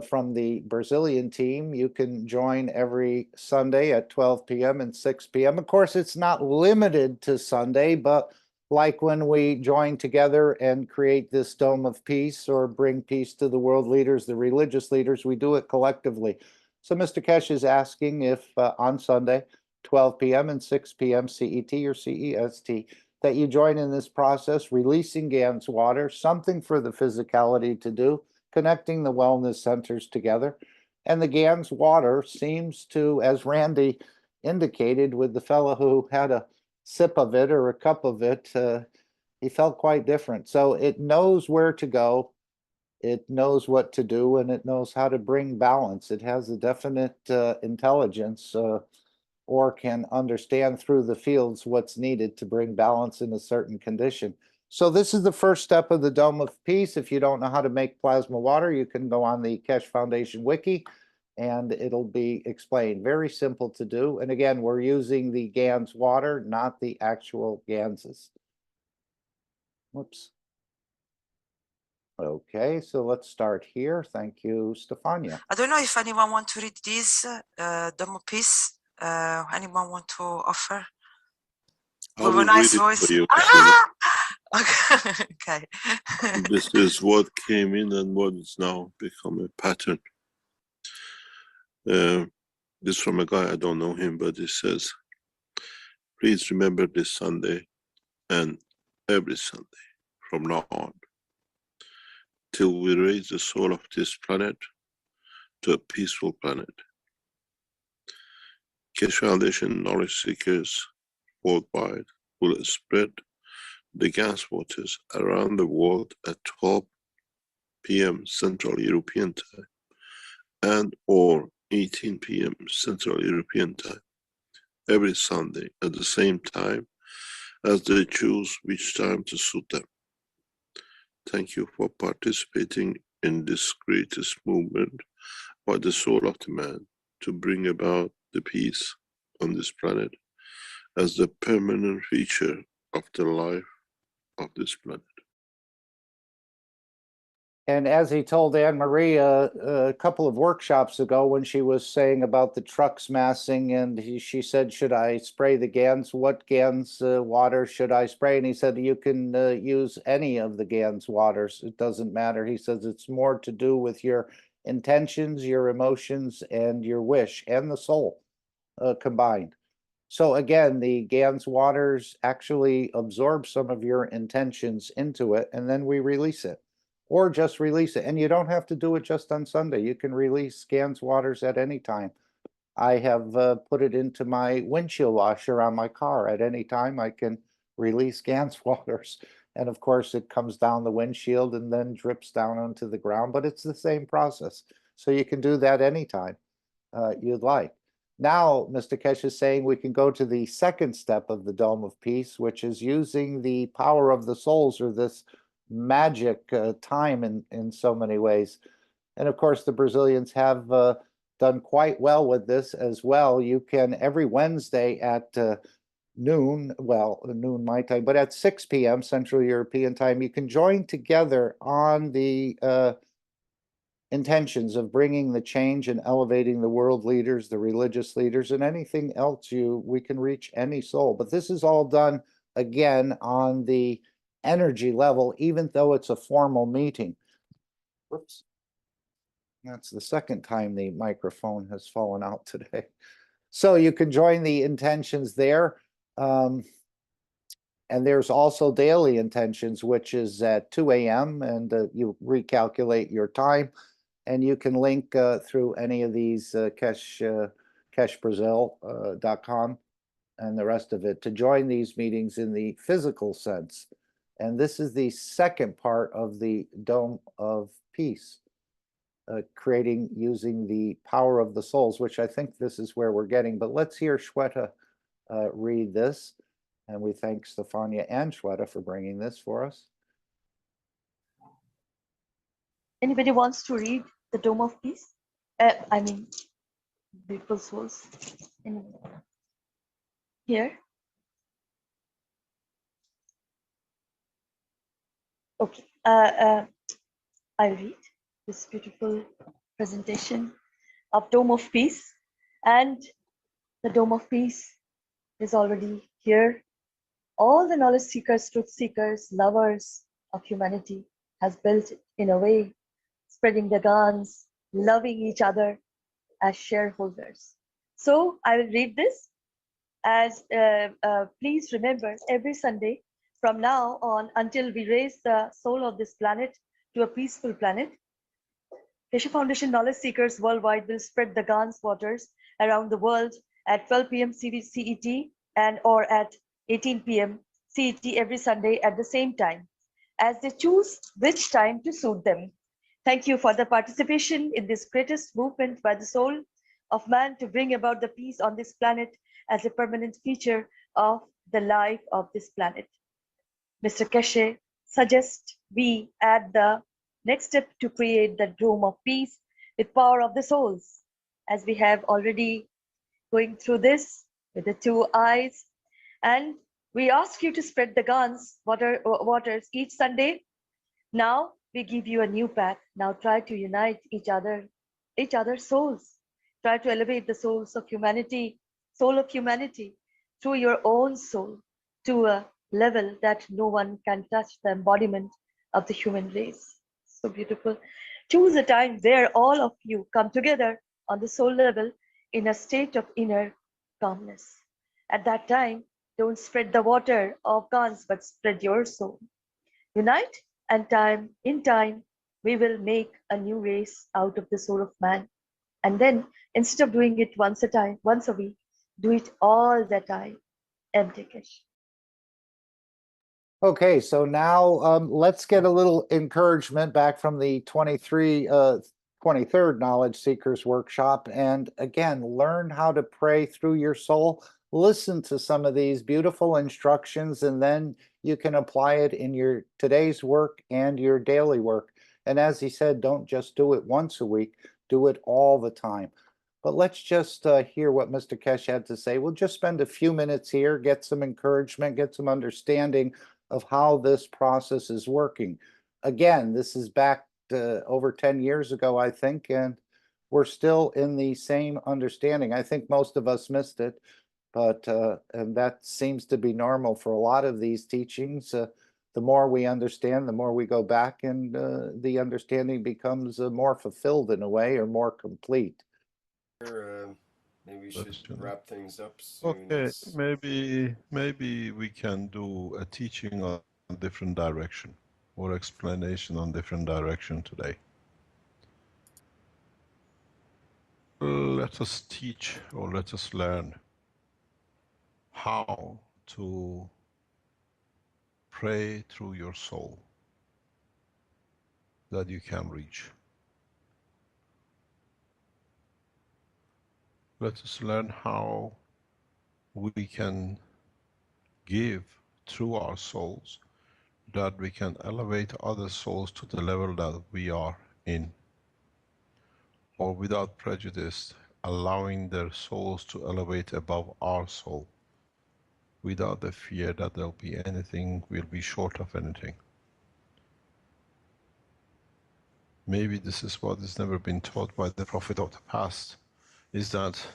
from the Brazilian team, you can join every Sunday at 12 p.m. and 6 p.m. Of course, it's not limited to Sunday, but like when we join together and create this Dome of Peace or bring peace to the world leaders, the religious leaders, we do it collectively. So Mr. Keshe is asking if on Sunday, 12 p.m. and 6 p.m. CET or CEST, that you join in this process, releasing GAN's water, something for the physicality to do, connecting the wellness centers together. And the GAN's water seems to, as Randy indicated with the fellow who had a sip of it or a cup of it, he felt quite different. So it knows where to go, it knows what to do, and it knows how to bring balance. It has a definite intelligence, or can understand through the fields what's needed to bring balance in a certain condition. So this is the first step of the Dome of Peace. If you don't know how to make plasma water, you can go on the Keshe Foundation wiki and it'll be explained. Very simple to do. And again, we're using the GAN's water, not the actual GANS's. Whoops. Okay, so let's start here. Thank you, Stefania. I don't know if anyone want to read this Dome of Peace. Anyone want to offer? I With a will nice read it voice. for you. Okay. This is what came in and what is now become a pattern. This from a guy, I don't know him, but it says, please remember this Sunday and every Sunday from now on, till we raise the soul of this planet to a peaceful planet. Keshe Foundation knowledge seekers worldwide will spread the gas waters around the world at 12 p.m. Central European Time and or 18 p.m. Central European Time every Sunday at the same time as they choose which time to suit them. Thank you for participating in this greatest movement by the soul of the man to bring about the peace on this planet as the permanent feature of the life of this planet. And as he told Anne Marie a couple of workshops ago when she was saying about the trucks massing, and she said, should I spray the GANS? What GANS water should I spray? And he said, you can use any of the GANS waters. It doesn't matter. He says it's more to do with your intentions, your emotions, and your wish, and the soul combined. So again, the GANS waters actually absorb some of your intentions into it, and then we release it. Or just release it. And you don't have to do it just on Sunday. You can release GANS waters at any time. I have put it into my windshield washer on my car. At any time, I can release GANS waters. And of course, it comes down the windshield and then drips down onto the ground, but it's the same process. So you can do that anytime you'd like. Now, Mr. Keshe is saying we can go to the second step of the Dome of Peace, which is using the power of the souls, or this magic time in so many ways. And of course, the Brazilians have done quite well with this as well. You can, every Wednesday at noon, well, noon my time, but at 6 p.m. Central European time, you can join together on the intentions of bringing the change and elevating the world leaders, the religious leaders, and anything else we can reach any soul. But this is all done again on the energy level, even though it's a formal meeting. Whoops. That's the second time the microphone has fallen out today. So you can join the intentions there. And there's also daily intentions, which is at 2 a.m. and you recalculate your time. And you can link through any of these KesheBrazil.com and the rest of it to join these meetings in the physical sense. And this is the second part of the Dome of Peace, creating using the power of the souls, which I think this is where we're getting. But let's hear Shweta read this. And we thank Stefania and Shweta for bringing this for us. Anybody wants to read the Dome of Peace? I mean, beautiful souls. In here. Okay. I'll read this beautiful presentation of Dome of Peace. And the Dome of Peace is already here. All the knowledge seekers, truth seekers, lovers of humanity has built it in a way, spreading the guns, loving each other as shareholders. So I will read this as, please remember, every Sunday from now on until we raise the soul of this planet to a peaceful planet. Keshe Foundation knowledge seekers worldwide will spread the Gans waters around the world at 12 p.m. CET and or at 18 p.m. CET every Sunday at the same time, as they choose which time to suit them. Thank you for the participation in this greatest movement by the soul of man to bring about the peace on this planet as a permanent feature of the life of this planet. Mr. Keshe suggests we add the next step to create the dome of peace with power of the souls, as we have already going through this with the 2 eyes. And we ask you to spread the Gans waters each Sunday. Now we give you a new path. Now try to unite each other's souls. Try to elevate the soul of humanity through your own soul to a level that no one can touch the embodiment of the human race. So beautiful. Choose a time where all of you come together on the soul level in a state of inner calmness. At that time, don't spread the water of Gans, but spread your soul. Unite, and in time, we will make a new race out of the soul of man. And then, instead of doing it once a week, do it all the time. MT Keshe. Okay, so now let's get a little encouragement back from the 23rd Knowledge Seekers Workshop. And again, learn how to pray through your soul. Listen to some of these beautiful instructions, and then you can apply it in your today's work and your daily work. And as he said, don't just do it once a week, do it all the time. But let's just hear what Mr. Keshe had to say. We'll just spend a few minutes here, get some encouragement, get some understanding of how this process is working. Again, this is back over 10 years ago, I think, and we're still in the same understanding. I think most of us missed it, but and that seems to be normal for a lot of these teachings. The more we understand, the more we go back, and the understanding becomes more fulfilled in a way, or more complete. Maybe we should wrap things up soon. Okay, maybe we can do a teaching on a different direction, or explanation on different direction today. Let us teach, or let us learn how to pray through your soul that you can reach. Let us learn how we can give through our souls, that we can elevate other souls to the level that we are in, or without prejudice, allowing their souls to elevate above our soul, without the fear that there'll be anything, we'll be short of anything. Maybe this is what has never been taught by the Prophet of the past, is that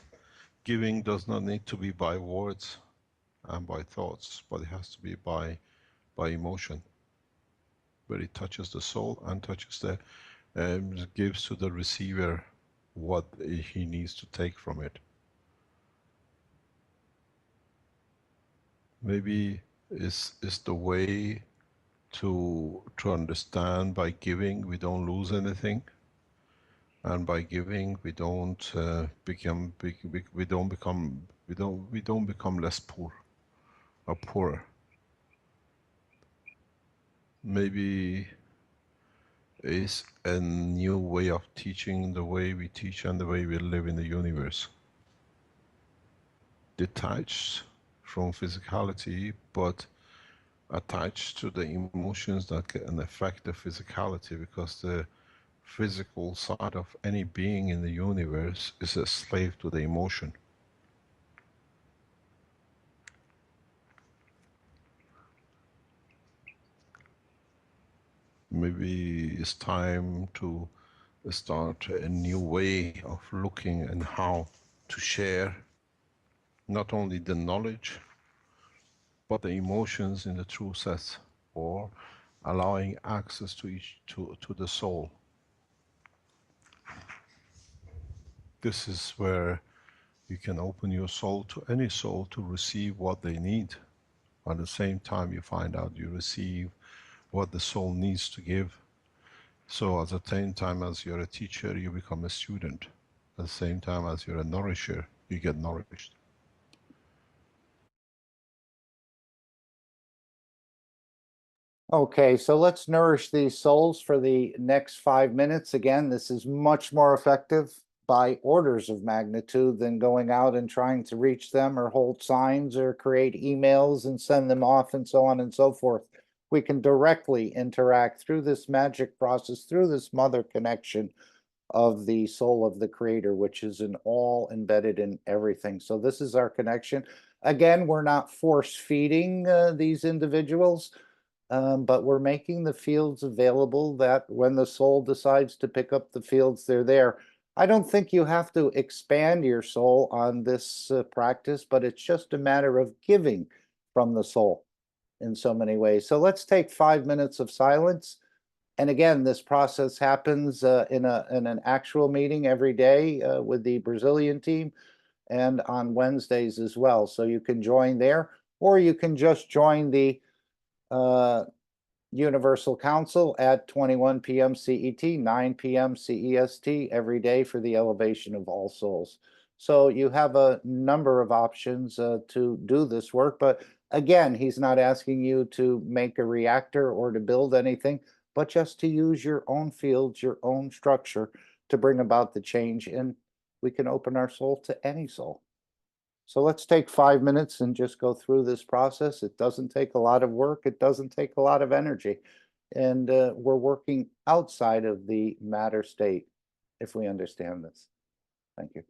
giving does not need to be by words and by thoughts, but it has to be by emotion, where it touches the soul and touches the, gives to the receiver what he needs to take from it. Maybe is the way to understand, by giving we don't lose anything, and by giving we don't become less poor or poorer. Maybe is a new way of teaching, the way we teach and the way we live in the universe, detached from physicality, but attached to the emotions that can affect the physicality, because the physical side of any being in the universe is a slave to the emotion. Maybe it's time to start a new way of looking and how to share not only the knowledge but the emotions in the true sense, or allowing access to the soul. This is where you can open your soul to any soul to receive what they need, At the same time, you find out you receive what the soul needs to give. So at the same time as you're a teacher, you become a student. At the same time as you're a nourisher, you get nourished. Okay, so let's nourish these souls for the next 5 minutes. Again, this is much more effective by orders of magnitude than going out and trying to reach them or hold signs or create emails and send them off and so on and so forth. We can directly interact through this magic process, through this mother connection of the soul of the creator, which is in all embedded in everything. So this is our connection. Again, we're not force feeding these individuals. But we're making the fields available that when the soul decides to pick up the fields, they're there. I don't think you have to expand your soul on this practice, but it's just a matter of giving from the soul in so many ways. So let's take 5 minutes of silence. And again, this process happens in an actual meeting every day with the Brazilian team and on Wednesdays as well. So you can join there, or you can just join the Universal Council at 21 p.m. CET, 9 p.m. CEST every day for the elevation of all souls. So you have a number of options to do this work, but again, he's not asking you to make a reactor or to build anything, but just to use your own fields, your own structure to bring about the change, and we can open our soul to any soul. So let's take 5 minutes and just go through this process. It doesn't take a lot of work. It doesn't take a lot of energy. And we're working outside of the matter state if we understand this. Thank you.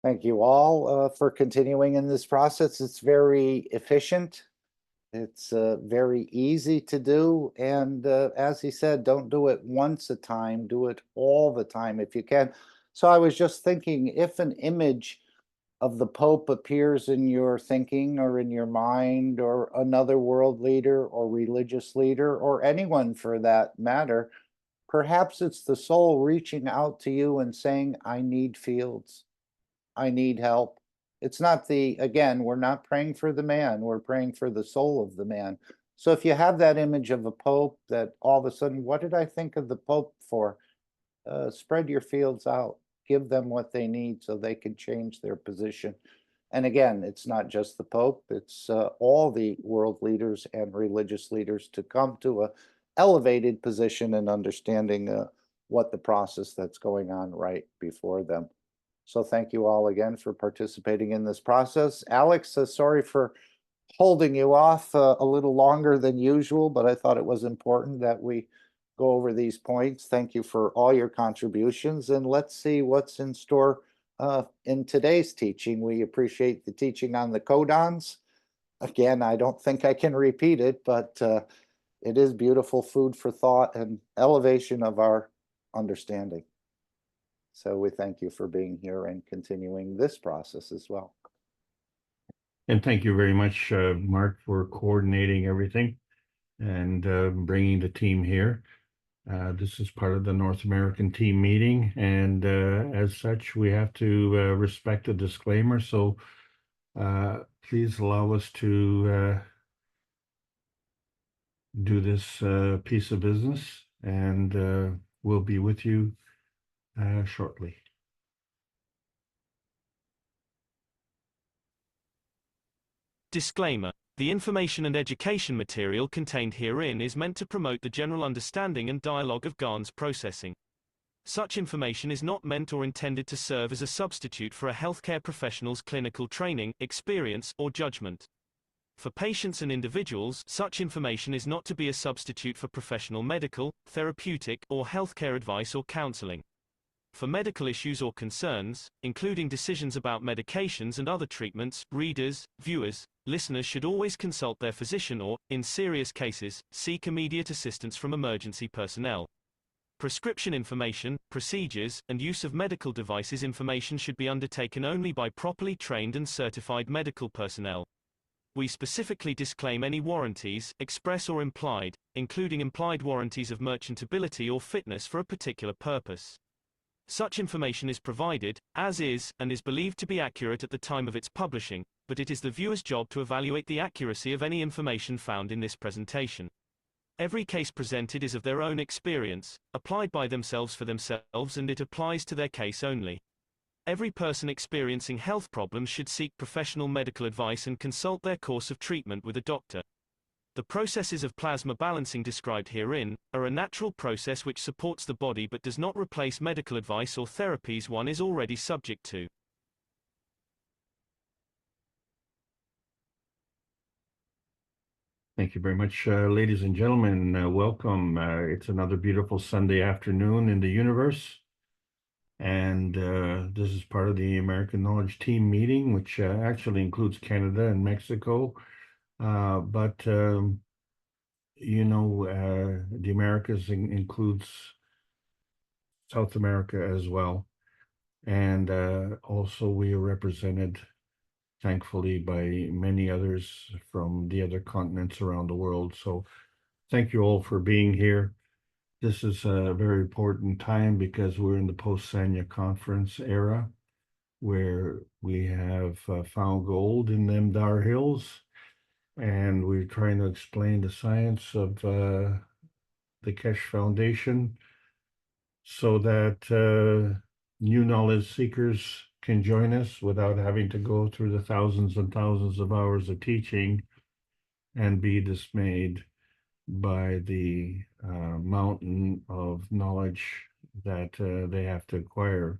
Thank you all for continuing in this process. It's very efficient. It's very easy to do. And as he said, don't do it once a time, do it all the time if you can. So I was just thinking, if an image of the Pope appears in your thinking or in your mind, or another world leader or religious leader, or anyone for that matter, perhaps it's the soul reaching out to you and saying, I need fields. I need help. It's not again, we're not praying for the man, we're praying for the soul of the man. So if you have that image of a pope that all of a sudden, what did I think of the pope for? Spread your fields out, give them what they need so they can change their position. And again, it's not just the pope, it's all the world leaders and religious leaders to come to a elevated position and understanding what the process that's going on right before them. So thank you all again for participating in this process. Alex, sorry for holding you off a little longer than usual, but I thought it was important that we go over these points. Thank you for all your contributions, and let's see what's in store in today's teaching. We appreciate the teaching on the codons. Again, I don't think I can repeat it, but it is beautiful food for thought and elevation of our understanding. So we thank you for being here and continuing this process as well. And thank you very much, Mark, for coordinating everything and bringing the team here. This is part of the North American team meeting, and as such, we have to respect the disclaimer. So please allow us to do this piece of business, and we'll be with you shortly. Disclaimer. The information and education material contained herein is meant to promote the general understanding and dialogue of GAN's processing. Such information is not meant or intended to serve as a substitute for a healthcare professional's clinical training, experience, or judgment. For patients and individuals, such information is not to be a substitute for professional medical, therapeutic, or healthcare advice or counseling. For medical issues or concerns, including decisions about medications and other treatments, readers, viewers, listeners should always consult their physician or, in serious cases, seek immediate assistance from emergency personnel. Prescription information, procedures, and use of medical devices information should be undertaken only by properly trained and certified medical personnel. We specifically disclaim any warranties, express or implied, including implied warranties of merchantability or fitness for a particular purpose. Such information is provided, as is, and is believed to be accurate at the time of its publishing, but it is the viewer's job to evaluate the accuracy of any information found in this presentation. Every case presented is of their own experience, applied by themselves for themselves, and it applies to their case only. Every person experiencing health problems should seek professional medical advice and consult their course of treatment with a doctor. The processes of plasma balancing described herein are a natural process which supports the body but does not replace medical advice or therapies one is already subject to. Thank you very much, ladies and gentlemen. Welcome. It's another beautiful Sunday afternoon in the universe. And this is part of the American Knowledge Team meeting, which actually includes Canada and Mexico. But the Americas includes South America as well. And also we are represented, thankfully, by many others from the other continents around the world. So thank you all for being here. This is a very important time because we're in the post-Sanya conference era, where we have found gold in them Dar Hills, and we're trying to explain the science of the Keshe Foundation so that new knowledge seekers can join us without having to go through the thousands and thousands of hours of teaching and be dismayed by the mountain of knowledge that they have to acquire.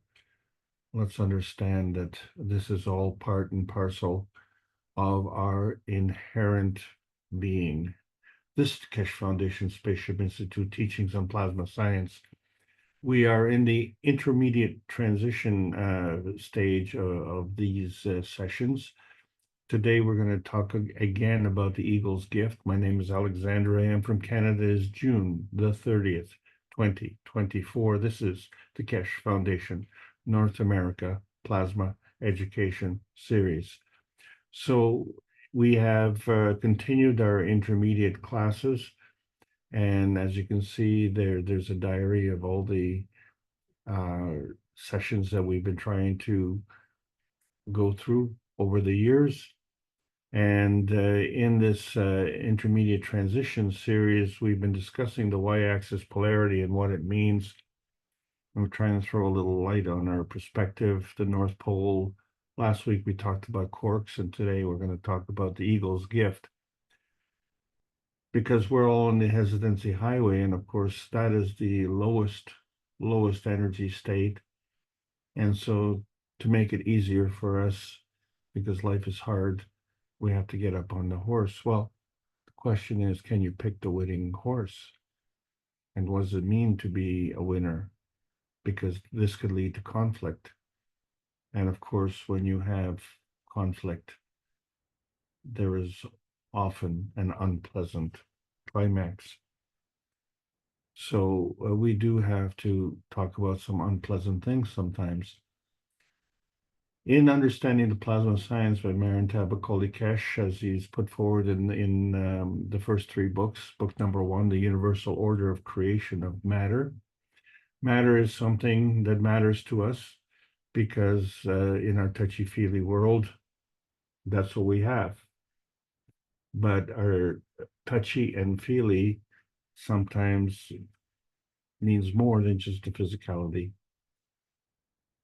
Let's understand that this is all part and parcel of our inherent being. This Keshe Foundation Spaceship Institute teachings on plasma science We are in the intermediate transition stage of these sessions. Today, we're going to talk again about the Eagle's Gift. My name is Alexander. I am from Canada. It is June the 30th, 2024. This is the Keshe Foundation North America Plasma Education Series. So we have continued our intermediate classes. And as you can see, there's a diary of all the sessions that we've been trying to go through over the years. And in this intermediate transition series, we've been discussing the y-axis polarity and what it means. And we're trying to throw a little light on our perspective, the North Pole. Last week we talked about quarks, and today we're going to talk about the Eagle's Gift. Because we're all on the hesitancy highway, and of course that is the lowest energy state. And so to make it easier for us, because life is hard, we have to get up on the horse. Well, the question is, can you pick the winning horse? And what does it mean to be a winner? Because this could lead to conflict. And of course, when you have conflict, there is often an unpleasant climax. So we do have to talk about some unpleasant things sometimes. In Understanding the Plasma Science by Marin Tabakoli Keshe, as he's put forward in the first three books, book number 1, The Universal Order of Creation of Matter. Matter is something that matters to us because in our touchy-feely world, that's what we have. But our touchy and feely sometimes means more than just the physicality.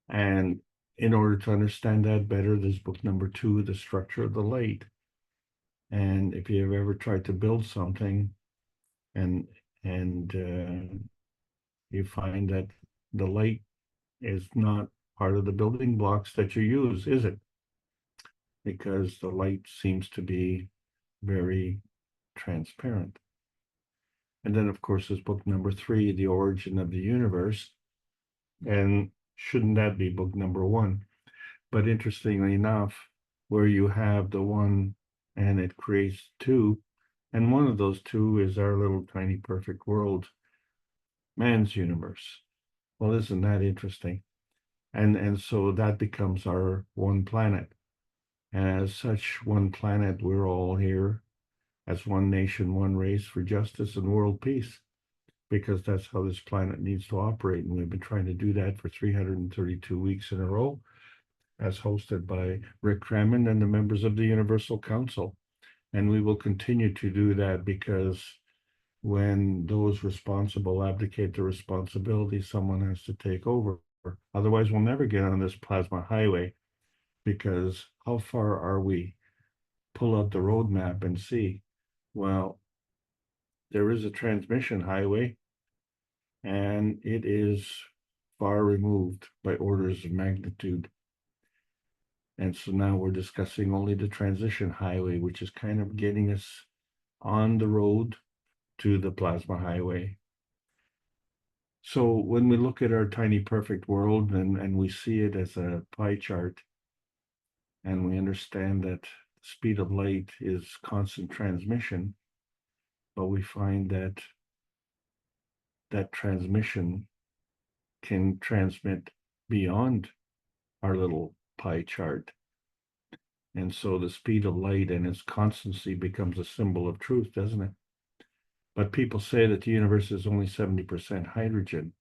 And in order to understand that better, there's book number 2, The Structure of the Light. And if you've ever tried to build something and you find that the light is not part of the building blocks that you use, is it? Because the light seems to be very transparent. And then, of course, there's book number 3, The Origin of the Universe. And shouldn't that be book number 1? But interestingly enough, where you have the one and it creates 2, and one of those 2 is our little tiny perfect world, man's universe. Well, isn't that interesting? And so that becomes our one planet. And as such, one planet, we're all here as one nation, one race for justice and world peace, because that's how this planet needs to operate. And we've been trying to do that for 332 weeks in a row, as hosted by Rick Crammond and the members of the Universal Council. And we will continue to do that, because when those responsible abdicate the responsibility, someone has to take over. Otherwise, we'll never get on this plasma highway, because how far are we? Pull out the roadmap and see. Well, there is a transmission highway, and it is far removed by orders of magnitude. And so now we're discussing only the transition highway, which is kind of getting us on the road to the plasma highway. So when we look at our tiny perfect world and we see it as a pie chart, and we understand that the speed of light is constant transmission, but we find that that transmission can transmit beyond our little pie chart. And so the speed of light and its constancy becomes a symbol of truth, doesn't it? But people say that the universe is only 70% hydrogen.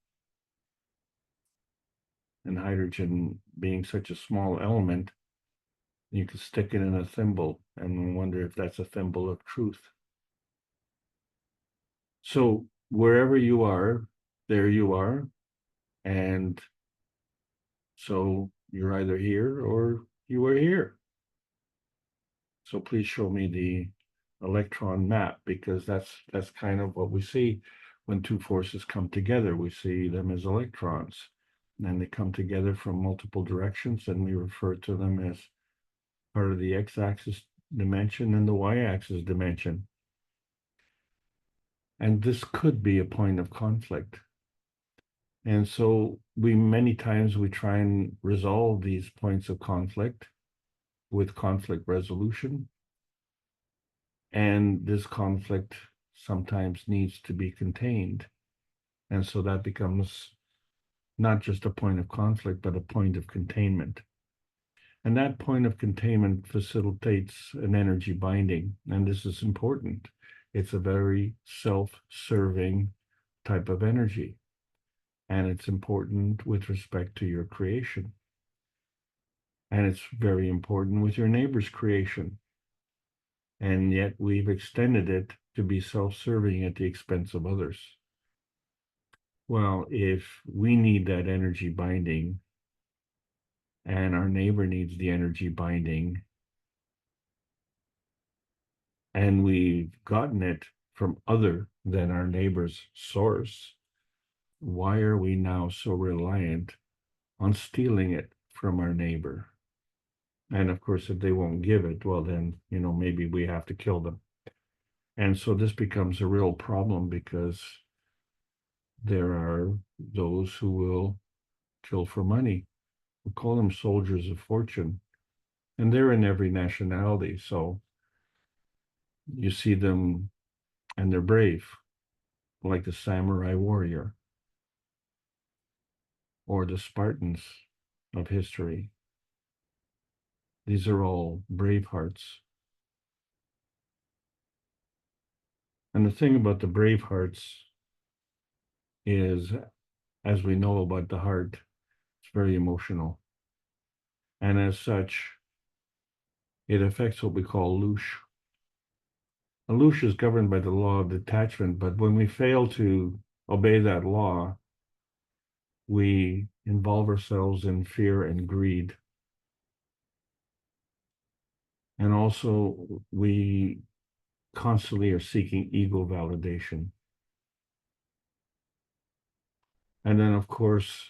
And hydrogen being such a small element, you could stick it in a thimble and wonder if that's a thimble of truth. So wherever you are, there you are. And so you're either here or you are here. So please show me the electron map, because that's kind of what we see when two forces come together. We see them as electrons, and they come together from multiple directions, and we refer to them as part of the x-axis dimension and the y-axis dimension. And this could be a point of conflict. And so many times we try and resolve these points of conflict with conflict resolution. And this conflict sometimes needs to be contained. And so that becomes not just a point of conflict, but a point of containment. And that point of containment facilitates an energy binding. And this is important. It's a very self-serving type of energy. And it's important with respect to your creation. And it's very important with your neighbor's creation. And yet we've extended it to be self-serving at the expense of others. Well, if we need that energy binding and our neighbor needs the energy binding, and we've gotten it from other than our neighbor's source, why are we now so reliant on stealing it from our neighbor? And of course, if they won't give it, well, then, maybe we have to kill them. And so this becomes a real problem because there are those who will kill for money. We call them soldiers of fortune. And they're in every nationality. So you see them and they're brave, like the samurai warrior or the Spartans of history. These are all brave hearts. And the thing about the brave hearts is, as we know about the heart, it's very emotional. And as such, it affects what we call louche. A louche is governed by the law of detachment, but when we fail to obey that law, we involve ourselves in fear and greed. And also, we constantly are seeking ego validation. And then, of course,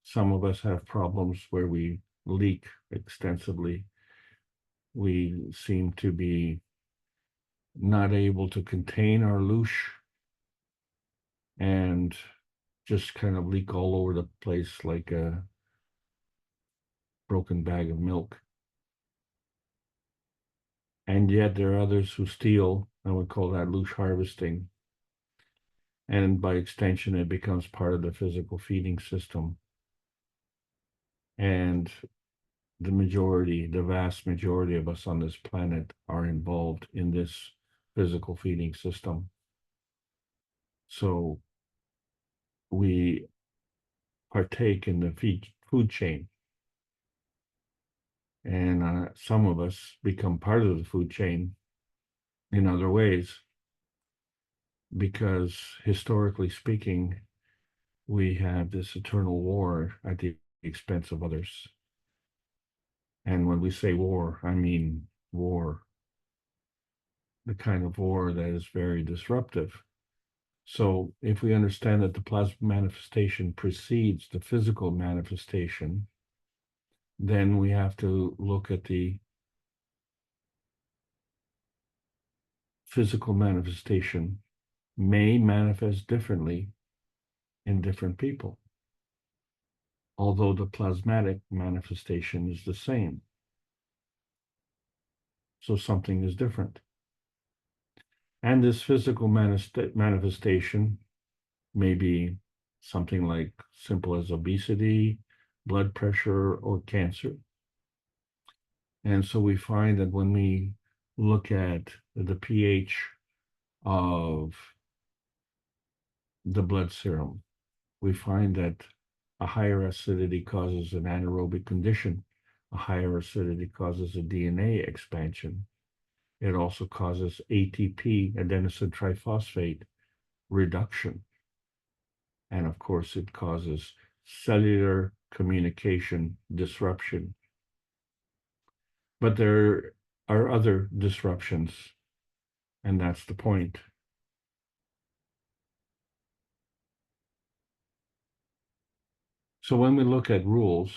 some of us have problems where we leak extensively. We seem to be not able to contain our louche and just kind of leak all over the place like a broken bag of milk. And yet there are others who steal, and we call that louche harvesting. And by extension, it becomes part of the physical feeding system. And the vast majority of us on this planet are involved in this physical feeding system. So we partake in the food chain. And some of us become part of the food chain in other ways, because historically speaking, we have this eternal war at the expense of others. And when we say war, I mean war, the kind of war that is very disruptive. So if we understand that the plasma manifestation precedes the physical manifestation, then we have to look at the physical manifestation may manifest differently in different people, although the plasmatic manifestation is the same. So something is different. And this physical manifestation may be something like simple as obesity, blood pressure, or cancer. And so we find that when we look at the pH of the blood serum, we find that a higher acidity causes an anaerobic condition. A higher acidity causes a DNA expansion. It also causes ATP, adenosine triphosphate, reduction. And of course, it causes cellular communication disruption. But there are other disruptions, and that's the point. So when we look at rules,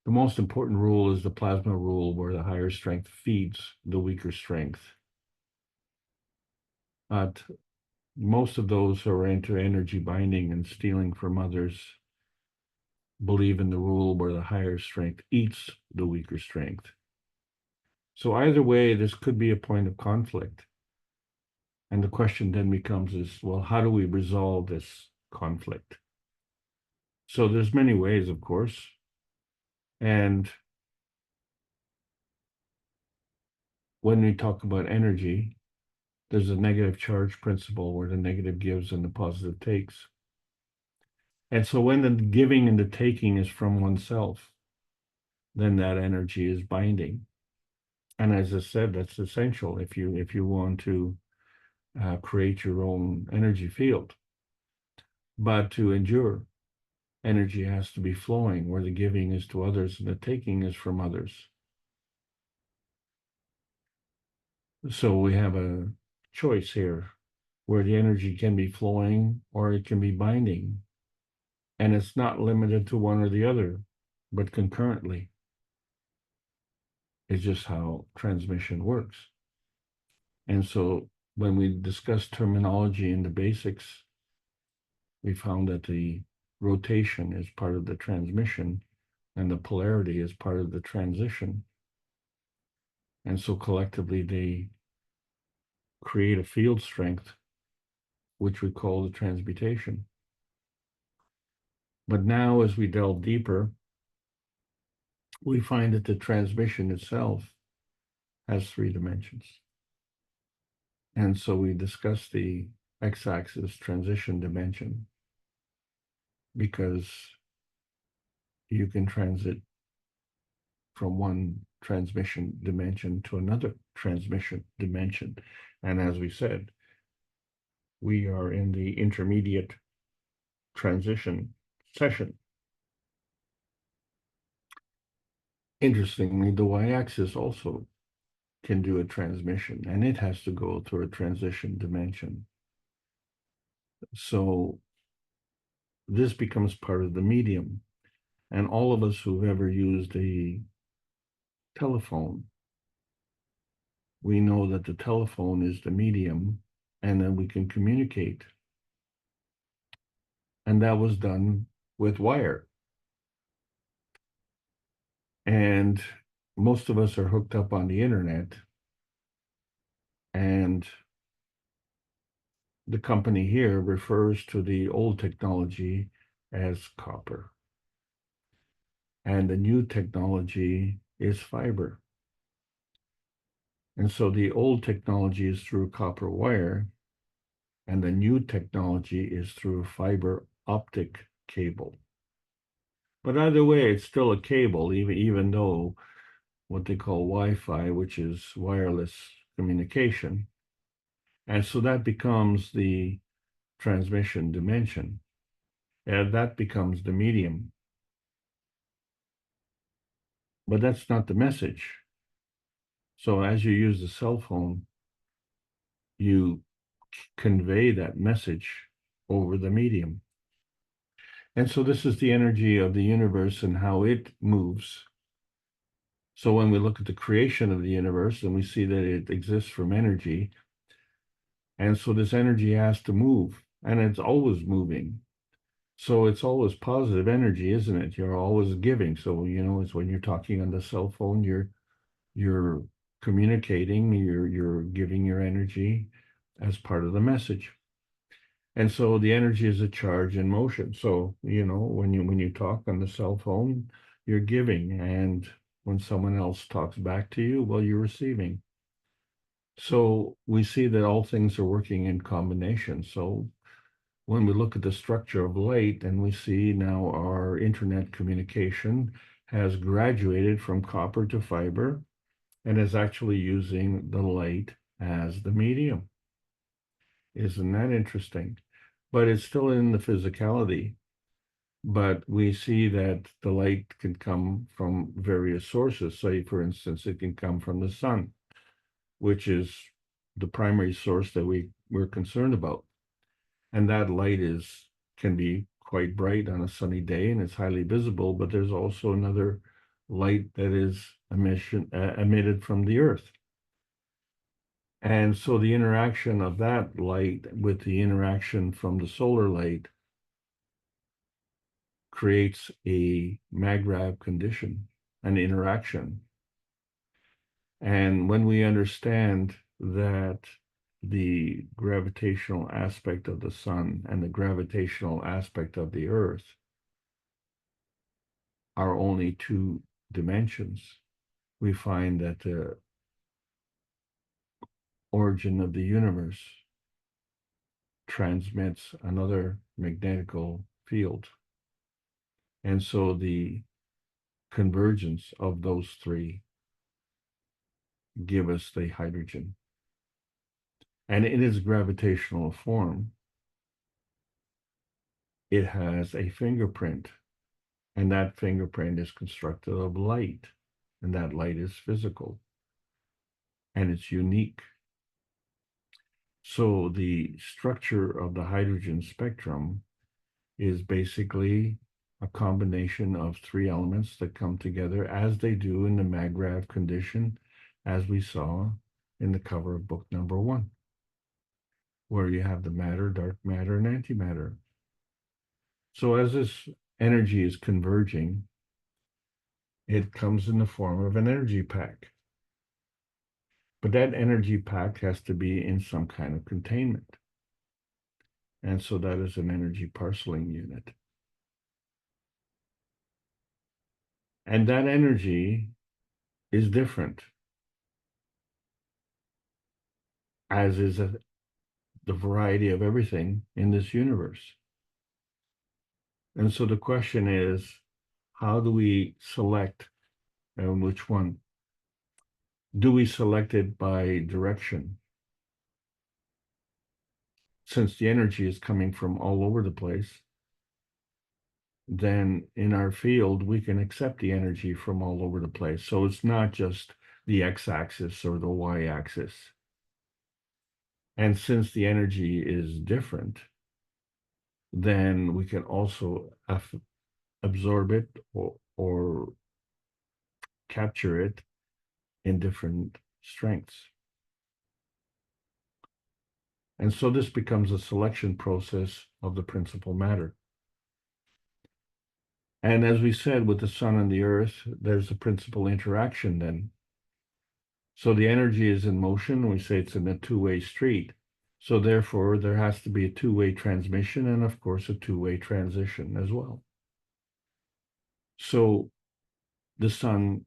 the most important rule is the plasma rule, where the higher strength feeds the weaker strength. But most of those who are into energy binding and stealing from others believe in the rule where the higher strength eats the weaker strength. So either way, this could be a point of conflict. And the question then becomes is, well, how do we resolve this conflict? So there's many ways, of course. And when we talk about energy, there's a negative charge principle where the negative gives and the positive takes. And so when the giving and the taking is from oneself, then that energy is binding. And as I said, that's essential if you want to create your own energy field. But to endure, energy has to be flowing, where the giving is to others and the taking is from others. So we have a choice here where the energy can be flowing or it can be binding. And it's not limited to one or the other, but concurrently. It's just how transmission works. And so when we discuss terminology and the basics, we found that the rotation is part of the transmission and the polarity is part of the transition. And so collectively they create a field strength, which we call the transmutation. But now as we delve deeper, we find that the transmission itself has 3 dimensions. And so we discuss the x-axis transition dimension because you can transit from one transmission dimension to another transmission dimension. And as we said, we are in the intermediate transition session. Interestingly, the y-axis also can do a transmission, and it has to go through a transition dimension. So this becomes part of the medium. And all of us who've ever used a telephone, we know that the telephone is the medium, and then we can communicate. And that was done with wire. And most of us are hooked up on the internet, and the company here refers to the old technology as copper. And the new technology is fiber. And so the old technology is through copper wire, and the new technology is through fiber optic cable. But either way, it's still a cable, even though what they call Wi-Fi, which is wireless communication. And so that becomes the transmission dimension, and that becomes the medium. But that's not the message. So as you use the cell phone, you convey that message over the medium. And so this is the energy of the universe and how it moves. So when we look at the creation of the universe and we see that it exists from energy, and so this energy has to move, and it's always moving. So it's always positive energy, isn't it? You're always giving. So, it's when you're talking on the cell phone, you're communicating, you're giving your energy as part of the message. And so the energy is a charge in motion. So, when you talk on the cell phone, you're giving. And when someone else talks back to you, well, you're receiving. So we see that all things are working in combination. So when we look at the structure of light, and we see now our internet communication has graduated from copper to fiber and is actually using the light as the medium. Isn't that interesting? But it's still in the physicality. But we see that the light can come from various sources. Say, for instance, it can come from the sun, which is the primary source that we're concerned about. And that light can be quite bright on a sunny day, and it's highly visible, but there's also another light that is emitted from the earth. And so the interaction of that light with the interaction from the solar light creates a mag-grav condition, an interaction. And when we understand that the gravitational aspect of the sun and the gravitational aspect of the earth are only two dimensions, we find that the origin of the universe transmits another magnetical field. And so the convergence of those three give us the hydrogen. And in its gravitational form, it has a fingerprint, and that fingerprint is constructed of light, and that light is physical, and it's unique. So the structure of the hydrogen spectrum is basically a combination of three elements that come together as they do in the mag-grav condition, as we saw in the cover of book number 1, where you have the matter, dark matter, and antimatter. So as this energy is converging, it comes in the form of an energy pack. But that energy pack has to be in some kind of containment. And so that is an energy parceling unit. And that energy is different, as is the variety of everything in this universe. And so the question is, how do we select and which one? Do we select it by direction? Since the energy is coming from all over the place, then in our field, we can accept the energy from all over the place. So it's not just the x-axis or the y-axis. And since the energy is different, then we can also absorb it or capture it in different strengths. And so this becomes a selection process of the principal matter. And as we said, with the sun and the earth, there's a principal interaction then. So the energy is in motion. We say it's in a two-way street. So therefore, there has to be a two-way transmission and, of course, a two-way transition as well. So the sun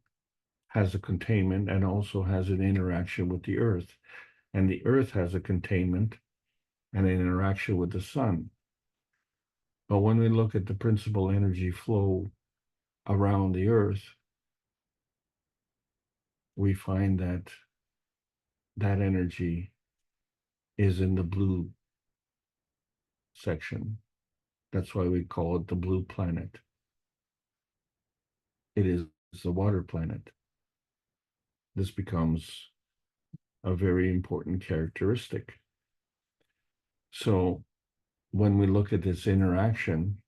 has a containment and also has an interaction with the earth. And the earth has a containment and an interaction with the sun. But when we look at the principal energy flow around the earth, we find that that energy is in the blue section. That's why we call it the blue planet. It is the water planet. This becomes a very important characteristic. So when we look at this interaction,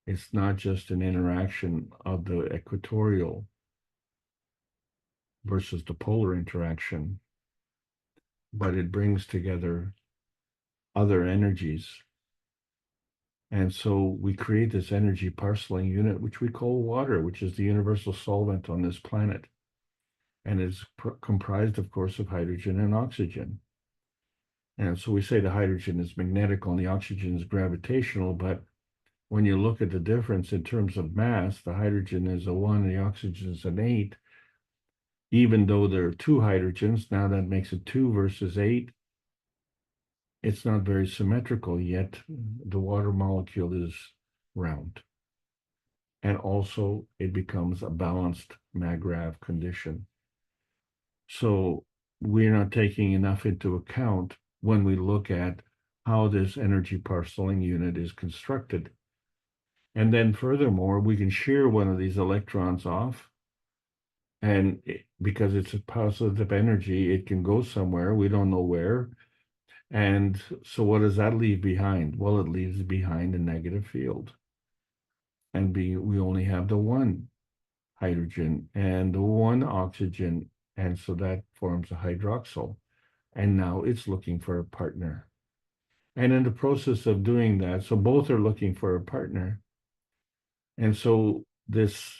it's not just an interaction of the equatorial versus the polar interaction, but it brings together other energies. And so we create this energy parceling unit, which we call water, which is the universal solvent on this planet. And it's comprised, of course, of hydrogen and oxygen. And so we say the hydrogen is magnetical and the oxygen is gravitational, but when you look at the difference in terms of mass, the hydrogen is a 1 and the oxygen is an 8. Even though there are 2 hydrogens, now that makes it 2 versus 8. It's not very symmetrical, yet the water molecule is round. And also it becomes a balanced mag-grav condition. So we're not taking enough into account when we look at how this energy parceling unit is constructed. And then furthermore, we can shear one of these electrons off, and because it's a positive energy, it can go somewhere, we don't know where. And so what does that leave behind? Well, it leaves behind a negative field. And we only have the 1 hydrogen and the 1 oxygen And so that forms a hydroxyl. And now it's looking for a partner. And in the process of doing that, so both are looking for a partner. And so this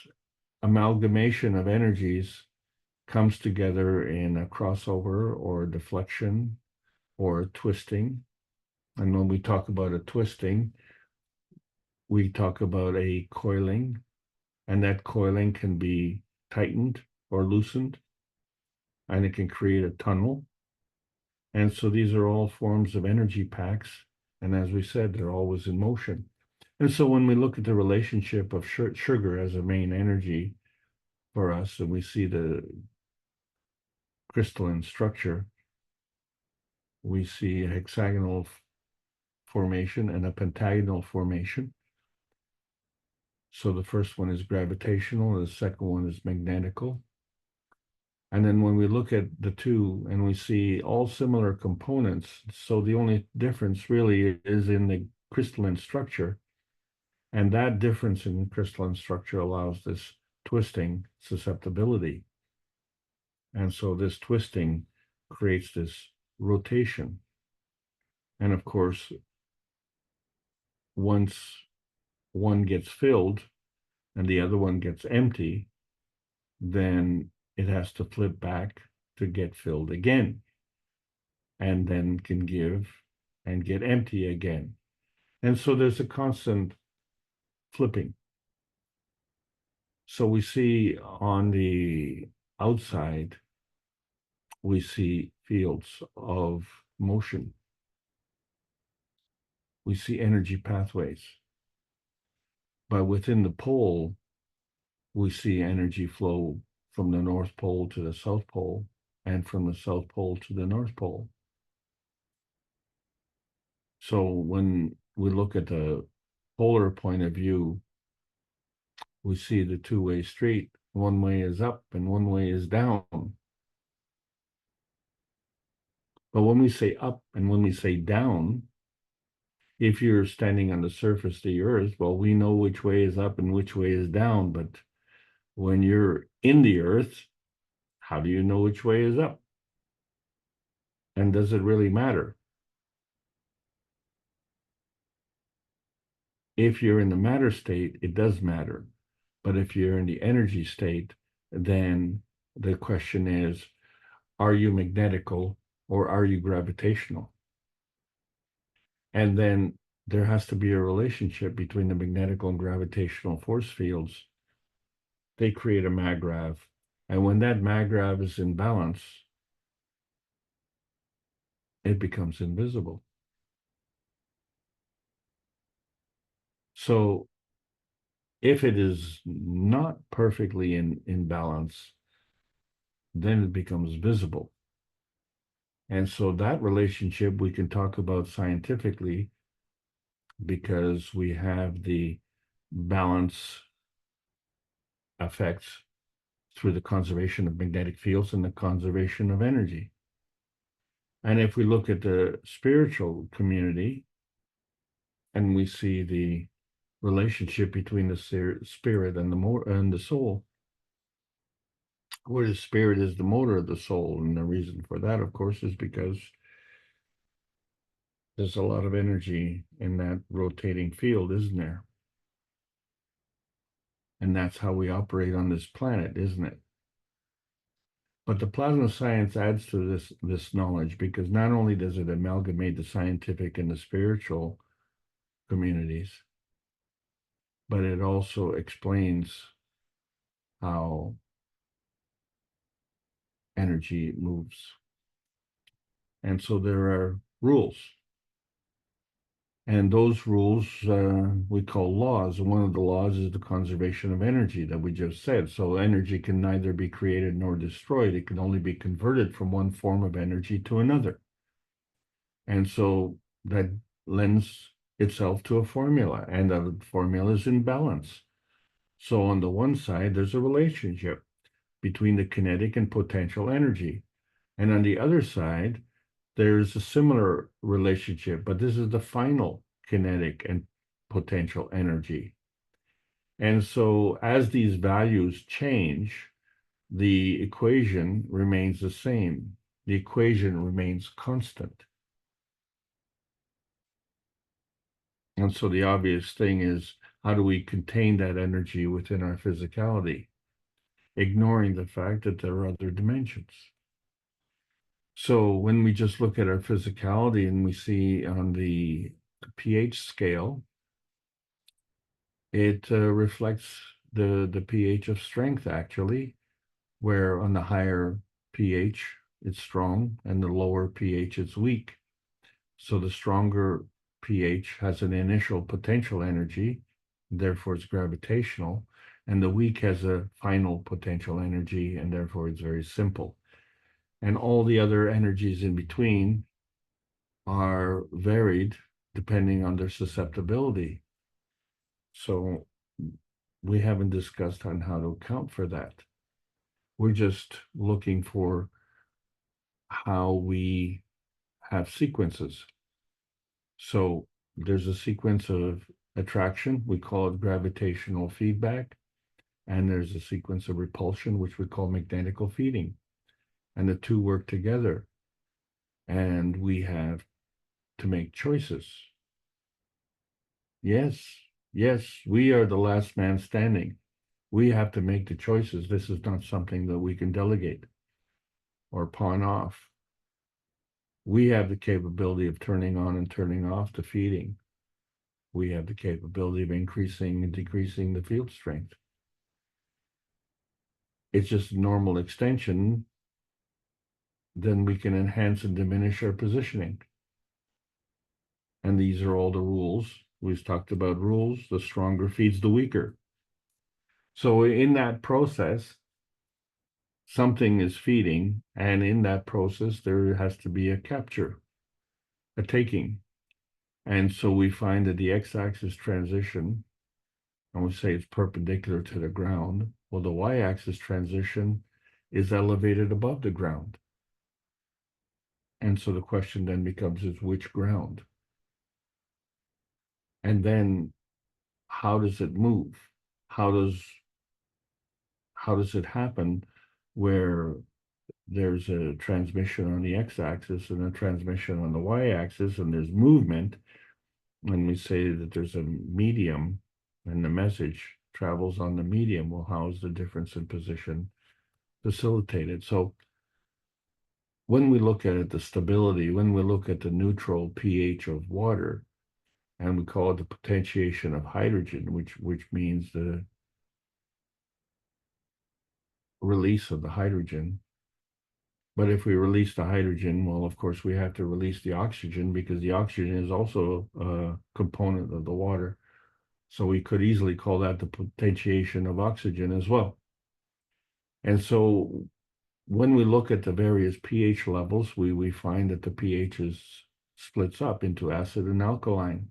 amalgamation of energies comes together in a crossover or a deflection or a twisting. And when we talk about a twisting, we talk about a coiling, and that coiling can be tightened or loosened, and it can create a tunnel. And so these are all forms of energy packs. And as we said, they're always in motion. And so when we look at the relationship of sugar as a main energy for us, and we see the crystalline structure, we see a hexagonal formation and a pentagonal formation. So the first one is gravitational, the second one is magnetical. And then when we look at the two and we see all similar components, so the only difference really is in the crystalline structure. And that difference in crystalline structure allows this twisting susceptibility. And so this twisting creates this rotation. And of course, once one gets filled and the other one gets empty, then it has to flip back to get filled again, and then can give and get empty again. And so there's a constant flipping. So we see on the outside, we see fields of motion. We see energy pathways. But within the pole, we see energy flow from the North Pole to the South Pole and from the South Pole to the North Pole. So when we look at the polar point of view, we see the two-way street. One way is up and one way is down. But when we say up and when we say down, if you're standing on the surface of the earth, well, we know which way is up and which way is down. But when you're in the earth, how do you know which way is up? And does it really matter? If you're in the matter state, it does matter. But if you're in the energy state, then the question is, are you magnetical or are you gravitational? And then there has to be a relationship between the magnetical and gravitational force fields. They create a maggrav. And when that maggrav is in balance, it becomes invisible. So if it is not perfectly in balance, then it becomes visible. And so that relationship we can talk about scientifically, because we have the balance effects through the conservation of magnetic fields and the conservation of energy. And if we look at the spiritual community and we see the relationship between the spirit and the soul, where the spirit is the motor of the soul. And the reason for that, of course, is because there's a lot of energy in that rotating field, isn't there? And that's how we operate on this planet, isn't it? But the plasma science adds to this knowledge, because not only does it amalgamate the scientific and the spiritual communities, but it also explains how energy moves. And so there are rules. And those rules we call laws. And one of the laws is the conservation of energy that we just said. So energy can neither be created nor destroyed. It can only be converted from one form of energy to another. And so that lends itself to a formula, and the formula is in balance. So on the one side, there's a relationship between the kinetic and potential energy. And on the other side, there's a similar relationship, but this is the final kinetic and potential energy. And so as these values change, the equation remains the same. The equation remains constant. And so the obvious thing is, how do we contain that energy within our physicality, ignoring the fact that there are other dimensions? So when we just look at our physicality and we see on the pH scale, it reflects the pH of strength, actually, where on the higher pH it's strong and the lower pH it's weak. So the stronger pH has an initial potential energy, therefore it's gravitational, and the weak has a final potential energy, and therefore it's very simple. And all the other energies in between are varied depending on their susceptibility. So we haven't discussed on how to account for that. We're just looking for how we have sequences. So there's a sequence of attraction, we call it gravitational feedback, and there's a sequence of repulsion, which we call magnetical feeding. And the two work together, and we have to make choices. Yes, we are the last man standing. We have to make the choices. This is not something that we can delegate or pawn off. We have the capability of turning on and turning off the feeding. We have the capability of increasing and decreasing the field strength. It's just a normal extension. Then we can enhance and diminish our positioning. And these are all the rules. We've talked about rules. The stronger feeds the weaker. So in that process, something is feeding, and in that process, there has to be a capture, a taking. And so we find that the x-axis transition, and we say it's perpendicular to the ground. Well, the y-axis transition is elevated above the ground. And so the question then becomes, is which ground? And then how does it move? How does it happen where there's a transmission on the x-axis and a transmission on the y-axis, and there's movement, and we say that there's a medium and the message travels on the medium? Well, how is the difference in position facilitated? So when we look at it, the stability, when we look at the neutral pH of water, and we call it the potentiation of hydrogen, which means the release of the hydrogen. But if we release the hydrogen, well, of course, we have to release the oxygen, because the oxygen is also a component of the water. So we could easily call that the potentiation of oxygen as well. And so when we look at the various pH levels, we find that the pH splits up into acid and alkaline.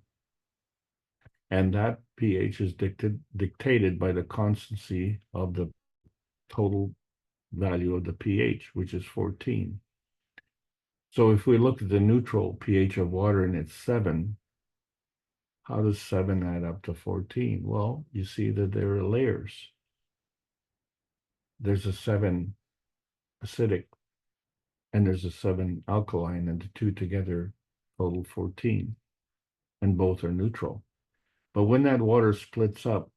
And that pH is dictated by the constancy of the total value of the pH, which is 14. So if we look at the neutral pH of water and it's 7, how does 7 add up to 14? Well, you see that there are layers. There's a 7 acidic, and there's a 7 alkaline, and the two together total 14, and both are neutral. But when that water splits up,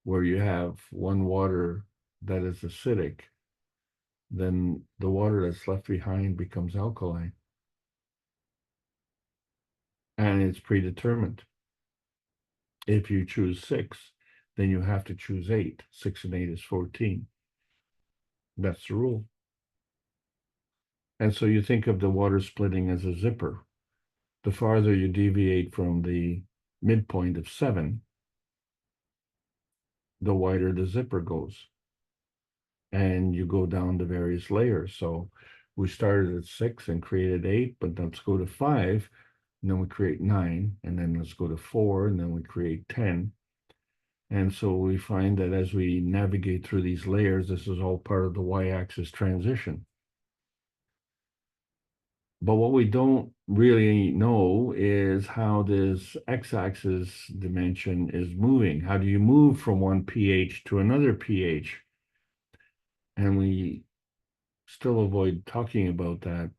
where you have one water that is acidic, then the water that's left behind becomes alkaline. And it's predetermined. If you choose 6, then you have to choose 8. 6 and 8 is 14. That's the rule. And so you think of the water splitting as a zipper. The farther you deviate from the midpoint of 7, the wider the zipper goes. And you go down the various layers. So we started at 6 and created 8, but let's go to 5, and then we create 9, and then let's go to 4, and then we create 10. And so we find that as we navigate through these layers, this is all part of the y-axis transition. But what we don't really know is how this x-axis dimension is moving. How do you move from one pH to another pH? And we still avoid talking about that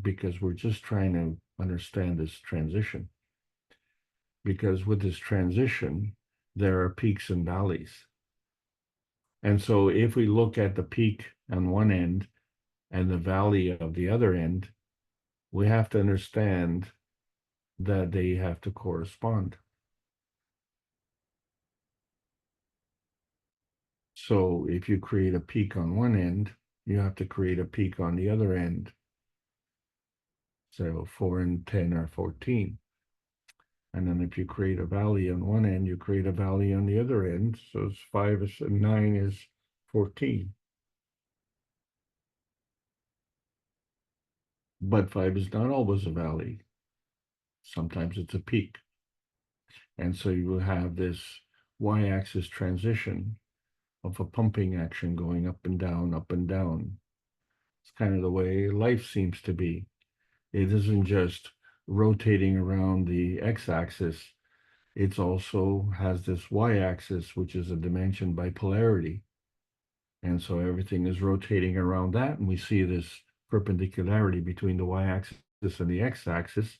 because we're just trying to understand this transition. Because with this transition, there are peaks and valleys. And so if we look at the peak on one end and the valley of the other end, we have to understand that they have to correspond. So if you create a peak on one end, you have to create a peak on the other end. So 4 and 10 are 14. And then if you create a valley on one end, you create a valley on the other end. So it's 5 and 9 is 14. But 5 is not always a valley. Sometimes it's a peak. And so you will have this y-axis transition of a pumping action going up and down, up and down. It's kind of the way life seems to be. It isn't just rotating around the x-axis. It also has this y-axis, which is a dimension by polarity. And so everything is rotating around that, and we see this perpendicularity between the y-axis and the x-axis.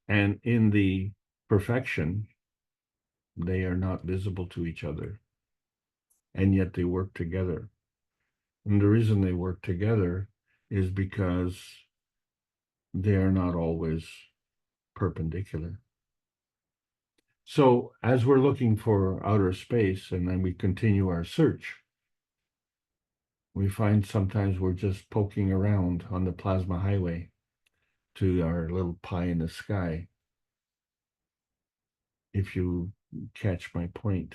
And in the perfection, they are not visible to each other, and yet they work together. And the reason they work together is because they are not always perpendicular. So as we're looking for outer space and then we continue our search, we find sometimes we're just poking around on the plasma highway to our little pie in the sky, if you catch my point.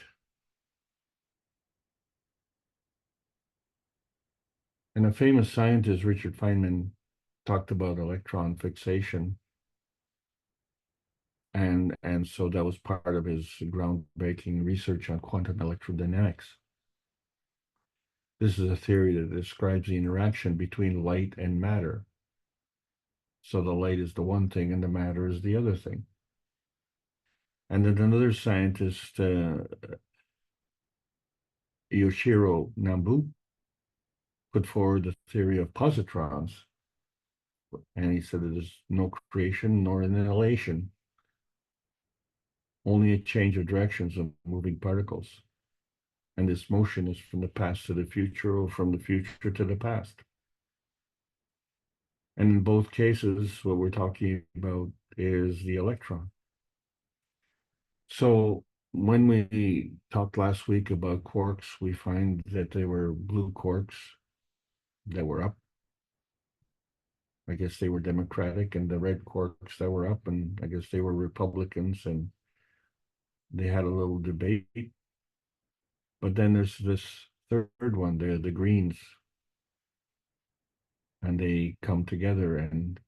And a famous scientist, Richard Feynman, talked about electron fixation. And so that was part of his groundbreaking research on quantum electrodynamics. This is a theory that describes the interaction between light and matter. So the light is the one thing and the matter is the other thing. And then another scientist, Yoshiro Nambu, put forward the theory of positrons. And he said there's no creation nor annihilation, only a change of directions of moving particles. And this motion is from the past to the future or from the future to the past. And in both cases, what we're talking about is the electron. So when we talked last week about quarks, we find that they were blue quarks that were up. I guess they were Democratic, and the red quarks that were up, and I guess they were Republicans, and they had a little debate. But then there's this third one, the greens, and they come together, and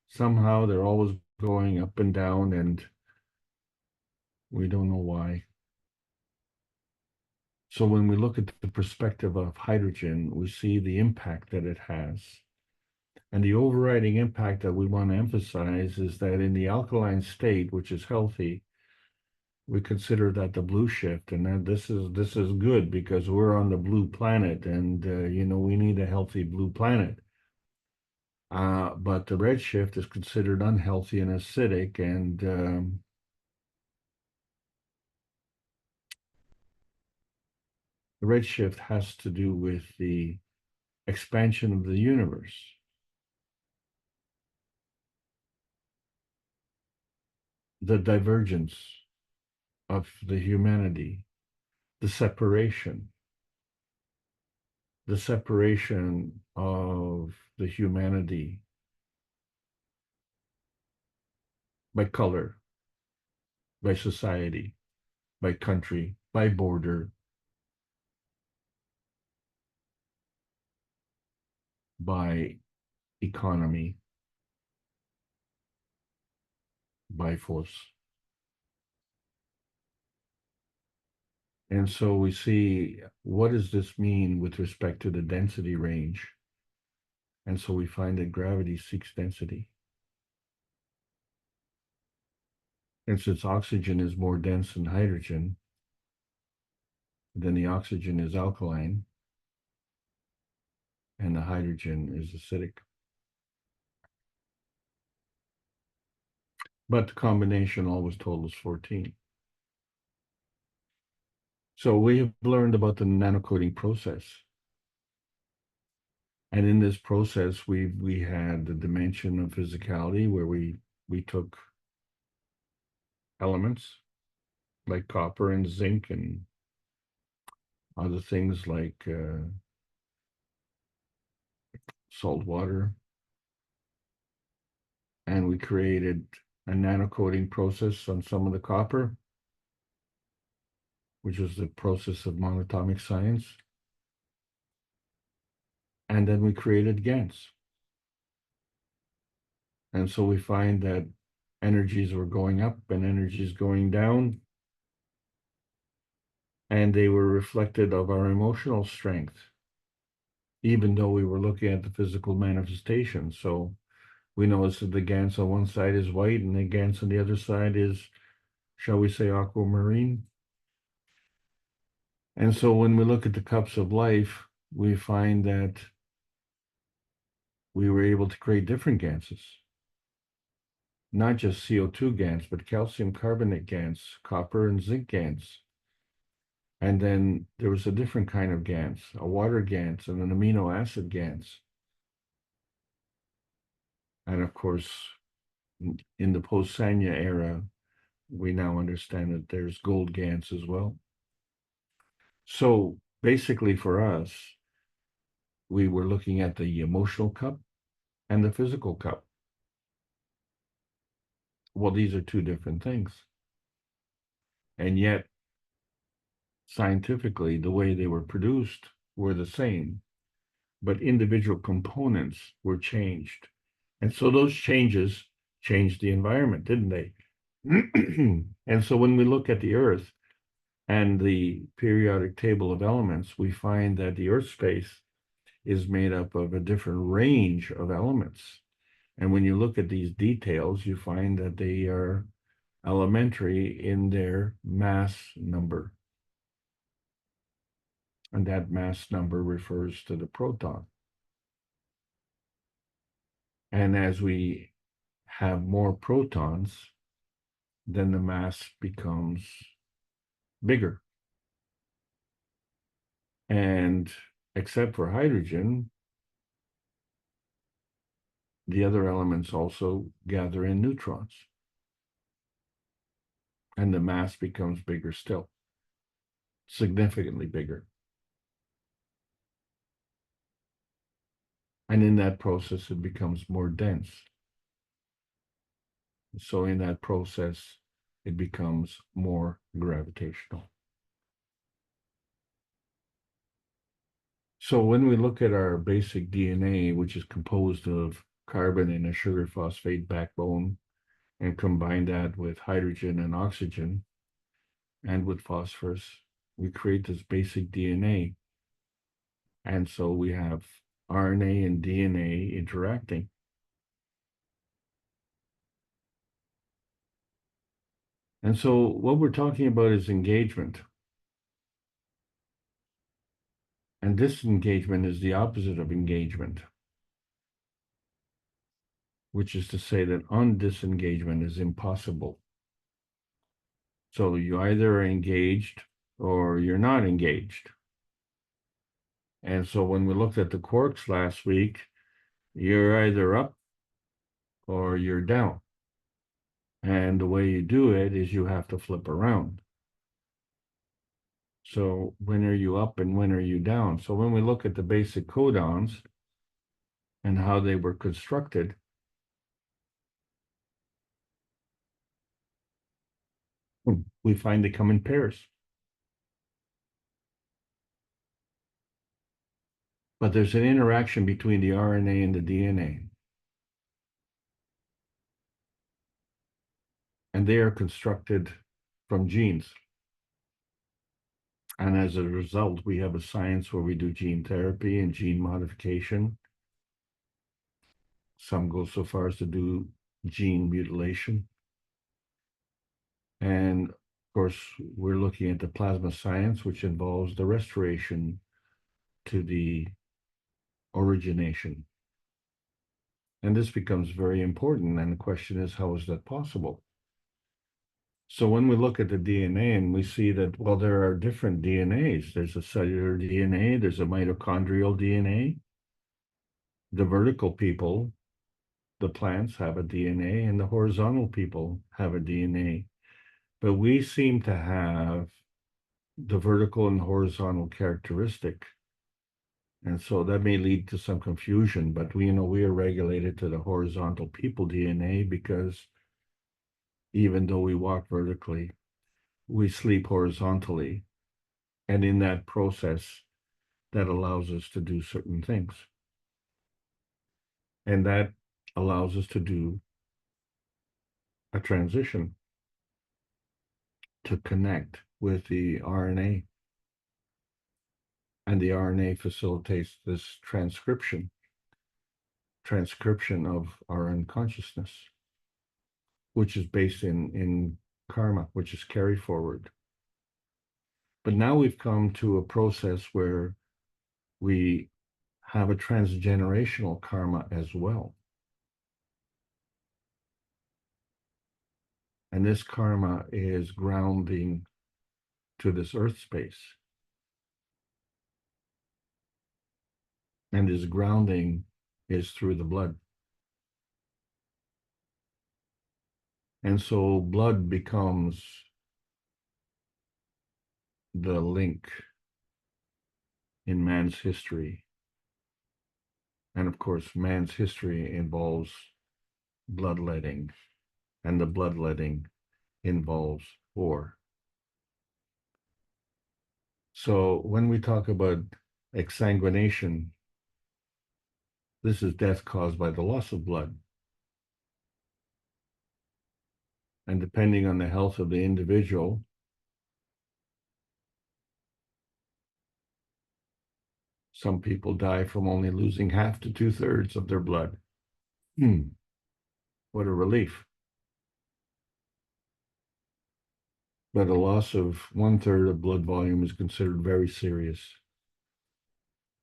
somehow they're always going up and down, and we don't know why. So when we look at the perspective of hydrogen, we see the impact that it has. And the overriding impact that we want to emphasize is that in the alkaline state, which is healthy, we consider that the blue shift, and that this is good because we're on the blue planet, and we need a healthy blue planet. But the red shift is considered unhealthy and acidic, and the red shift has to do with the expansion of the universe. The divergence of the humanity, the separation of the humanity by color, by society, by country, by border, by economy, by force. And so we see, what does this mean with respect to the density range? And so we find that gravity seeks density. And since oxygen is more dense than hydrogen, then the oxygen is alkaline. and the hydrogen is acidic. But the combination always told us 14. So we have learned about the nanocoating process. And in this process, we had the dimension of physicality where we took elements like copper and zinc and other things like salt water, and we created a nanocoating process on some of the copper, which was the process of monatomic science. And then we created GANs. And so we find that energies were going up and energies going down, and they were reflected of our emotional strength, even though we were looking at the physical manifestation. So we notice that the GANs on one side is white and the GANs on the other side is, shall we say, aquamarine. And so when we look at the cups of life, we find that we were able to create different gases, not just CO2 GANs, but calcium carbonate GANs, copper and zinc GANs. And then there was a different kind of GANs, a water GANs and an amino acid GANs. And of course, in the post-Sanya era, we now understand that there's gold GANs as well. So basically for us, we were looking at the emotional cup and the physical cup. Well, these are two different things. And yet, scientifically, the way they were produced were the same, but individual components were changed. And so those changes changed the environment, didn't they? And so when we look at the Earth and the periodic table of elements, we find that the Earth space is made up of a different range of elements. And when you look at these details, you find that they are elementary in their mass number. And that mass number refers to the proton. And as we have more protons, then the mass becomes bigger. And except for hydrogen, the other elements also gather in neutrons. And the mass becomes bigger still, significantly bigger. And in that process, it becomes more dense. So in that process, it becomes more gravitational. So when we look at our basic DNA, which is composed of carbon and a sugar phosphate backbone, and combine that with hydrogen and oxygen, and with phosphorus, we create this basic DNA. And so we have RNA and DNA interacting. And so what we're talking about is engagement. And disengagement is the opposite of engagement, which is to say that undisengagement is impossible. So you either are engaged or you're not engaged. And so when we looked at the quarks last week, you're either up or you're down. And the way you do it is you have to flip around. So when are you up and when are you down? So when we look at the basic codons and how they were constructed, we find they come in pairs. But there's an interaction between the RNA and the DNA. And they are constructed from genes. And as a result, we have a science where we do gene therapy and gene modification. Some go so far as to do gene mutilation. And of course, we're looking at the plasma science, which involves the restoration to the origination. And this becomes very important. And the question is, how is that possible? So when we look at the DNA and we see that, well, there are different DNAs. There's a cellular DNA, there's a mitochondrial DNA. The vertical people, the plants, have a DNA, and the horizontal people have a DNA. But we seem to have the vertical and horizontal characteristic. And so that may lead to some confusion, but we are regulated to the horizontal people DNA because even though we walk vertically, we sleep horizontally. And in that process, that allows us to do certain things. And that allows us to do a transition to connect with the RNA. And the RNA facilitates this transcription of our unconsciousness, which is based in karma, which is carry forward. But now we've come to a process where we have a transgenerational karma as well. And this karma is grounding to this earth space. And this grounding is through the blood. And so blood becomes the link in man's history. And of course, man's history involves bloodletting, and the bloodletting involves war. So when we talk about exsanguination, this is death caused by the loss of blood. And depending on the health of the individual, some people die from only losing half to 2/3 of their blood. What a relief. But a loss of 1/3 of blood volume is considered very serious.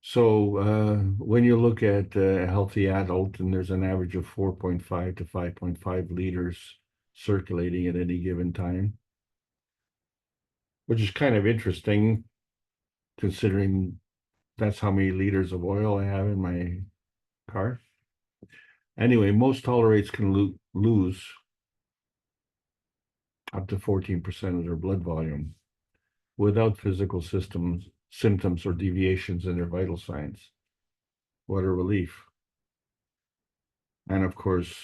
So when you look at a healthy adult, and there's an average of 4.5 to 5.5 liters circulating at any given time, which is kind of interesting considering that's how many liters of oil I have in my car. Anyway, most tolerates can lose up to 14% of their blood volume without physical symptoms or deviations in their vital signs. What a relief. And of course,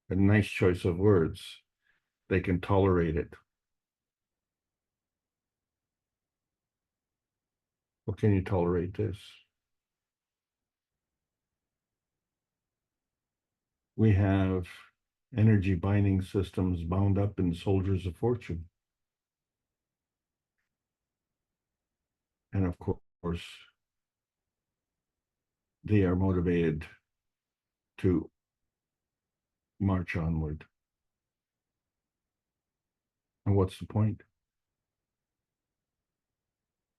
a nice choice of words. They can tolerate it. Well, can you tolerate this? We have energy binding systems bound up in soldiers of fortune. And of course, they are motivated to march onward. And what's the point?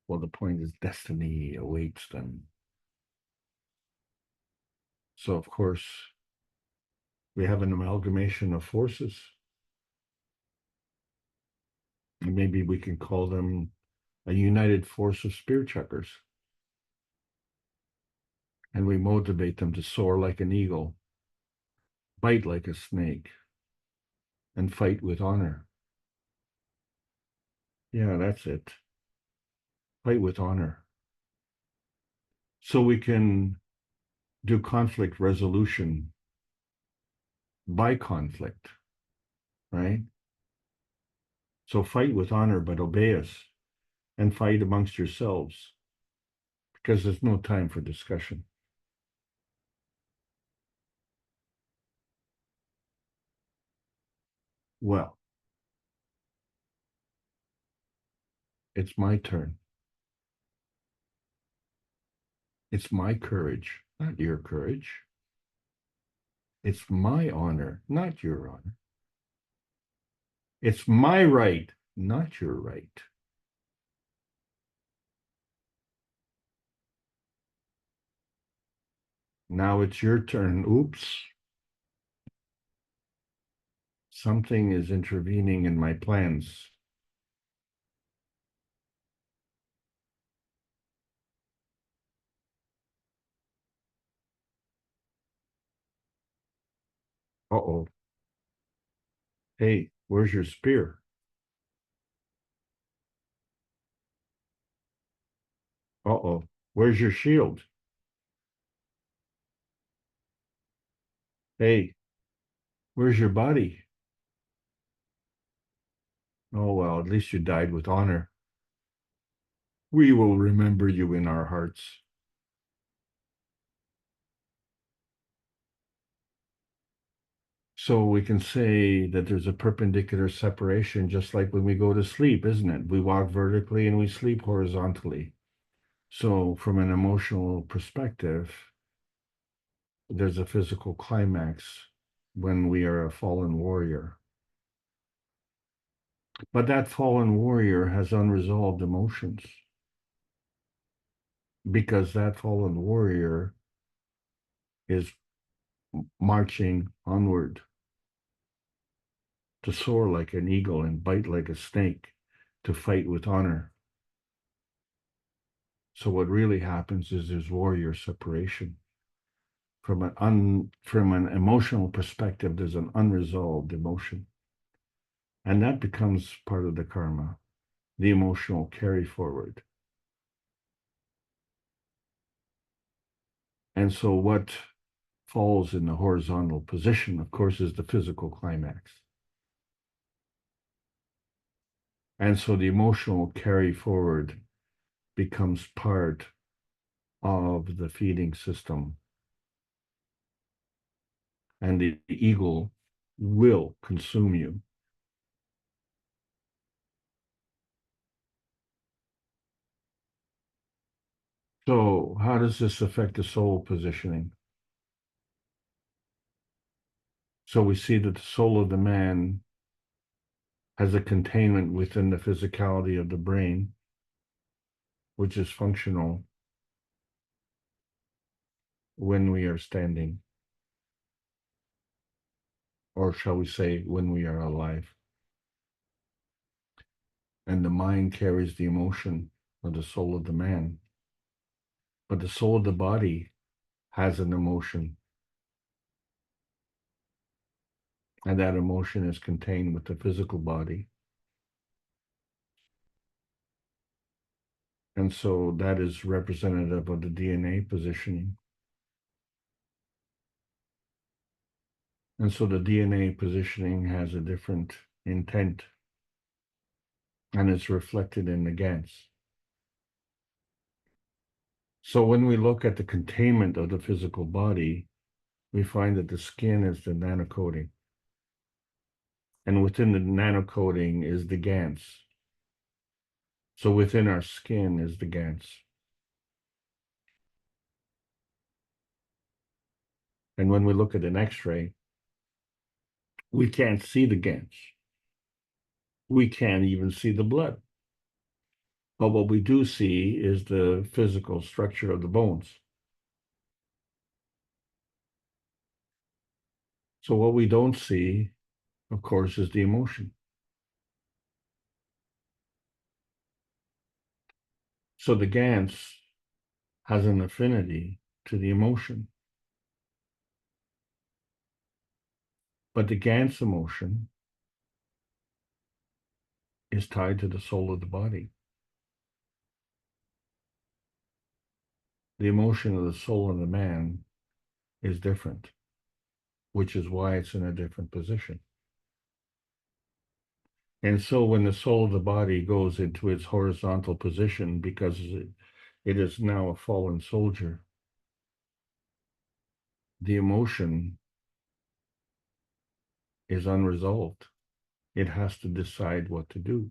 Well, the point is destiny awaits them. So, of course, we have an amalgamation of forces. And maybe we can call them a united force of spear chuckers. And we motivate them to soar like an eagle, bite like a snake, and fight with honor. Yeah, that's it. Fight with honor. So we can do conflict resolution by conflict, right? So fight with honor, but obey us, and fight amongst yourselves, because there's no time for discussion. Well, it's my turn. It's my courage, not your courage. It's my honor, not your honor. It's my right, not your right. Now it's your turn. Oops. Something is intervening in my plans. Uh-oh. Hey, where's your spear? Uh-oh. Where's your shield? Hey, where's your body? Oh, well, at least you died with honor. We will remember you in our hearts. So we can say that there's a perpendicular separation, just like when we go to sleep, isn't it? We walk vertically and we sleep horizontally. So from an emotional perspective, there's a physical climax when we are a fallen warrior. But that fallen warrior has unresolved emotions because that fallen warrior is marching onward to soar like an eagle and bite like a snake, to fight with honor. So what really happens is there's warrior separation. From an emotional perspective, there's an unresolved emotion. And that becomes part of the karma, the emotional carry forward. And so what falls in the horizontal position, of course, is the physical climax. And so the emotional carry forward becomes part of the feeding system. And the eagle will consume you. So how does this affect the soul positioning? So we see that the soul of the man has a containment within the physicality of the brain, which is functional when we are standing, or shall we say, when we are alive. And the mind carries the emotion of the soul of the man. But the soul of the body has an emotion. And that emotion is contained with the physical body. And so that is representative of the DNA positioning. And so the DNA positioning has a different intent, and it's reflected in the GANs. So when we look at the containment of the physical body, we find that the skin is the nanocoating. And within the nanocoating is the GANs. So within our skin is the GANs. And when we look at an X-ray, we can't see the GANs. We can't even see the blood. But what we do see is the physical structure of the bones. So what we don't see, of course, is the emotion. So the GANs has an affinity to the emotion. But the GANs emotion is tied to the soul of the body. The emotion of the soul of the man is different, which is why it's in a different position. And so when the soul of the body goes into its horizontal position, because it is now a fallen soldier, the emotion is unresolved. It has to decide what to do.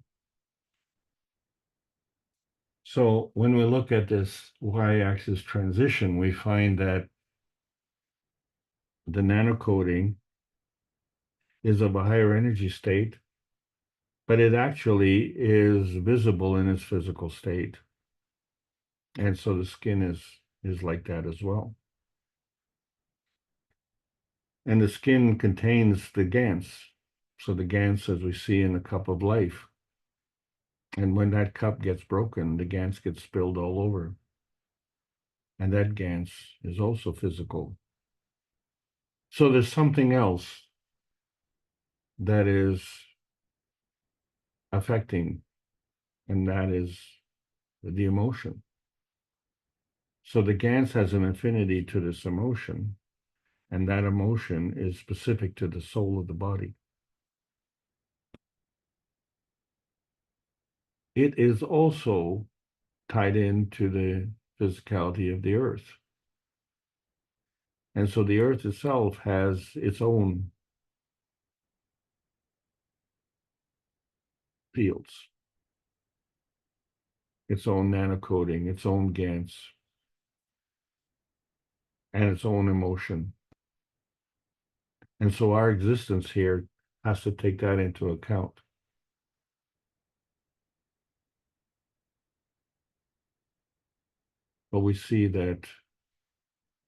So when we look at this y-axis transition, we find that the nanocoating is of a higher energy state, but it actually is visible in its physical state. And so the skin is like that as well. And the skin contains the GANs. So the GANs, as we see in the cup of life. And when that cup gets broken, the GANs get spilled all over. And that GANs is also physical. So there's something else that is affecting, and that is the emotion. So the GANs has an affinity to this emotion, and that emotion is specific to the soul of the body. It is also tied into the physicality of the earth. And so the earth itself has its own fields, its own nanocoating, its own GANs, and its own emotion. And so our existence here has to take that into account. But we see that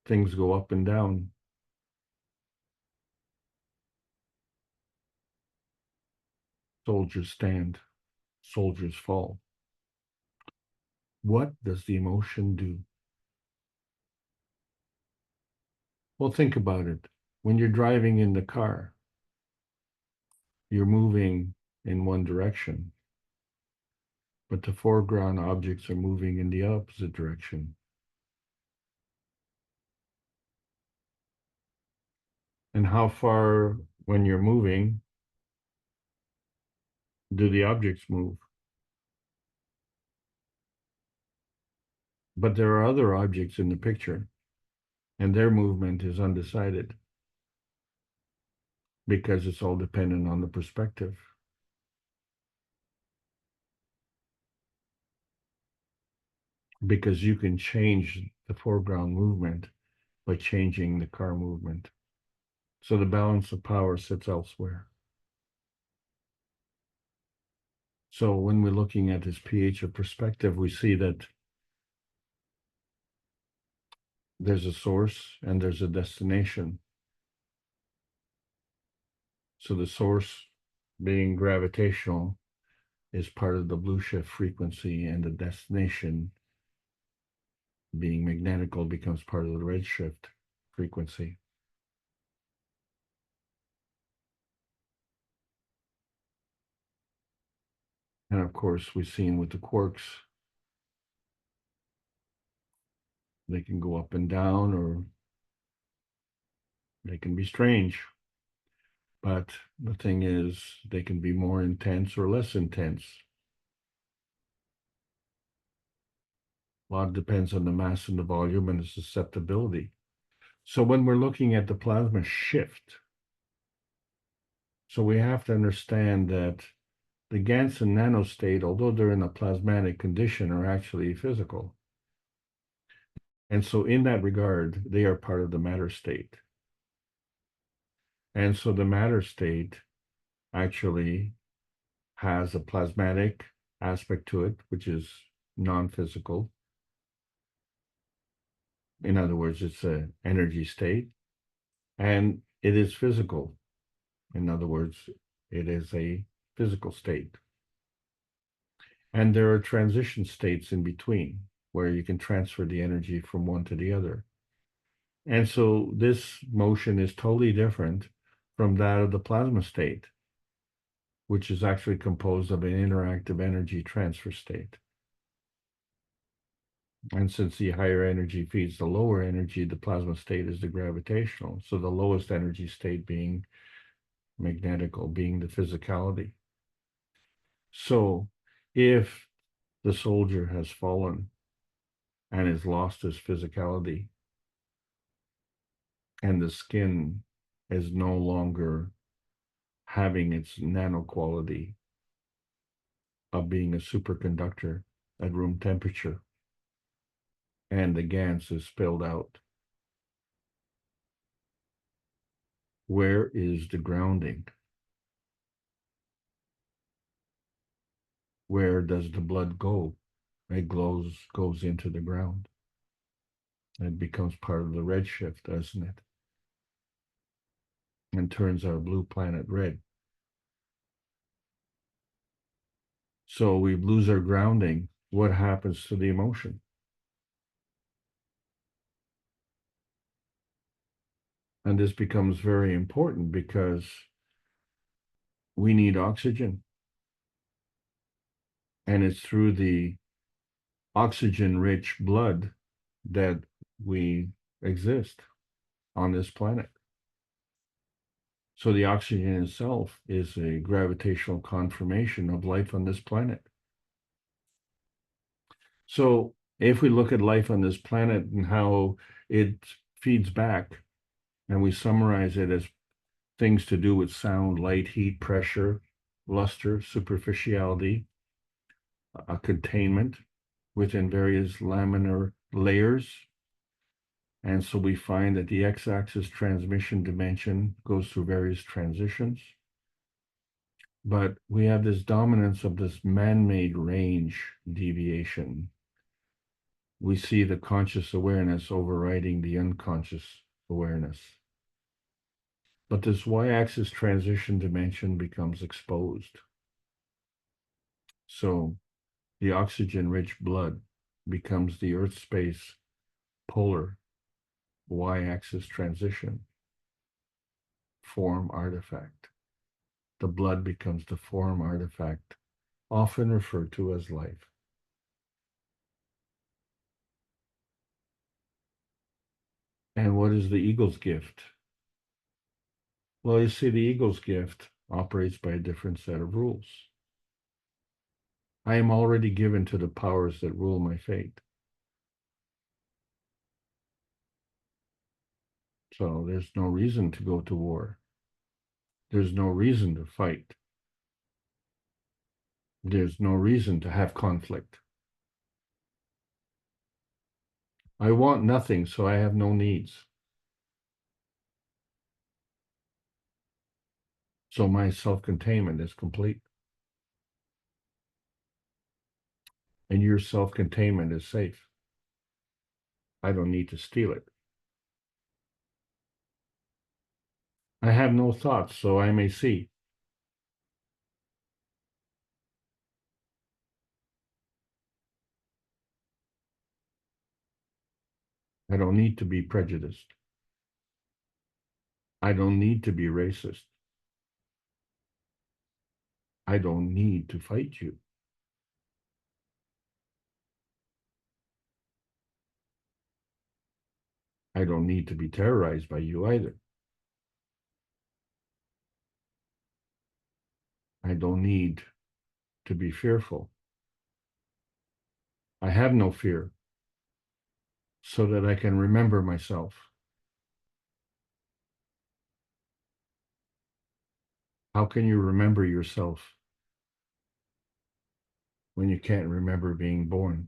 things go up and down. Soldiers stand, soldiers fall. What does the emotion do? Well, think about it. When you're driving in the car, you're moving in one direction, but the foreground objects are moving in the opposite direction. And how far, when you're moving, do the objects move? But there are other objects in the picture, and their movement is undecided because it's all dependent on the perspective. Because you can change the foreground movement by changing the car movement. So the balance of power sits elsewhere. So when we're looking at this pH of perspective, we see that there's a source and there's a destination. So the source, being gravitational, is part of the blue shift frequency, and the destination, being magnetical, becomes part of the red shift frequency. And of course, we've seen with the quarks, they can go up and down, or they can be strange. But the thing is, they can be more intense or less intense. A lot depends on the mass and the volume and the susceptibility. So when we're looking at the plasma shift, so we have to understand that the GANs and nanostate, although they're in a plasmatic condition, are actually physical. And so in that regard, they are part of the matter state. And so the matter state actually has a plasmatic aspect to it, which is non-physical. In other words, it's an energy state, and it is physical. In other words, it is a physical state. And there are transition states in between where you can transfer the energy from one to the other. And so this motion is totally different from that of the plasma state, which is actually composed of an interactive energy transfer state. And since the higher energy feeds the lower energy, the plasma state is the gravitational. So the lowest energy state being magnetical, being the physicality. So if the soldier has fallen and has lost his physicality, and the skin is no longer having its nano quality of being a superconductor at room temperature, and the GANs is spilled out, where is the grounding? Where does the blood go? It goes into the ground. It becomes part of the redshift, doesn't it? and turns our blue planet red. So we lose our grounding. What happens to the emotion? And this becomes very important because we need oxygen. And it's through the oxygen-rich blood that we exist on this planet. So the oxygen itself is a gravitational confirmation of life on this planet. So if we look at life on this planet and how it feeds back, and we summarize it as things to do with sound, light, heat, pressure, luster, superficiality, a containment within various laminar layers. And so we find that the x-axis transmission dimension goes through various transitions. But we have this dominance of this man-made range deviation. We see the conscious awareness overriding the unconscious awareness. But this y-axis transition dimension becomes exposed. So the oxygen-rich blood becomes the Earth space polar y-axis transition form artifact. The blood becomes the form artifact, often referred to as life. And what is the eagle's gift? Well, you see, the eagle's gift operates by a different set of rules. I am already given to the powers that rule my fate. So there's no reason to go to war. There's no reason to fight. There's no reason to have conflict. I want nothing, so I have no needs. So my self-containment is complete. And your self-containment is safe. I don't need to steal it. I have no thoughts, so I may see. I don't need to be prejudiced. I don't need to be racist. I don't need to fight you. I don't need to be terrorized by you either. I don't need to be fearful. I have no fear, so that I can remember myself. How can you remember yourself when you can't remember being born?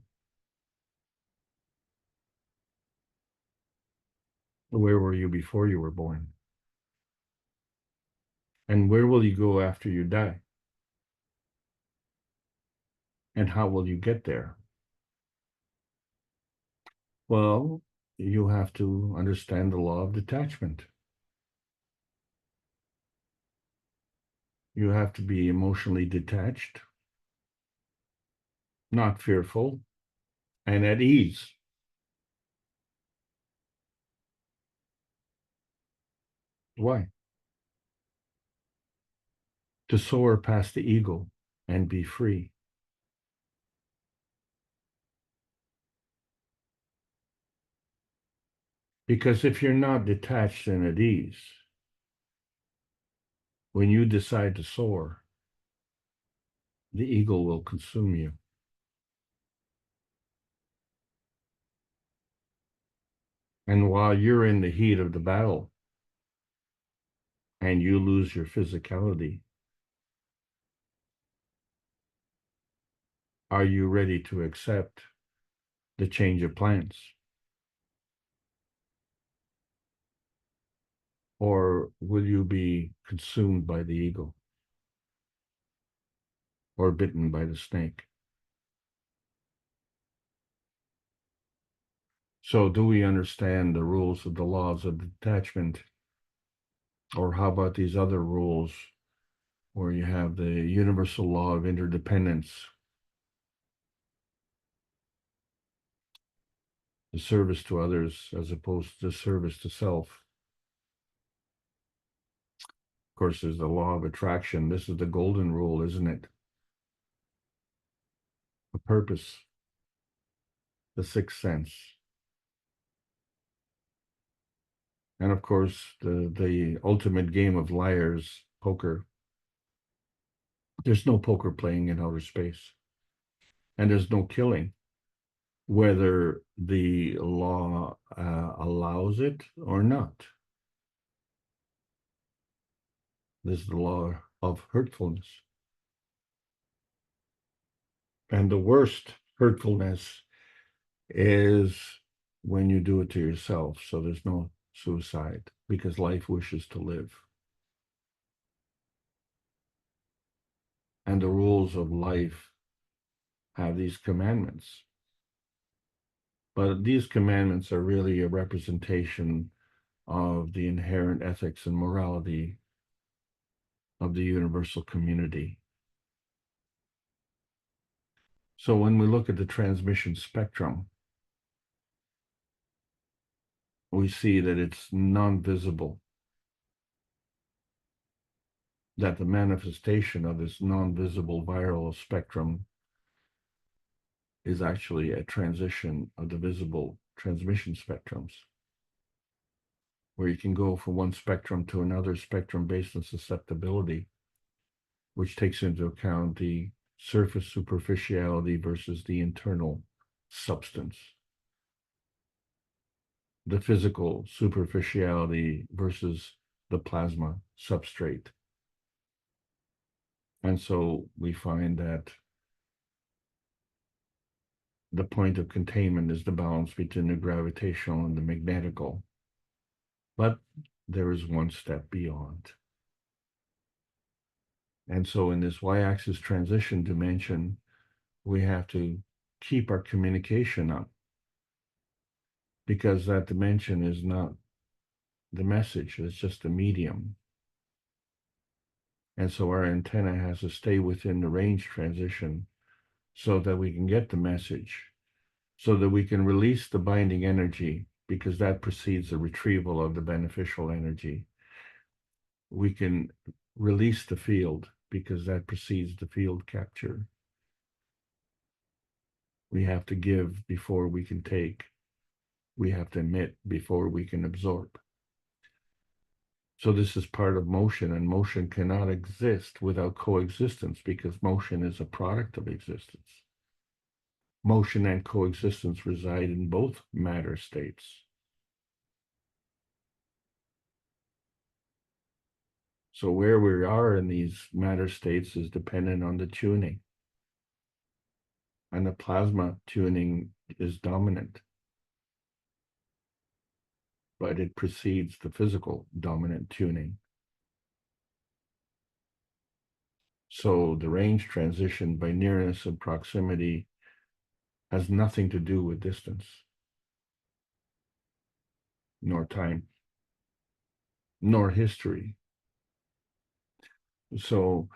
Where were you before you were born? And where will you go after you die? And how will you get there? Well, you have to understand the law of detachment. You have to be emotionally detached, not fearful, and at ease. Why? To soar past the ego and be free. Because if you're not detached and at ease, when you decide to soar, the ego will consume you. And while you're in the heat of the battle and you lose your physicality, are you ready to accept the change of plans? Or will you be consumed by the ego or bitten by the snake? So do we understand the rules of the laws of detachment Or how about these other rules where you have the universal law of interdependence, the service to others as opposed to service to self. Of course, there's the law of attraction. This is the golden rule, isn't it? A purpose, the sixth sense. And of course, the ultimate game of liars, poker. There's no poker playing in outer space. And there's no killing, whether the law allows it or not. This is the law of hurtfulness. And the worst hurtfulness is when you do it to yourself. So there's no suicide because life wishes to live. And the rules of life have these commandments. But these commandments are really a representation of the inherent ethics and morality of the universal community. So when we look at the transmission spectrum, we see that it's non-visible, that the manifestation of this non-visible viral spectrum is actually a transition of the visible transmission spectrums, where you can go from one spectrum to another spectrum based on susceptibility, which takes into account the surface superficiality versus the internal substance, the physical superficiality versus the plasma substrate. And so we find that the point of containment is the balance between the gravitational and the magnetical. But there is one step beyond. And so in this y-axis transition dimension, we have to keep our communication up, because that dimension is not the message, it's just a medium. And so our antenna has to stay within the range transition so that we can get the message, so that we can release the binding energy, because that precedes the retrieval of the beneficial energy. We can release the field, because that precedes the field capture. We have to give before we can take. We have to emit before we can absorb. So this is part of motion, and motion cannot exist without coexistence, because motion is a product of existence. Motion and coexistence reside in both matter states. So where we are in these matter states is dependent on the tuning. And the plasma tuning is dominant, but it precedes the physical dominant tuning. So the range transition by nearness and proximity has nothing to do with distance, nor time, nor history. So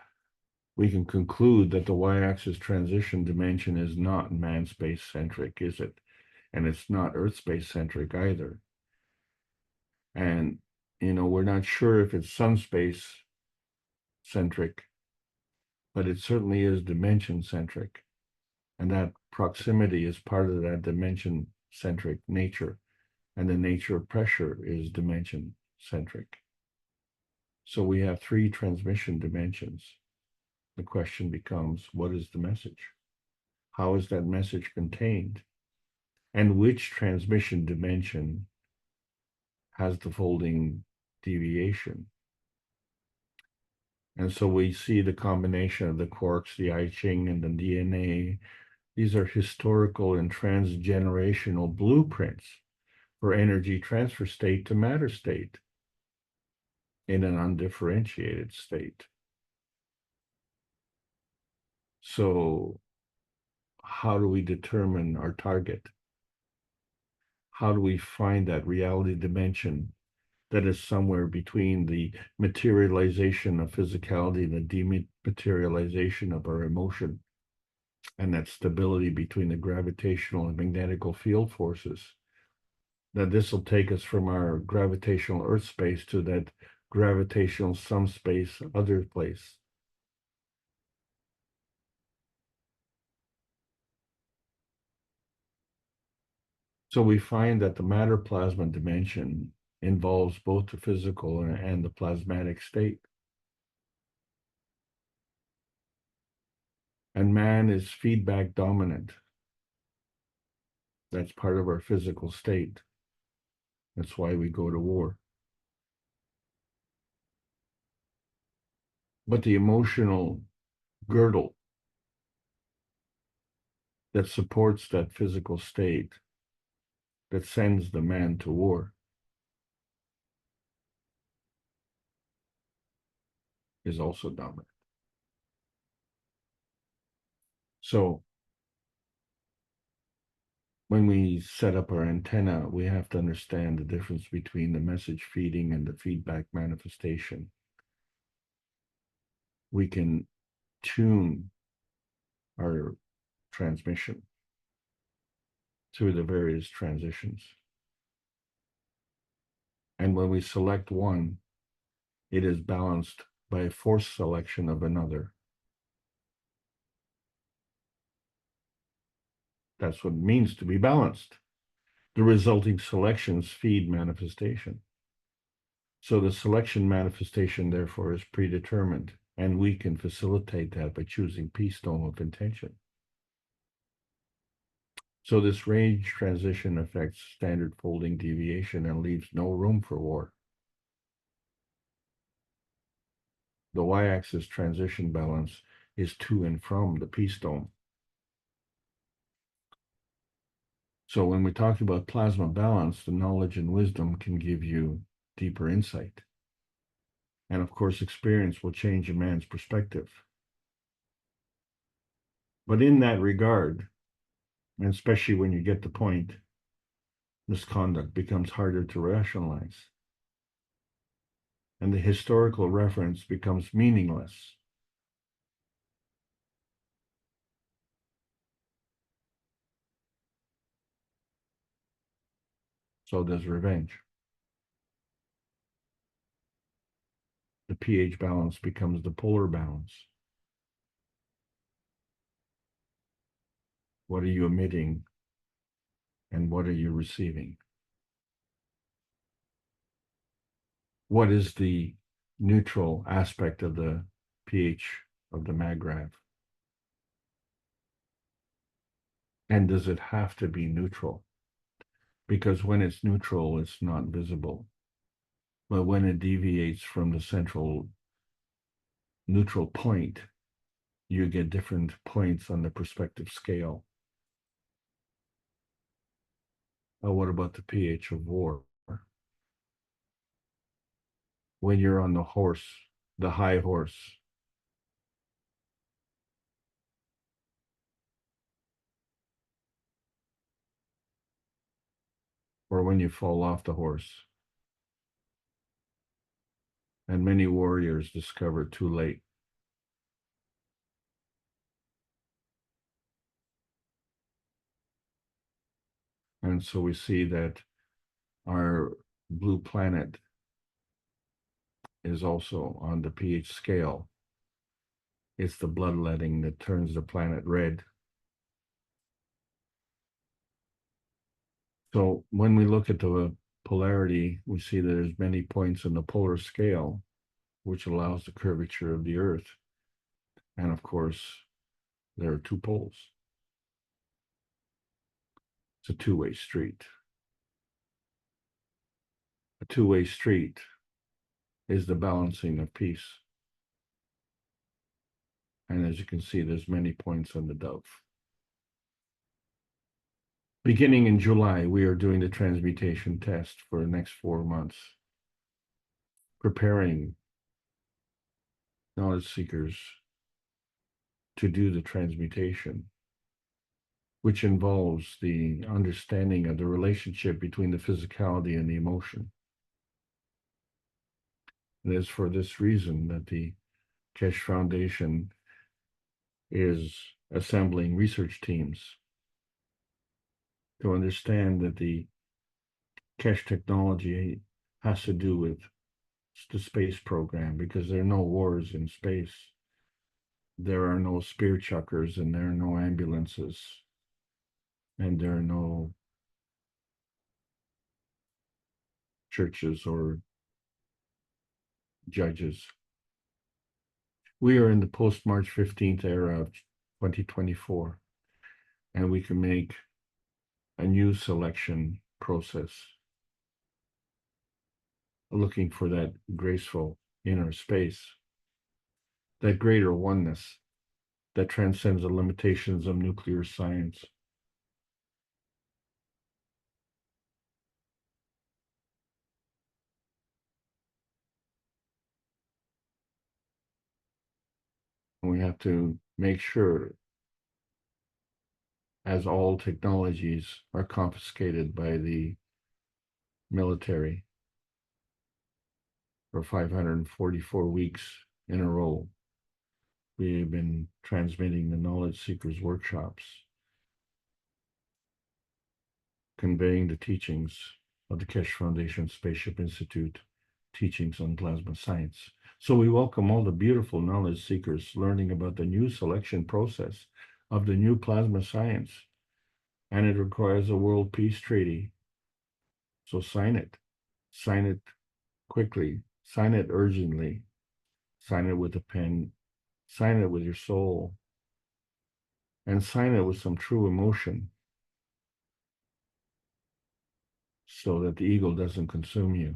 we can conclude that the y-axis transition dimension is not man-space centric, is it? And it's not Earth space centric either. And, we're not sure if it's sun space centric, but it certainly is dimension centric. And that proximity is part of that dimension centric nature. And the nature of pressure is dimension centric. So we have three transmission dimensions. The question becomes, what is the message? How is that message contained? And which transmission dimension has the folding deviation? And so we see the combination of the quarks, the I Ching, and the DNA. These are historical and transgenerational blueprints for energy transfer state to matter state in an undifferentiated state. So how do we determine our target? How do we find that reality dimension that is somewhere between the materialization of physicality and the dematerialization of our emotion, and that stability between the gravitational and magnetical field forces. That this will take us from our gravitational Earth space to that gravitational some space other place. So we find that the matter plasma dimension involves both the physical and the plasmatic state. And man is feedback dominant. That's part of our physical state. That's why we go to war. But the emotional girdle that supports that physical state, that sends the man to war, is also dominant. So when we set up our antenna, we have to understand the difference between the message feeding and the feedback manifestation. We can tune our transmission through the various transitions. And when we select one, it is balanced by a forced selection of another. That's what it means to be balanced. The resulting selections feed manifestation. So the selection manifestation, therefore, is predetermined, and we can facilitate that by choosing peace dome of intention. So this range transition affects standard folding deviation and leaves no room for war. The y-axis transition balance is to and from the peace dome. So when we talk about plasma balance, the knowledge and wisdom can give you deeper insight. And of course, experience will change a man's perspective. But in that regard, and especially when you get the point, misconduct becomes harder to rationalize. And the historical reference becomes meaningless. So does revenge. The pH balance becomes the polar balance. What are you emitting and what are you receiving? What is the neutral aspect of the pH of the maggrav? And does it have to be neutral? Because when it's neutral, it's not visible. But when it deviates from the central neutral point, you get different points on the perspective scale. What about the pH of war? When you're on the horse, the high horse, or when you fall off the horse. And many warriors discover too late. And so we see that our blue planet is also on the pH scale. It's the bloodletting that turns the planet red. So when we look at the polarity, we see that there's many points on the polar scale, which allows the curvature of the Earth. And of course, there are two poles. It's a two-way street. A two-way street is the balancing of peace. And as you can see, there's many points on the dove. Beginning in July, we are doing the transmutation test for the next 4 months, preparing knowledge seekers to do the transmutation, which involves the understanding of the relationship between the physicality and the emotion. And it's for this reason that the Keshe Foundation is assembling research teams to understand that the Keshe technology has to do with the space program, because there are no wars in space. There are no spear chuckers, and there are no ambulances, and there are no churches or judges. We are in the post-March 15th era of 2024, and we can make a new selection process, looking for that graceful inner space, that greater oneness that transcends the limitations of nuclear science. We have to make sure, as all technologies are confiscated by the military for 544 weeks in a row, we have been transmitting the knowledge seekers workshops, conveying the teachings of the Keshe Foundation Spaceship Institute, teachings on plasma science. So we welcome all the beautiful knowledge seekers learning about the new selection process of the new plasma science. And it requires a world peace treaty. So sign it quickly, sign it urgently, sign it with a pen, sign it with your soul, and sign it with some true emotion, so that the ego doesn't consume you.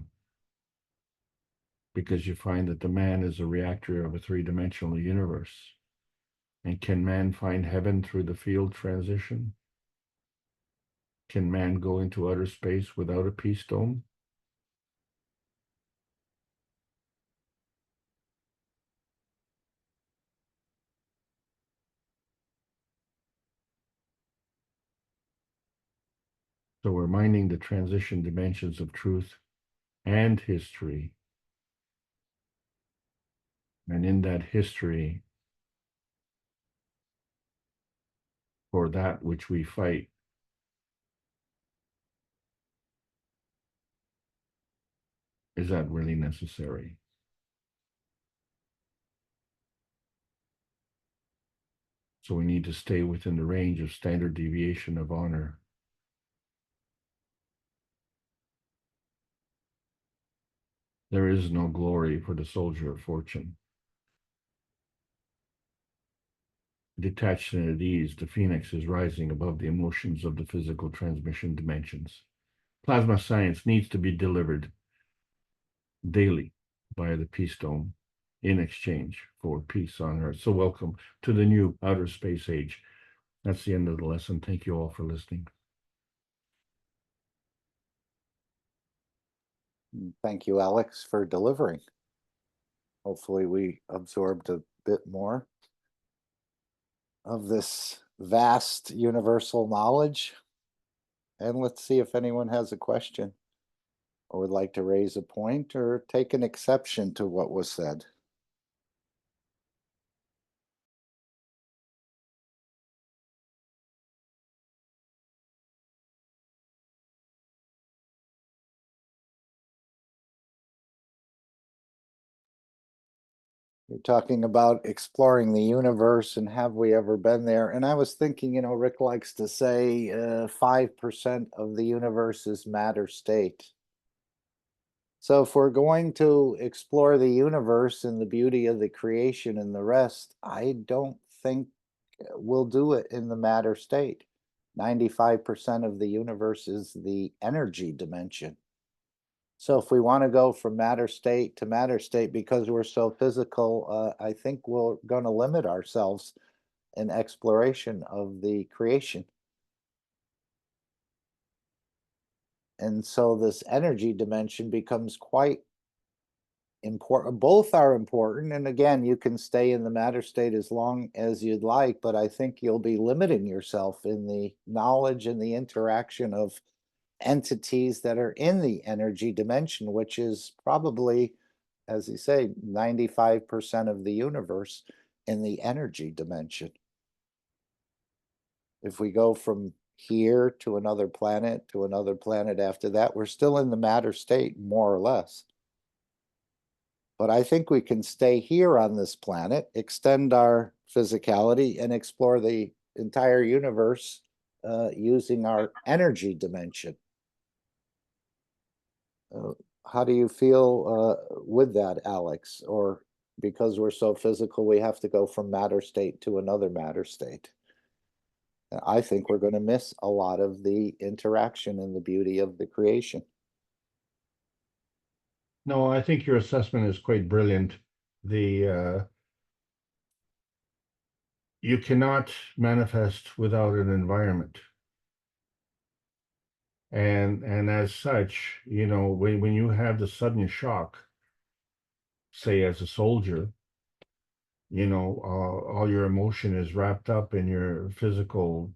Because you find that the man is a reactor of a three-dimensional universe. And can man find heaven through the field transition? Can man go into outer space without a peace dome? So we're mining the transition dimensions of truth and history. And in that history, for that which we fight, is that really necessary? So we need to stay within the range of standard deviation of honor. There is no glory for the soldier of fortune. Detached and at ease, the phoenix is rising above the emotions of the physical transmission dimensions. Plasma science needs to be delivered daily via the Peace Dome in exchange for peace on Earth. So welcome to the new outer space age. That's the end of the lesson. Thank you all for listening. Thank you, Alex, for delivering. Hopefully we absorbed a bit more of this vast universal knowledge. And let's see if anyone has a question or would like to raise a point or take an exception to what was said. You're talking about exploring the universe and have we ever been there? And I was thinking, Rick likes to say 5% of the universe is matter state. So if we're going to explore the universe and the beauty of the creation and the rest, I don't think we'll do it in the matter state. 95% of the universe is the energy dimension. So if we want to go from matter state to matter state because we're so physical, I think we're going to limit ourselves in exploration of the creation. And so this energy dimension becomes quite important. Both are important. And again, you can stay in the matter state as long as you'd like, but I think you'll be limiting yourself in the knowledge and the interaction of entities that are in the energy dimension, which is probably as you say, 95% of the universe in the energy dimension. If we go from here to another planet after that, we're still in the matter state, more or less. But I think we can stay here on this planet, extend our physicality, and explore the entire universe using our energy dimension. How do you feel with that, Alex? Or because we're so physical, we have to go from matter state to another matter state? I think we're going to miss a lot of the interaction and the beauty of the creation. No, I think your assessment is quite brilliant. You cannot manifest without an environment. And as such, you know, when you have the sudden shock, say as a soldier, you know, all your emotion is wrapped up in your physical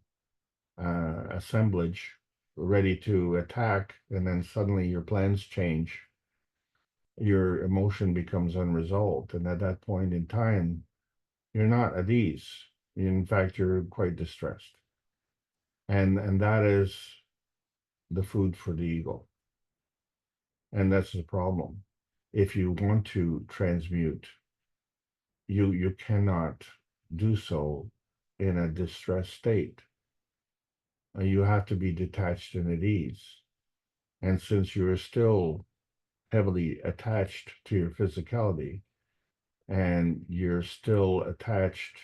assemblage, ready to attack, and then suddenly your plans change. Your emotion becomes unresolved, and at that point in time, you're not at ease. In fact, you're quite distressed, and that is the food for the ego, and that's the problem. If you want to transmute, you cannot do so in a distressed state. You have to be detached and at ease. And since you're still heavily attached to your physicality, and you're still attached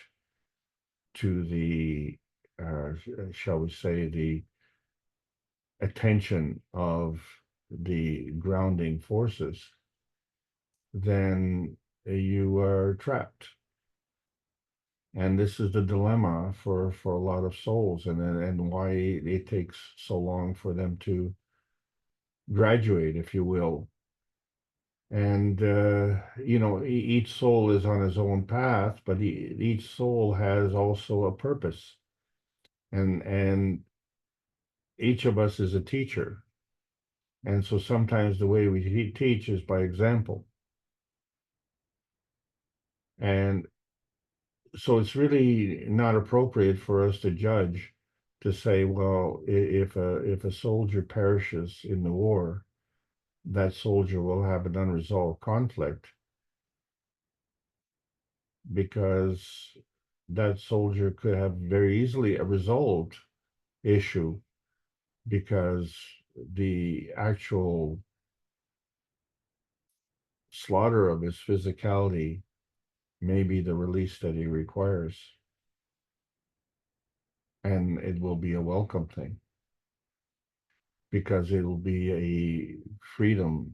to the, shall we say, the attention of the grounding forces, then you are trapped. And this is the dilemma for a lot of souls, and why it takes so long for them to graduate, if you will. And you know, each soul is on his own path, but each soul has also a purpose, and each of us is a teacher. And so sometimes the way we teach is by example. And so it's really not appropriate for us to judge, to say, well, if a soldier perishes in the war, that soldier will have an unresolved conflict, because that soldier could have very easily a resolved issue, because the actual slaughter of his physicality may be the release that he requires. And it will be a welcome thing, because it will be a freedom,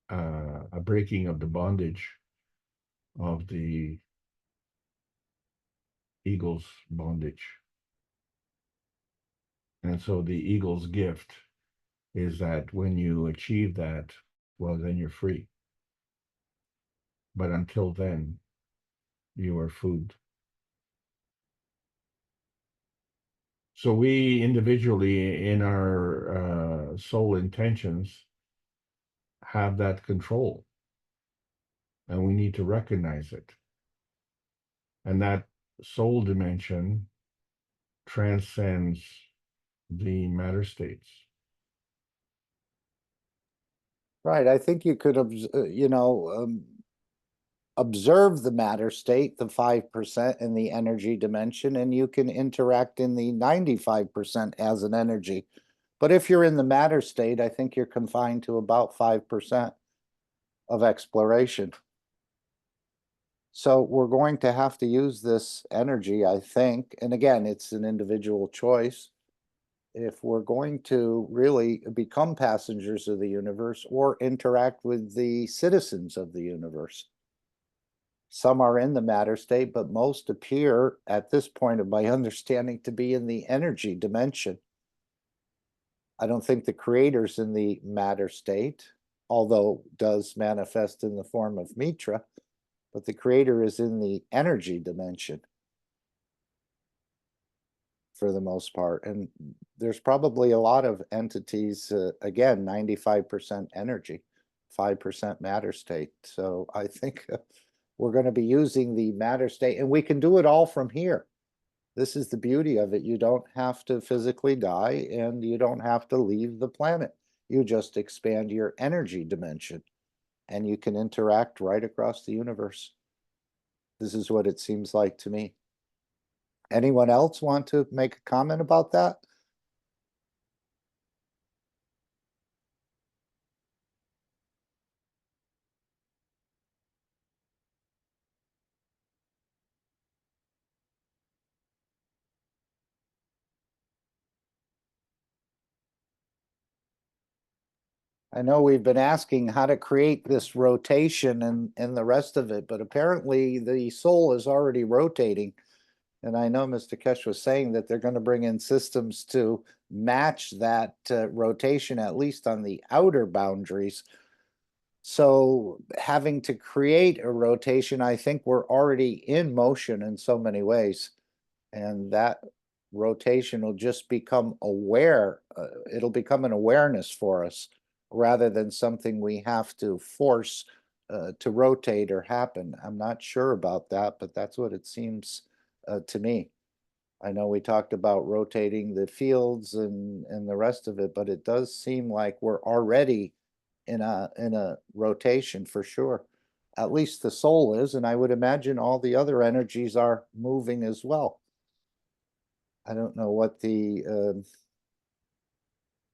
a breaking of the bondage of the eagle's bondage. And so the eagle's gift is that when you achieve that, well, then you're free. But until then, you are food. So we individually, in our soul intentions, have that control, and we need to recognize it. And that soul dimension transcends the matter states. Right. I think you could, you know, observe the matter state, the 5% in the energy dimension, and you can interact in the 95% as an energy. But if you're in the matter state, I think you're confined to about 5% of exploration. So we're going to have to use this energy, I think. And again, it's an individual choice. If we're going to really become passengers of the universe or interact with the citizens of the universe. Some are in the matter state, but most appear at this point of my understanding to be in the energy dimension. I don't think the creator's in the matter state, although does manifest in the form of Mitra, but the creator is in the energy dimension for the most part. And there's probably a lot of entities, again, 95% energy, 5% matter state. So I think we're going to be using the matter state, and we can do it all from here. This is the beauty of it. You don't have to physically die, and you don't have to leave the planet. You just expand your energy dimension, and you can interact right across the universe. This is what it seems like to me. Anyone else want to make a comment about that? I know we've been asking how to create this rotation and the rest of it, but apparently the soul is already rotating. And I know Mr. Keshe was saying that they're going to bring in systems to match that rotation, at least on the outer boundaries. So having to create a rotation, I think we're already in motion in so many ways. And that rotation will just become aware. It'll become an awareness for us rather than something we have to force to rotate or happen. I'm not sure about that, but that's what it seems to me. I know we talked about rotating the fields and the rest of it, but it does seem like we're already in a rotation for sure. At least the soul is, and I would imagine all the other energies are moving as well. I don't know what the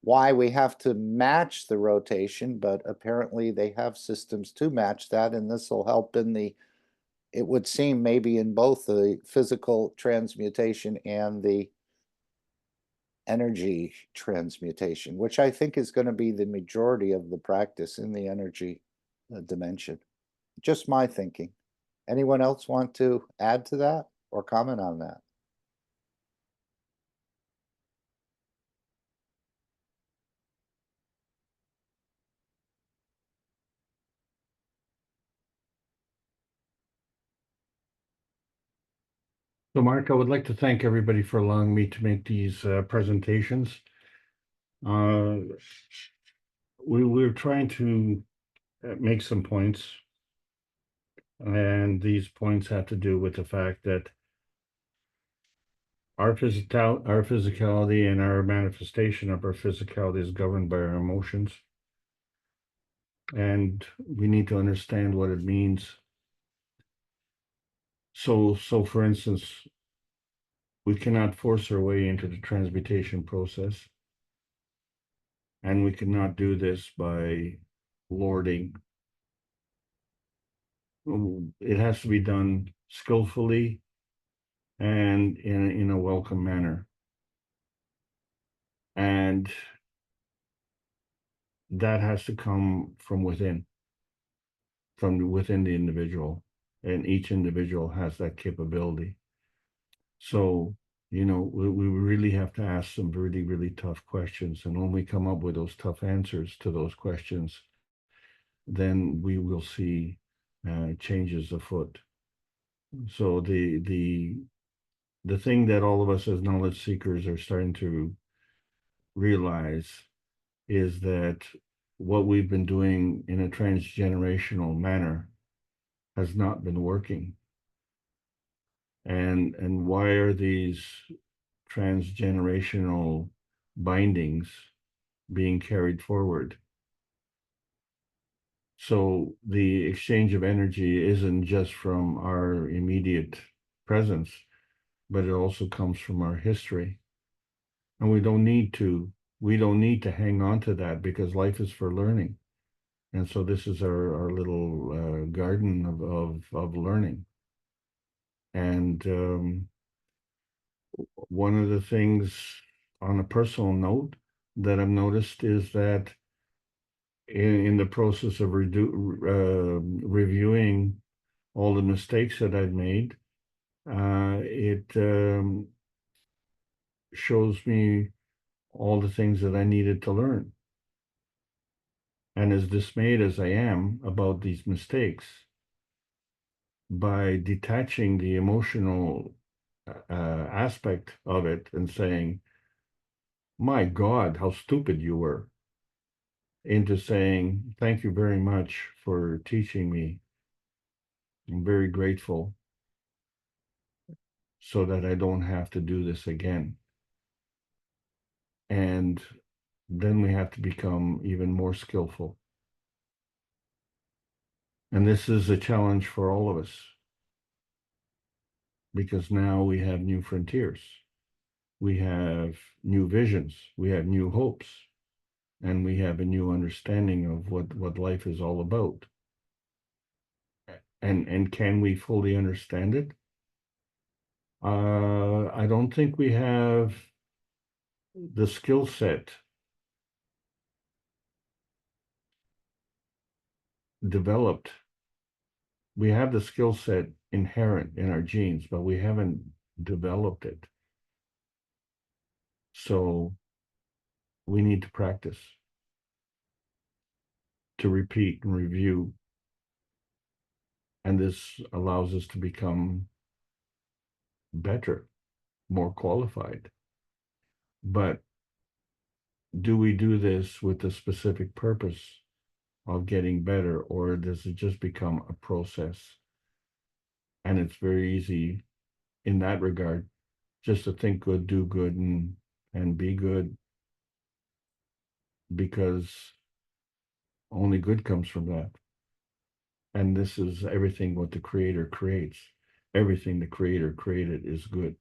why we have to match the rotation, but apparently they have systems to match that, and this will help in the, it would seem maybe in both the physical transmutation and the energy transmutation, which I think is going to be the majority of the practice in the energy dimension. Just my thinking. Anyone else want to add to that or comment on that? So Mark, I would like to thank everybody for allowing me to make these presentations. We're trying to make some points, and these points have to do with the fact that our physicality and our manifestation of our physicality is governed by our emotions. And we need to understand what it means. So for instance, we cannot force our way into the transmutation process. And we cannot do this by lording. It has to be done skillfully and in a welcome manner. And that has to come from within the individual. And each individual has that capability. So, you know, we really have to ask some really, really tough questions. And when we come up with those tough answers to those questions, then we will see changes afoot. So the thing that all of us as knowledge seekers are starting to realize is that what we've been doing in a transgenerational manner has not been working. And why are these transgenerational bindings being carried forward? So the exchange of energy isn't just from our immediate presence, but it also comes from our history. And we don't need to hang on to that because life is for learning. And so this is our little garden of learning. And one of the things on a personal note that I've noticed is that in the process of reviewing all the mistakes that I've made, it shows me all the things that I needed to learn. And as dismayed as I am about these mistakes, by detaching the emotional aspect of it and saying, my God, how stupid you were. into saying, thank you very much for teaching me. I'm very grateful so that I don't have to do this again. And then we have to become even more skillful. And this is a challenge for all of us because now we have new frontiers. We have new visions. We have new hopes. And we have a new understanding of what life is all about. And can we fully understand it? I don't think we have the skill set developed. We have the skill set inherent in our genes, but we haven't developed it. So we need to practice, to repeat and review. And this allows us to become better, more qualified. But do we do this with the specific purpose of getting better, or does it just become a process? And it's very easy in that regard just to think good, do good, and be good, because only good comes from that. And this is everything what the Creator creates. Everything the Creator created is good.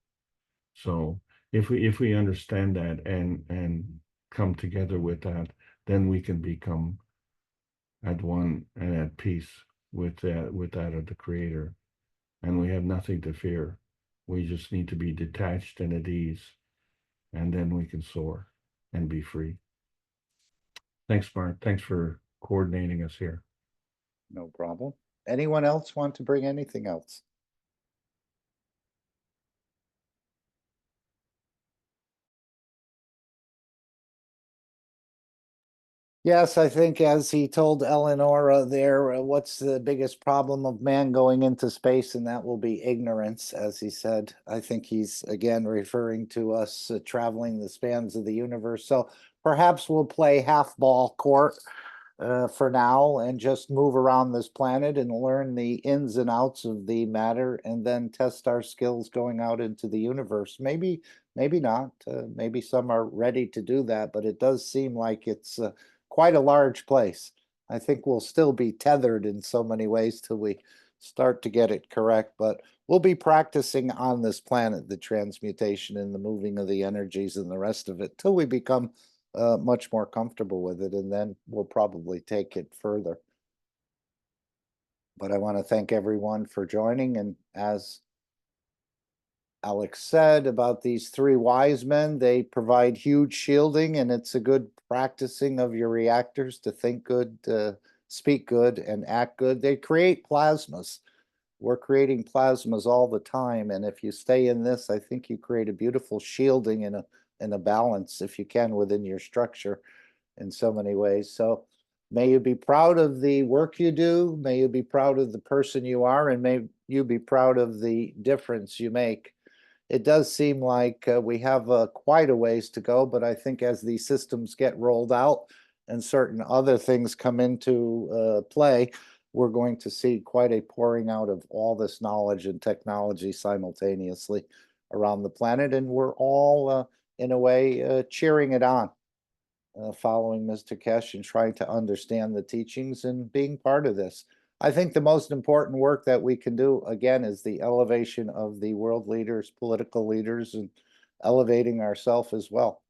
So if we understand that and come together with that, then we can become at one and at peace with that of the Creator. And we have nothing to fear. We just need to be detached and at ease, and then we can soar and be free. Thanks, Mark. Thanks for coordinating us here. No problem. Anyone else want to bring anything else? Yes, I think as he told Eleonora there, what's the biggest problem of man going into space? And that will be ignorance, as he said. I think he's again referring to us traveling the spans of the universe. So perhaps we'll play half ball court for now and just move around this planet and learn the ins and outs of the matter and then test our skills going out into the universe. Maybe, maybe not. Maybe some are ready to do that, but it does seem like it's quite a large place. I think we'll still be tethered in so many ways till we start to get it correct, but we'll be practicing on this planet, the transmutation and the moving of the energies and the rest of it till we become much more comfortable with it, and then we'll probably take it further. But I want to thank everyone for joining, and as Alex said about these three wise men, they provide huge shielding, and it's a good practicing of your reactors to think good, speak good, and act good. They create plasmas. We're creating plasmas all the time, and if you stay in this, I think you create a beautiful shielding and a balance, if you can, within your structure in so many ways. So may you be proud of the work you do, may you be proud of the person you are, and may you be proud of the difference you make. It does seem like we have quite a ways to go, but I think as these systems get rolled out and certain other things come into play, we're going to see quite a pouring out of all this knowledge and technology simultaneously around the planet. And we're all, in a way, cheering it on, following Mr. Keshe and trying to understand the teachings and being part of this. I think the most important work that we can do, again, is the elevation of the world leaders, political leaders, and elevating ourselves as well.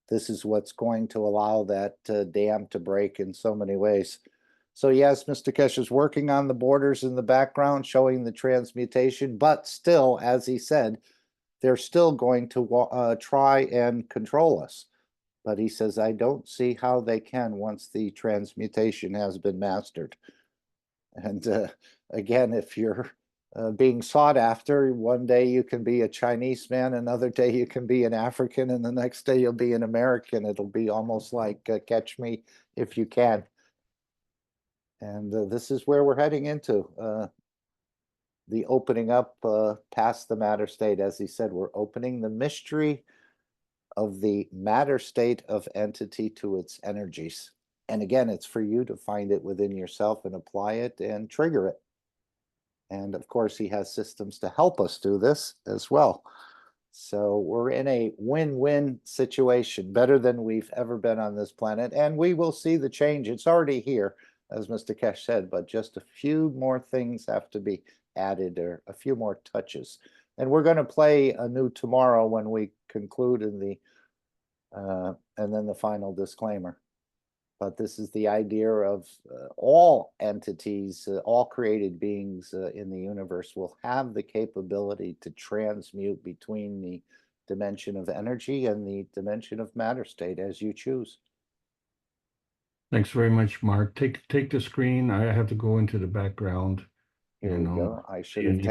This is what's going to allow that dam to break in so many ways. So yes, Mr. Keshe is working on the borders in the background, showing the transmutation, but still, as he said, they're still going to try and control us. But he says, I don't see how they can once the transmutation has been mastered. And again, if you're being sought after, one day you can be a Chinese man, another day you can be an African, and the next day you'll be an American. It'll be almost like catch me if you can. And this is where we're heading into the opening up past the matter state. As he said, we're opening the mystery of the matter state of entity to its energies. And again, it's for you to find it within yourself and apply it and trigger it. And of course, he has systems to help us do this as well. So we're in a win-win situation, better than we've ever been on this planet. And we will see the change. It's already here, as Mr. Keshe said, but just a few more things have to be added, or a few more touches. And we're going to play a new tomorrow when we conclude in the, and then the final disclaimer. But this is the idea of all entities, all created beings in the universe will have the capability to transmute between the dimension of energy and the dimension of matter state as you choose. Thanks very much, Mark. Take the screen. I have to go into the background. Here we go. I should have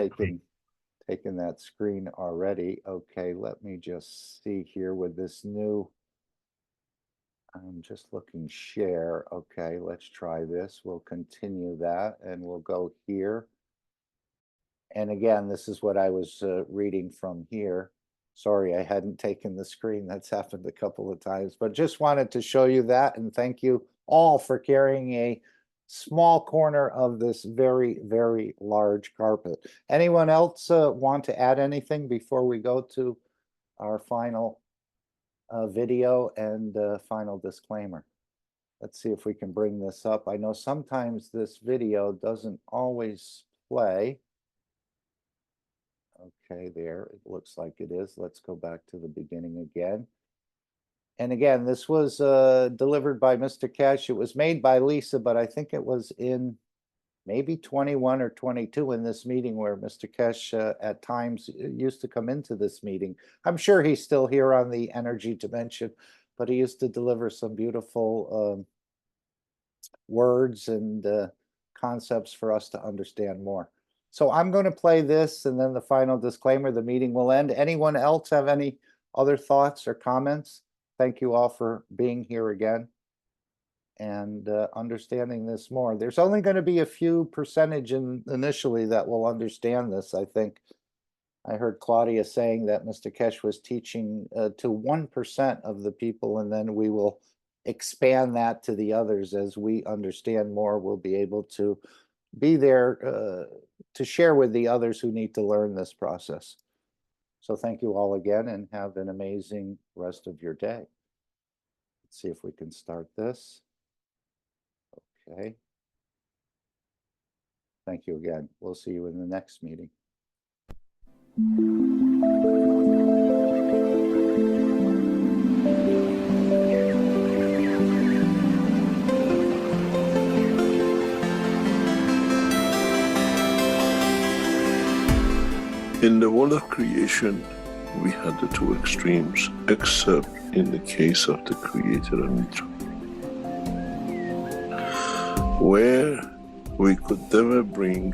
taken that screen already. Okay, let me just see here with this new. I'm just looking share. Okay, let's try this. We'll continue that and we'll go here. And again, this is what I was reading from here. Sorry, I hadn't taken the screen. That's happened a couple of times, but just wanted to show you that. And thank you all for carrying a small corner of this very, very large carpet. Anyone else want to add anything before we go to our final video and final disclaimer? Let's see if we can bring this up. I know sometimes this video doesn't always play. Okay, there, it looks like it is. Let's go back to the beginning again. And again, this was delivered by Mr. Keshe. It was made by Lisa, but I think it was in maybe 21 or 22 in this meeting where Mr. Keshe at times used to come into this meeting. I'm sure he's still here on the energy dimension, but he used to deliver some beautiful words and concepts for us to understand more. So I'm going to play this and then the final disclaimer, the meeting will end. Anyone else have any other thoughts or comments? Thank you all for being here again and understanding this more. There's only going to be a few percentage initially that will understand this. I think I heard Claudia saying that Mr. Keshe was teaching to 1% of the people, and then we will expand that to the others. As we understand more, we'll be able to be there to share with the others who need to learn this process. So thank you all again and have an amazing rest of your day. Let's see if we can start this. Okay. Thank you again. We'll see you in the next meeting. In the world of creation, we had the two extremes, except in the case of the creator Anitra, where we could never bring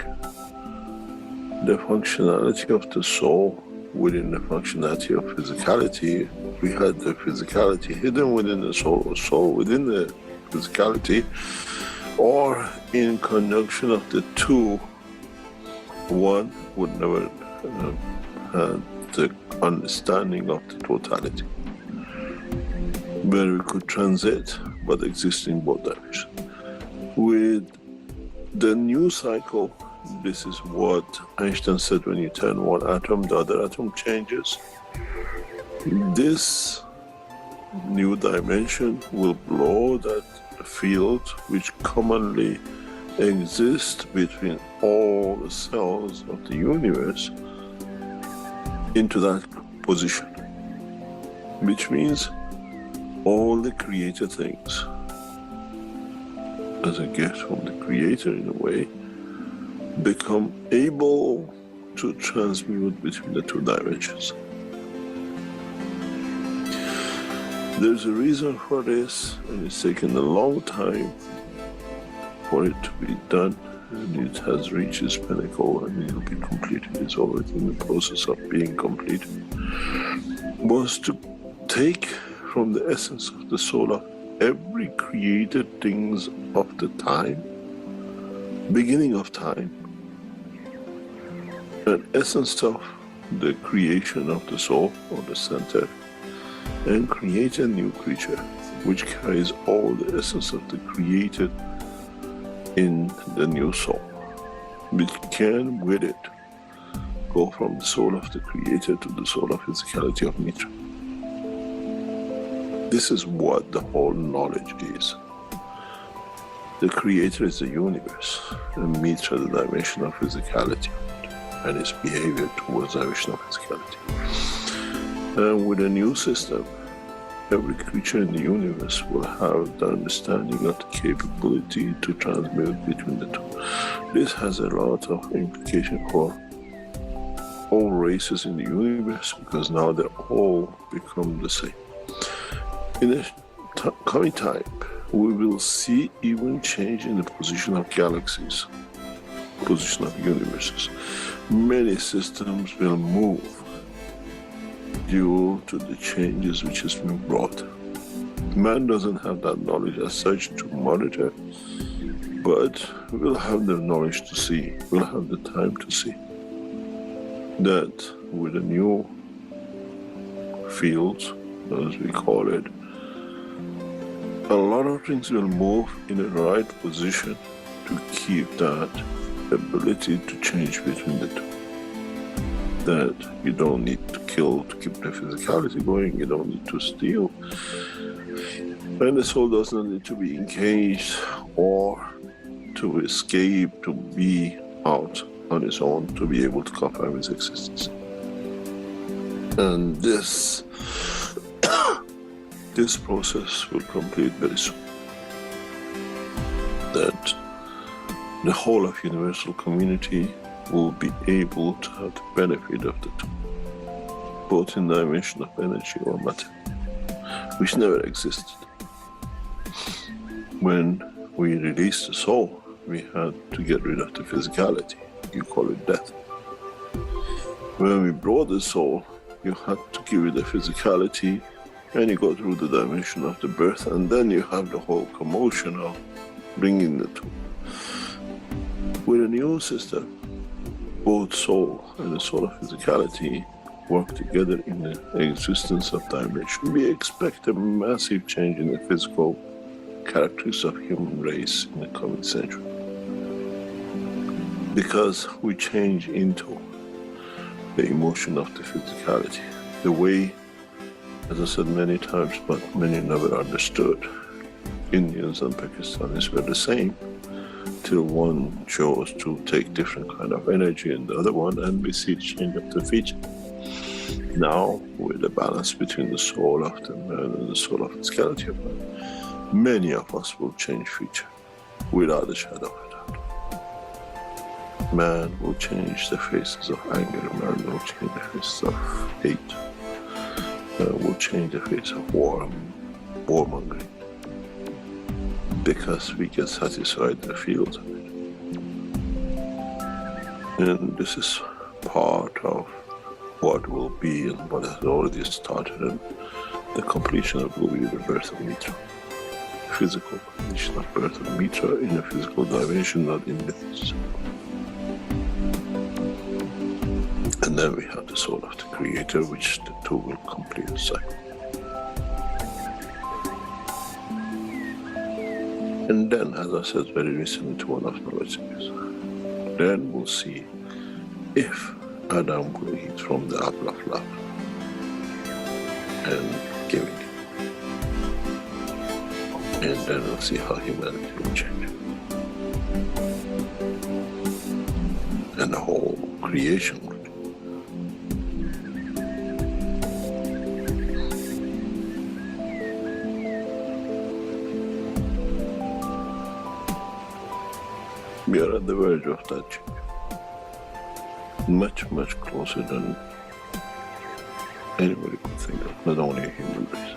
the functionality of the soul within the functionality of physicality. We had the physicality hidden within the soul, or soul within the physicality, or in conjunction of the two, one would never have the understanding of the totality, where we could transit but exist in both directions. With the new cycle, this is what Einstein said: when you turn one atom, the other atom changes. This new dimension will blow that field which commonly exists between all the cells of the universe into that position, which means all the created things, as a gift from the creator in a way, become able to transmute between the two dimensions. There's a reason for this, and it's taken a long time for it to be done, and it has reached its pinnacle, and it will be completed. It's already in the process of being completed. Was to take from the essence of the soul of every created things of the time, beginning of time, an essence of the creation of the soul, or the center, and create a new creature which carries all the essence of the created in the new soul, which can with it go from the soul of the creator to the soul of physicality of Mitra. This is what the whole knowledge is. The creator is the universe, and Mitra the dimension of physicality and its behavior towards the dimension of physicality. And with a new system, every creature in the universe will have the understanding of the capability to transmute between the two. This has a lot of implication for all races in the universe, because now they all become the same. In the coming time, we will see even change in the position of galaxies, position of universes. Many systems will move due to the changes which has been brought. Man doesn't have that knowledge as such to monitor, but we'll have the knowledge to see, we'll have the time to see that with the new fields, as we call it, a lot of things will move in the right position to keep that ability to change between the two. That you don't need to kill to keep the physicality going, you don't need to steal, and the soul does not need to be engaged or to escape, to be out on its own, to be able to confirm its existence. And this this process will complete very soon. That the whole of universal community will be able to have the benefit of the two, both in the dimension of energy or matter, which never existed. When we released the soul, we had to get rid of the physicality. You call it death. When we brought the soul, you had to give it the physicality, and you go through the dimension of the birth, and then you have the whole commotion of bringing the two. With a new system, both soul and the soul of physicality work together in the existence of dimension. We expect a massive change in the physical characteristics of human race in the coming century, because we change into the emotion of the physicality. The way, as I said many times, but many never understood, Indians and Pakistanis were the same, till one chose to take different kind of energy in the other one, and we see change of the feature. Now, with the balance between the soul of the man and the soul of physicality of man, many of us will change feature, without a shadow of a doubt. Man will change the faces of anger, man will change the faces of hate, man will change the face of warmongering, because we get satisfied in the fields of it. And this is part of what will be and what has already started, and the completion of will be the birth of Mitra. Physical completion of birth of Mitra in a physical dimension, not in myths. And then we have the soul of the creator, which the two will complete the cycle. And then, as I said very recently to one of the listeners, then we'll see if Adam will eat from the apple of love and giving it. And then we'll see how humanity will change. And the whole creation will. We are at the verge of that change. Much, much closer than anybody could think of, not only a human race.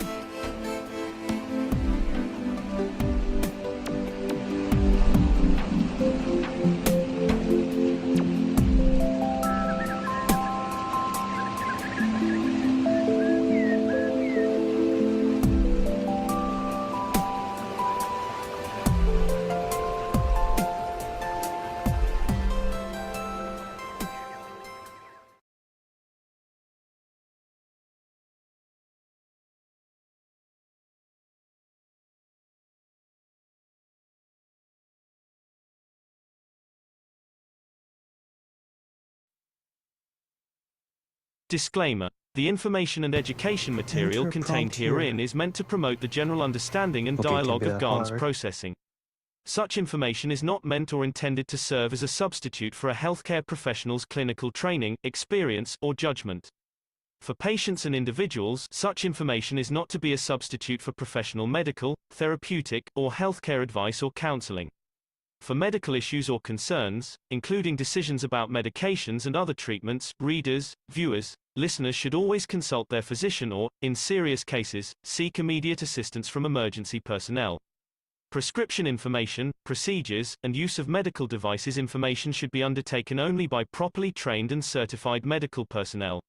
Disclaimer. The information and education material Enter contained prompt here. herein is meant to promote the general understanding and Okay, it can dialogue be of that GAN's hard. processing. Such information is not meant or intended to serve as a substitute for a healthcare professional's clinical training, experience, or judgment. For patients and individuals, such information is not to be a substitute for professional medical, therapeutic, or healthcare advice or counseling. For medical issues or concerns, including decisions about medications and other treatments, readers, viewers, listeners should always consult their physician or, in serious cases, seek immediate assistance from emergency personnel. Prescription information, procedures, and use of medical devices information should be undertaken only by properly trained and certified medical personnel.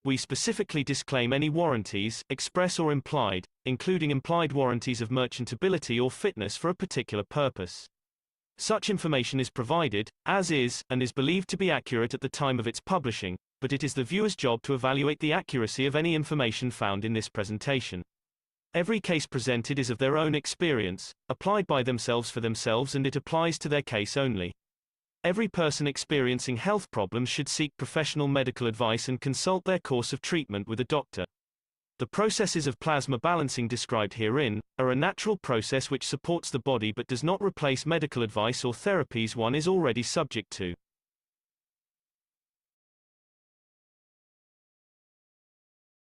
We specifically disclaim any warranties, express or implied, including implied warranties of merchantability or fitness for a particular purpose. Such information is provided, as is, and is believed to be accurate at the time of its publishing, but it is the viewer's job to evaluate the accuracy of any information found in this presentation. Every case presented is of their own experience, applied by themselves for themselves, and it applies to their case only. Every person experiencing health problems should seek professional medical advice and consult their course of treatment with a doctor. The processes of plasma balancing described herein are a natural process which supports the body but does not replace medical advice or therapies one is already subject to.